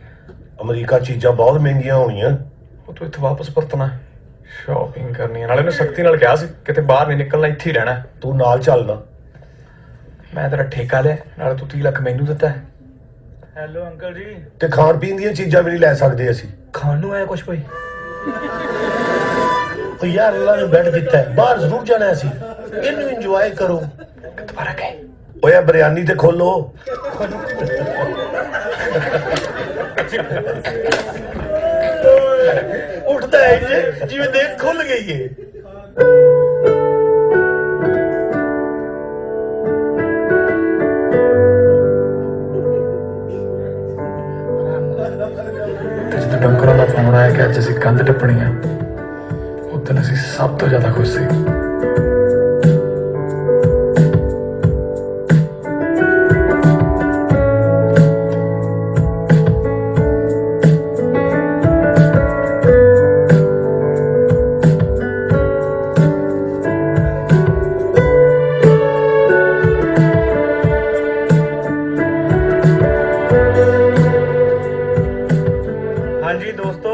ਅਮਰੀਕਾ ਚੀਜ਼ਾਂ ਬਹੁਤ ਮਹਿੰਗੀਆਂ ਹੋਣੀਆਂ। ਉਹ ਤੂੰ ਇੱਥੇ ਵਾਪਸ ਪਰਤਣਾ ਸ਼ਾਪਿੰਗ ਕਰਨੀ ਹੈ। ਨਾਲੇ ਉਹਨੇ ਸਖਤੀ ਨਾਲ ਕਿਹਾ ਸੀ ਕਿਤੇ ਬਾਹਰ ਨਹੀਂ ਨਿਕਲਣਾ, ਇੱਥੇ ਹੀ ਰਹਿਣਾ। ਤੂੰ ਨਾਲ ਚੱਲਣਾ। ਮੈਂ ਤੇਰਾ ਠੇਕਾ ਲਿਆ, ਨਾਲੇ ਤੂੰ 30 ਲੱਖ ਮੈਨੂੰ ਦਿੱਤਾ। ਹੈਲੋ ਅੰਕਲ ਜੀ। ਤੇ ਖਾਣ ਪੀਣ ਦੀਆਂ ਚੀਜ਼ਾਂ ਵੀ ਨਹੀਂ ਲੈ ਸਕਦੇ ਅਸੀਂ। ਖਾਣ ਨੂੰ ਆਇਆ ਕੁਛ ਕੋਈ? तो यार अल्लाह ने बेड दिता है, बाहर जरूर जाना है सी। इन्नू एंजॉय करो। दोबारा कहे ओए बिरयानी ते खोलो। उठता है जे जिवें देख खुल गई है। ਜਦੋਂ ਡੰਕਰਾਂ ਦਾ ਫੋਨ ਆਇਆ ਕਿ ਅੱਜ ਅਸੀਂ ਕੰਧ ਟੱਪਣੀ ਆ, ਉਦੋਂ ਅਸੀਂ ਸਭ ਤੋਂ ਜ਼ਿਆਦਾ ਖੁਸ਼ ਸੀ। ਹਾਂਜੀ ਦੋਸਤੋ,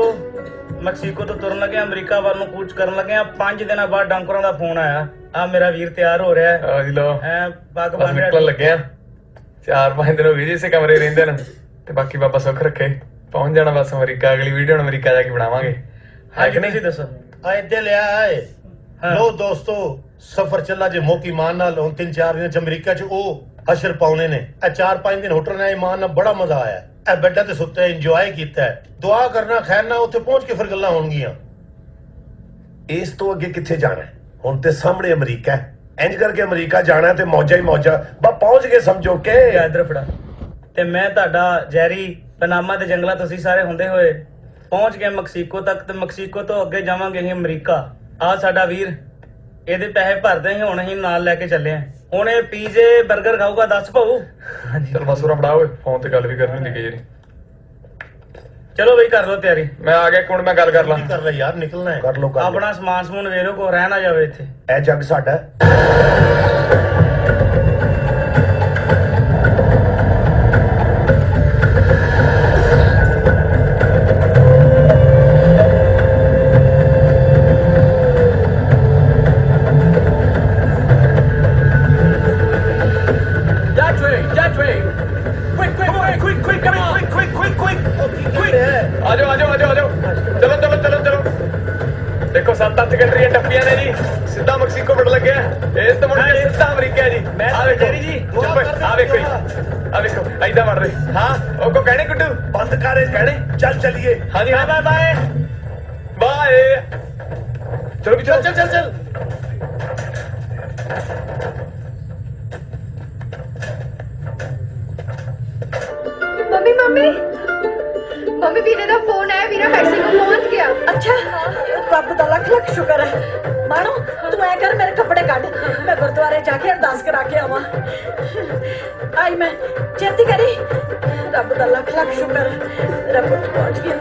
ਮੈਕਸੀਕੋ ਤੋਂ ਤੁਰਨ ਲੱਗੇ ਅਮਰੀਕਾ ਵੱਲ ਨੂੰ ਕੂਚ ਕਰਨ ਲੱਗੇ ਆ। 5 ਦਿਨਾਂ ਬਾਅਦ ਡੰਕਰਾਂ ਦਾ ਫੋਨ ਆਇਆ, ਆ ਮੇਰਾ ਵੀਰ ਤਿਆਰ ਹੋ ਰਿਹਾ ਹੈ। ਆ ਜੀ ਲੋ ਐ ਪੱਗ ਬਸ ਬੰਨ ਨਿਕਲਣ ਲੱਗੇ ਆ। 4-5 ਦਿਨ ਹੋ ਗਏ ਜੀ ਇਸੇ ਕਮਰੇ ਰਹਿੰਦੇ ਨੇ, ਤੇ ਬਾਕੀ ਬਾਬਾ ਸੁੱਖ ਰੱਖੇ ਪਹੁੰਚ ਜਾਣਾ ਬਸ ਅਮਰੀਕਾ। ਅਗਲੀ ਵੀਡੀਓ ਨੂੰ ਅਮਰੀਕਾ ਜਾ ਕੇ ਬਣਾਵਾਂਗੇ, ਹੈ ਕਿ ਨਹੀਂ? ਦੱਸੋ आए दिल आए। लो दोस्तों, सफर चला जे मौकी मान नाल हुन 3-4 दिन च अमरीका च ओ अशर पाउने ने। ए 4-5 दिन होटल ने ईमान नाल बड़ा मजा आया। ए बेडा ते सुत्ते एंजॉय कीता है। दुआ करना खैर ना, उत्थे पहुंच के फिर गल्लां होणगीਆਂ। ਇਸ ਤੋਂ ਅੱਗੇ ਕਿੱਥੇ ਜਾਣਾ ਹੈ? ਹੁਣ ਤੇ ਸਾਹਮਣੇ ਅਮਰੀਕਾ ਹੈ। ਇੰਜ ਕਰਕੇ ਅਮਰੀਕਾ ਜਾਣਾ ਤੇ ਮੌਜਾਂ ਹੀ ਮੌਜਾਂ। ਬਾ ਪਹੁੰਚ ਗਏ ਸਮਝੋ ਕਿ। ਇਧਰ ਫੜਾ। ਤੇ ਮੈਂ ਤੁਹਾਡਾ ਜੈਰੀ ਪਨਾਮਾ ਦੇ ਜੰਗਲਾਂ ਤੁਸੀਂ ਸਾਰੇ ਹੁੰਦੇ ਹੋਏ ਪਹੁੰਚ ਗਏ ਮੈਕਸੀਕੋ ਤੱਕ, ਤੇ ਮੈਕਸੀਕੋ ਤੋਂ ਅੱਗੇ ਜਾਵਾਂਗੇ ਅਸੀਂ ਅਮਰੀਕਾ। ਆ ਸਾਡਾ ਵੀਰ, ਇਹਦੇ ਪੈਸੇ ਭਰਦੇ ਹੀ ਹੁਣ ਅਸੀਂ ਨਾਲ ਲੈ ਕੇ ਚੱਲੇ ਆ। ਹੁਣ ਇਹ ਪੀਜ਼ੇ 버ਗਰ ਖਾਊਗਾ, ਦੱਸ ਭਾਊ। ਚਲ ਬਸ ਉਰਾ ਫੜਾ ਓਏ, ਫੋਨ ਤੇ ਗੱਲ ਵੀ ਕਰਨੀ ਹੁੰਦੀ ਕਈ ਵਾਰੀ। ਚਲੋ ਬਈ ਕਰ ਲਓ ਤਿਆਰੀ। ਮੈਂ ਆ ਗਿਆ, ਇੱਕ ਮਿੰਟ ਮੈਂ ਗੱਲ ਕਰ ਲਾਂ। कर ले यार, निकलना है। ਕਰ ਲੋ ਕਰ ਆਪਣਾ ਸਮਾਨ ਸਮੂਨ ਵੇਰੋ, ਕੋ ਰਹਿ ਨਾ ਜਾਵੇ ਇੱਥੇ। ਇਹ ਜੱਗ ਸਾਡਾ ਹੈ। That way! Quick, come on! Quick! ਆ ਜਾਓ ਚਲੋ ਚਲੋ। ਦੇਖੋ 7-8 ਕੰਟਰੀਆਂ ਟੱਪੀਆਂ ਨੇ ਜੀ, ਸਿੱਧਾ ਮੈਕਸੀਕੋ ਵੜ ਲੱਗਿਆ। ਇਸ ਤੋਂ ਮੁੜ ਕੇ ਸਿੱਧਾ ਅਮਰੀਕਾ ਜੀ। ਆ ਵੇਖੋ ਜੀ, ਆ ਵੇਖੋ ਐਦਾਂ ਵੜ ਰਹੇ। ਹਾਂ ਉਹ ਕੋ ਕਹਿਣੇ ਗੁੱਡੂ ਬੰਦ ਕਰ ਕਹਿਣੇ। ਚੱਲ ਚਲੀਏ। ਹਾਂਜੀ ਹਾਂ, ਬਾਏ। ਚਲੋ ਵੀ ਚੱਲ। मम्मी वीरे दा फोन आया, वीरा मैक्सिको पहुंच गया। अच्छा, रब दा लख शुक्र है। मानो तू ऐ कर, मेरे कपड़े काट, मैं गुरुद्वारे जाके अरदास करा के आवा। आई मैं छेती करी। रब दा लख शुक्र है, मेरा पुत्त पहुंच गया।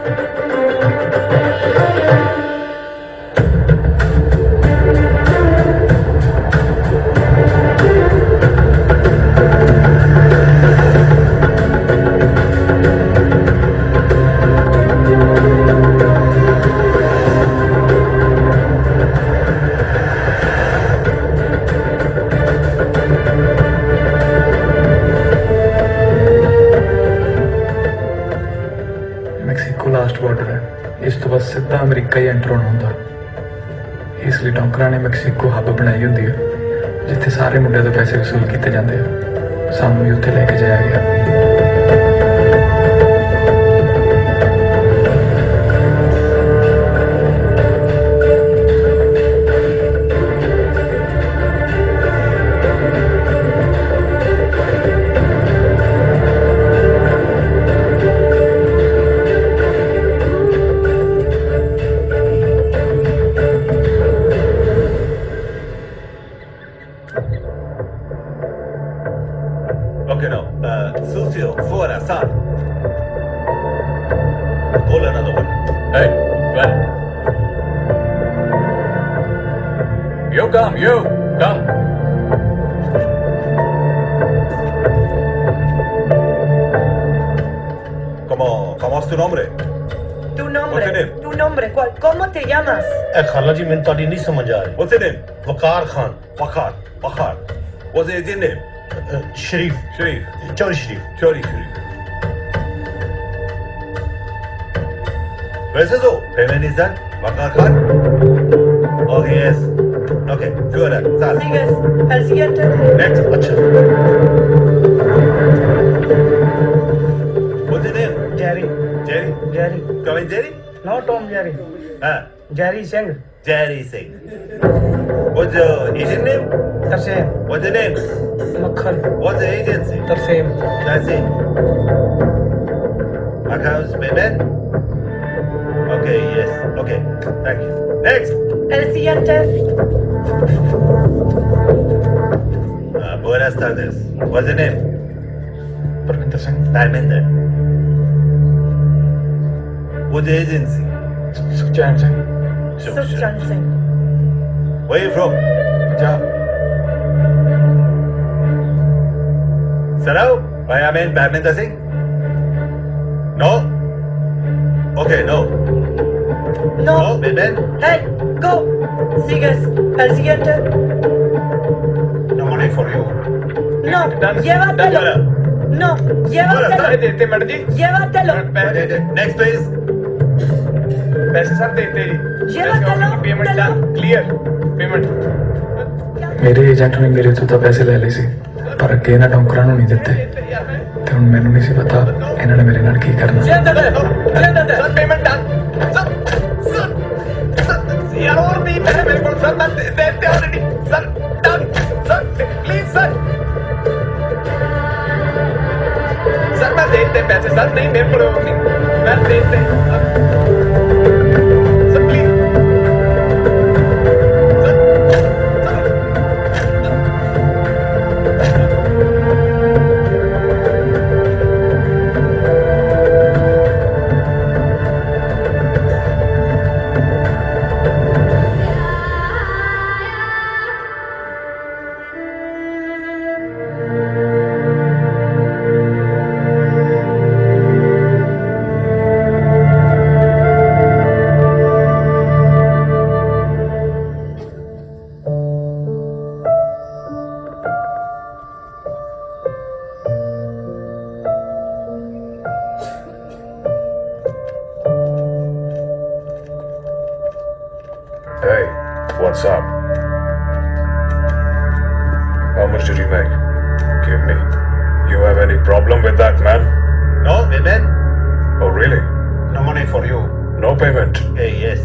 ਮੈਕਸੀਕੋ ਲਾਸਟ ਬਾਰਡਰ ਹੈ। ਇਸ ਤੋਂ ਬਾਅਦ ਸਿੱਧਾ ਅਮਰੀਕਾ ਹੀ ਐਂਟਰ ਹੋਣਾ ਹੁੰਦਾ। ਤੁਸੀਂ ਟੌਂਕਰਾਂ ਨੇ ਮੈਕਸੀਕੋ ਹੱਬ ਬਣਾਈ ਹੁੰਦੀ ਹੈ ਜਿੱਥੇ ਸਾਰੇ ਮੁੰਡਿਆਂ ਤੋਂ ਪੈਸੇ ਵਸੂਲ ਕੀਤੇ ਜਾਂਦੇ ਆ ਸਾਨੂੰ ਵੀ ਉੱਥੇ ਲੈ ਕੇ ਜਾਇਆ ਗਿਆ Okay, now, Sucio, fuera, sal. Call another one. Hey, well. You come. ¿Cómo es tu nombre? Tu What's your name? nombre, ¿cuál? ¿Cómo te llamas? ए खाला जी मैंने ताड़ी नहीं समझ आ रही What's your name? Waqar Khan Bakar. What's your Indian name? Sharif Chaudhry Sharif Chori Sharif. Where's his payment is done? Bakar Khan? Okay, yes. Okay, good. Sal. Sigues. El siguiente. Next. Acha. What's your name? Jerry. Jerry. Come in, Jerry? No, Tom Jerry. Jerry Singh. Jerry Singh. What's your Asian name? Tarseem. What's your name? Makhan. What's the agency? Tarseem. Tarseem. Accounts payment? Okay, yes. Okay, thank you. Next. El siguiente. Buenas tardes. What's your name? Parminder Singh. Parminder. What's the agency? Sukhchand Singh. Sukhchand Singh. Where are you from? Punjab. Sarao? I mean Parminder Singh? No? Okay, no. No. Payment? Hey, go. Sigues. El siguiente. No money for you. No, llévatelo. No, llévatelo. Llévatelo. Next, please. पैसे sir देते जी payment done clear payment ਮੇਰੇ agent ਨੇ ਮੇਰੇ ਤੋਂ ਤਾਂ ਪੈਸੇ ਲੈ ਲਏ ਸੀ ਪਰ ਅੱਗੇ ਇਹਨਾਂ ਟੌਂਕਰਾਂ ਨੂੰ ਨਹੀਂ ਦਿੱਤੇ ਤੇ ਹੁਣ ਮੈਨੂੰ ਨਹੀਂ ਸੀ ਪਤਾ ਇਹਨਾਂ ਨੇ ਮੇਰੇ ਨਾਲ ਕੀ ਕਰਨਾ सर पेमेंट डन यार और भी पैसे मेरे को सर देते already sir done sir please sir मैं देते पैसे सर नहीं मेरे को मैं देते sir please Hey, what's up? How much did you make? Give me. You have any problem with that, man? No payment? Oh, really? No money for you. No payment? Hey, yes.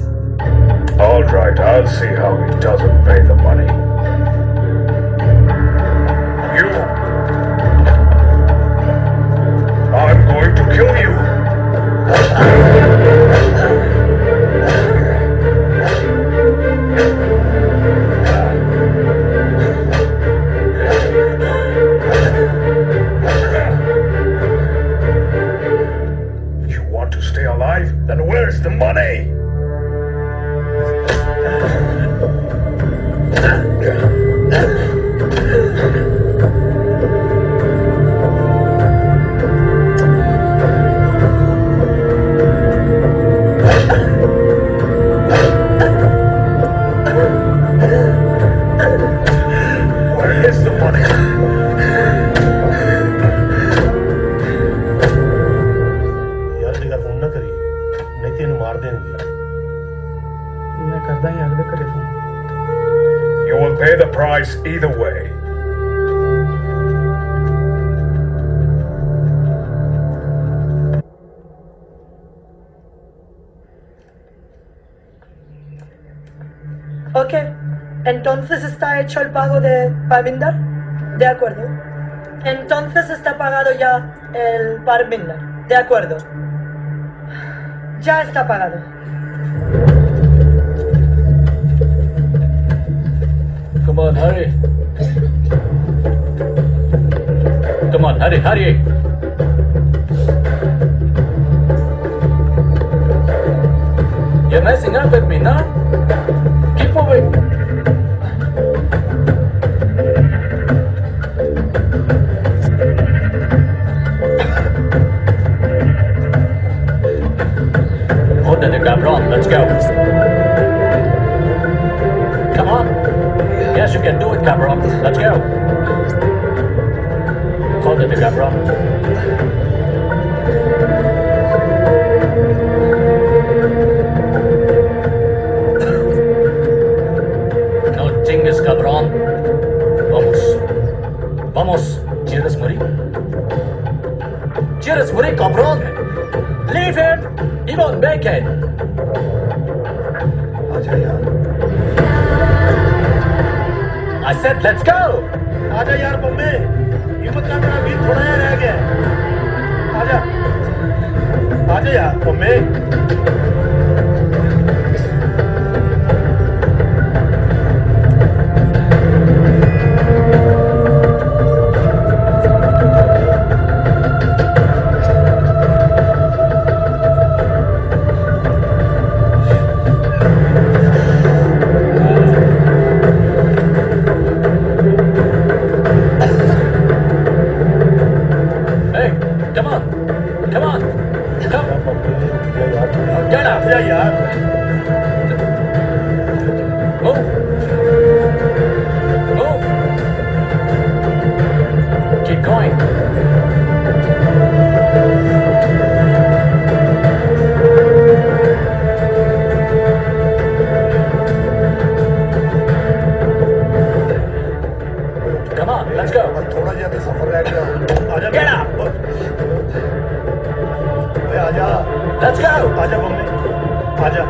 All right, I'll see how he doesn't pay the money. You! I'm going to kill you! You want to stay alive? Then where's the money? Where is the money? यार तेरा phone ना करी नहीं तेन मार देंगे मैं करदा ही अगले घरे phone pay the price either way. Ok, entonces está hecho el pago de Parminder. De acuerdo. Entonces está pagado ya el Parminder. De acuerdo. Ya está pagado. Come on, hurry. Come on, hurry, hurry. You're messing up with me now. Keep moving. Order the cabron, let's go. Come on. Yes, you can do it, cabron. Let's go. Order the cabron. No chingues, cabrón. Vamos. Vamos. ¿Quieres morir? ¿Quieres morir, cabrón? Leave him! He won't make it! I said, let's go! आजा यार बम्बे हिम्मत का मेरा वीर थोड़ा यार रह गया आजा आजा यार Bombay Hey, come on! Come on! Come! Get up! आजा यार Move! Move! Keep going! Come on, let's go! थोड़ा जिहा तो सफर रह गया आजा Get up! ओए आजा Let's go! आजा बम्बे आजा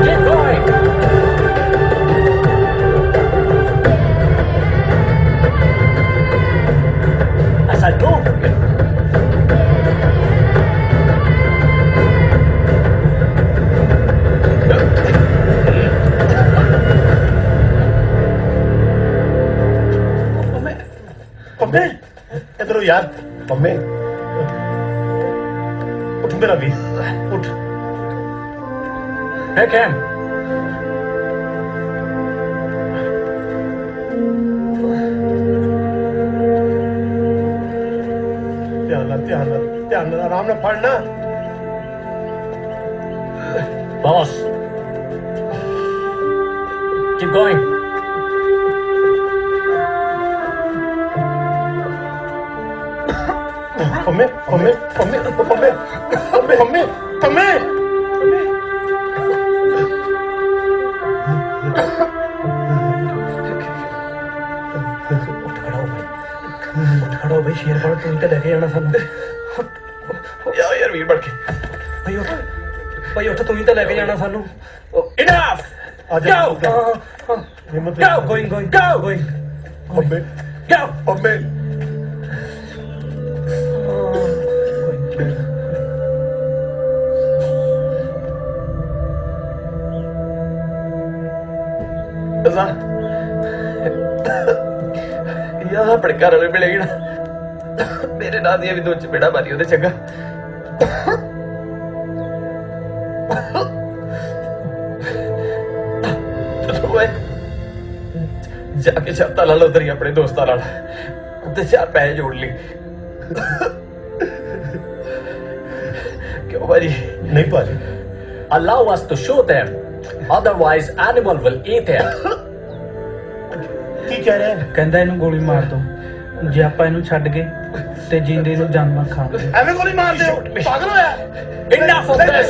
Keep going! I said move! Bombay इधर हो यार बम्बे उठ मेरा वीर उठ Pick him! ध्यान आराम से पढ़ना Vamos! Keep going! पम्मे पम्मे पम्मे पम्मे पम्मे पम्मे पम्मे खड़ो भाई शेर बड़ तू तो लेके जाना सानू यार वीर बढ़ के भाई उठ तू ही तो लेके जाना सानू Enough! आजा Go! हिम्मत go going go पम्मे Go! पम्मे जा यार अपने घर वाले मिलेगी ना मेरे नाल दियां भी दो चपेड़ा मारी ओदे चंगा ओए जाके छत्ता ला लो उधर ही अपने दोस्तां नाल उते चार पैसे जोड़ ली क्यों भाजी नहीं भाजी Allow us to shoot him. Otherwise, animal will eat him. की कह रहे हैं ਕਹਿੰਦਾ ਇਹਨੂੰ ਗੋਲੀ ਮਾਰ ਦੋ ਜੇ ਆਪਾਂ ਇਹਨੂੰ ਛੱਡ ਗਏ ਤੇ ਜਿੰਦੇ ਨੂੰ ਜਾਨਵਰ ਖਾਣਗੇ। ਐਵੇਂ ਗੋਲੀ ਮਾਰਦੇ ਹੋ ਪਾਗਲ ਹੋਇਆ Enough of this!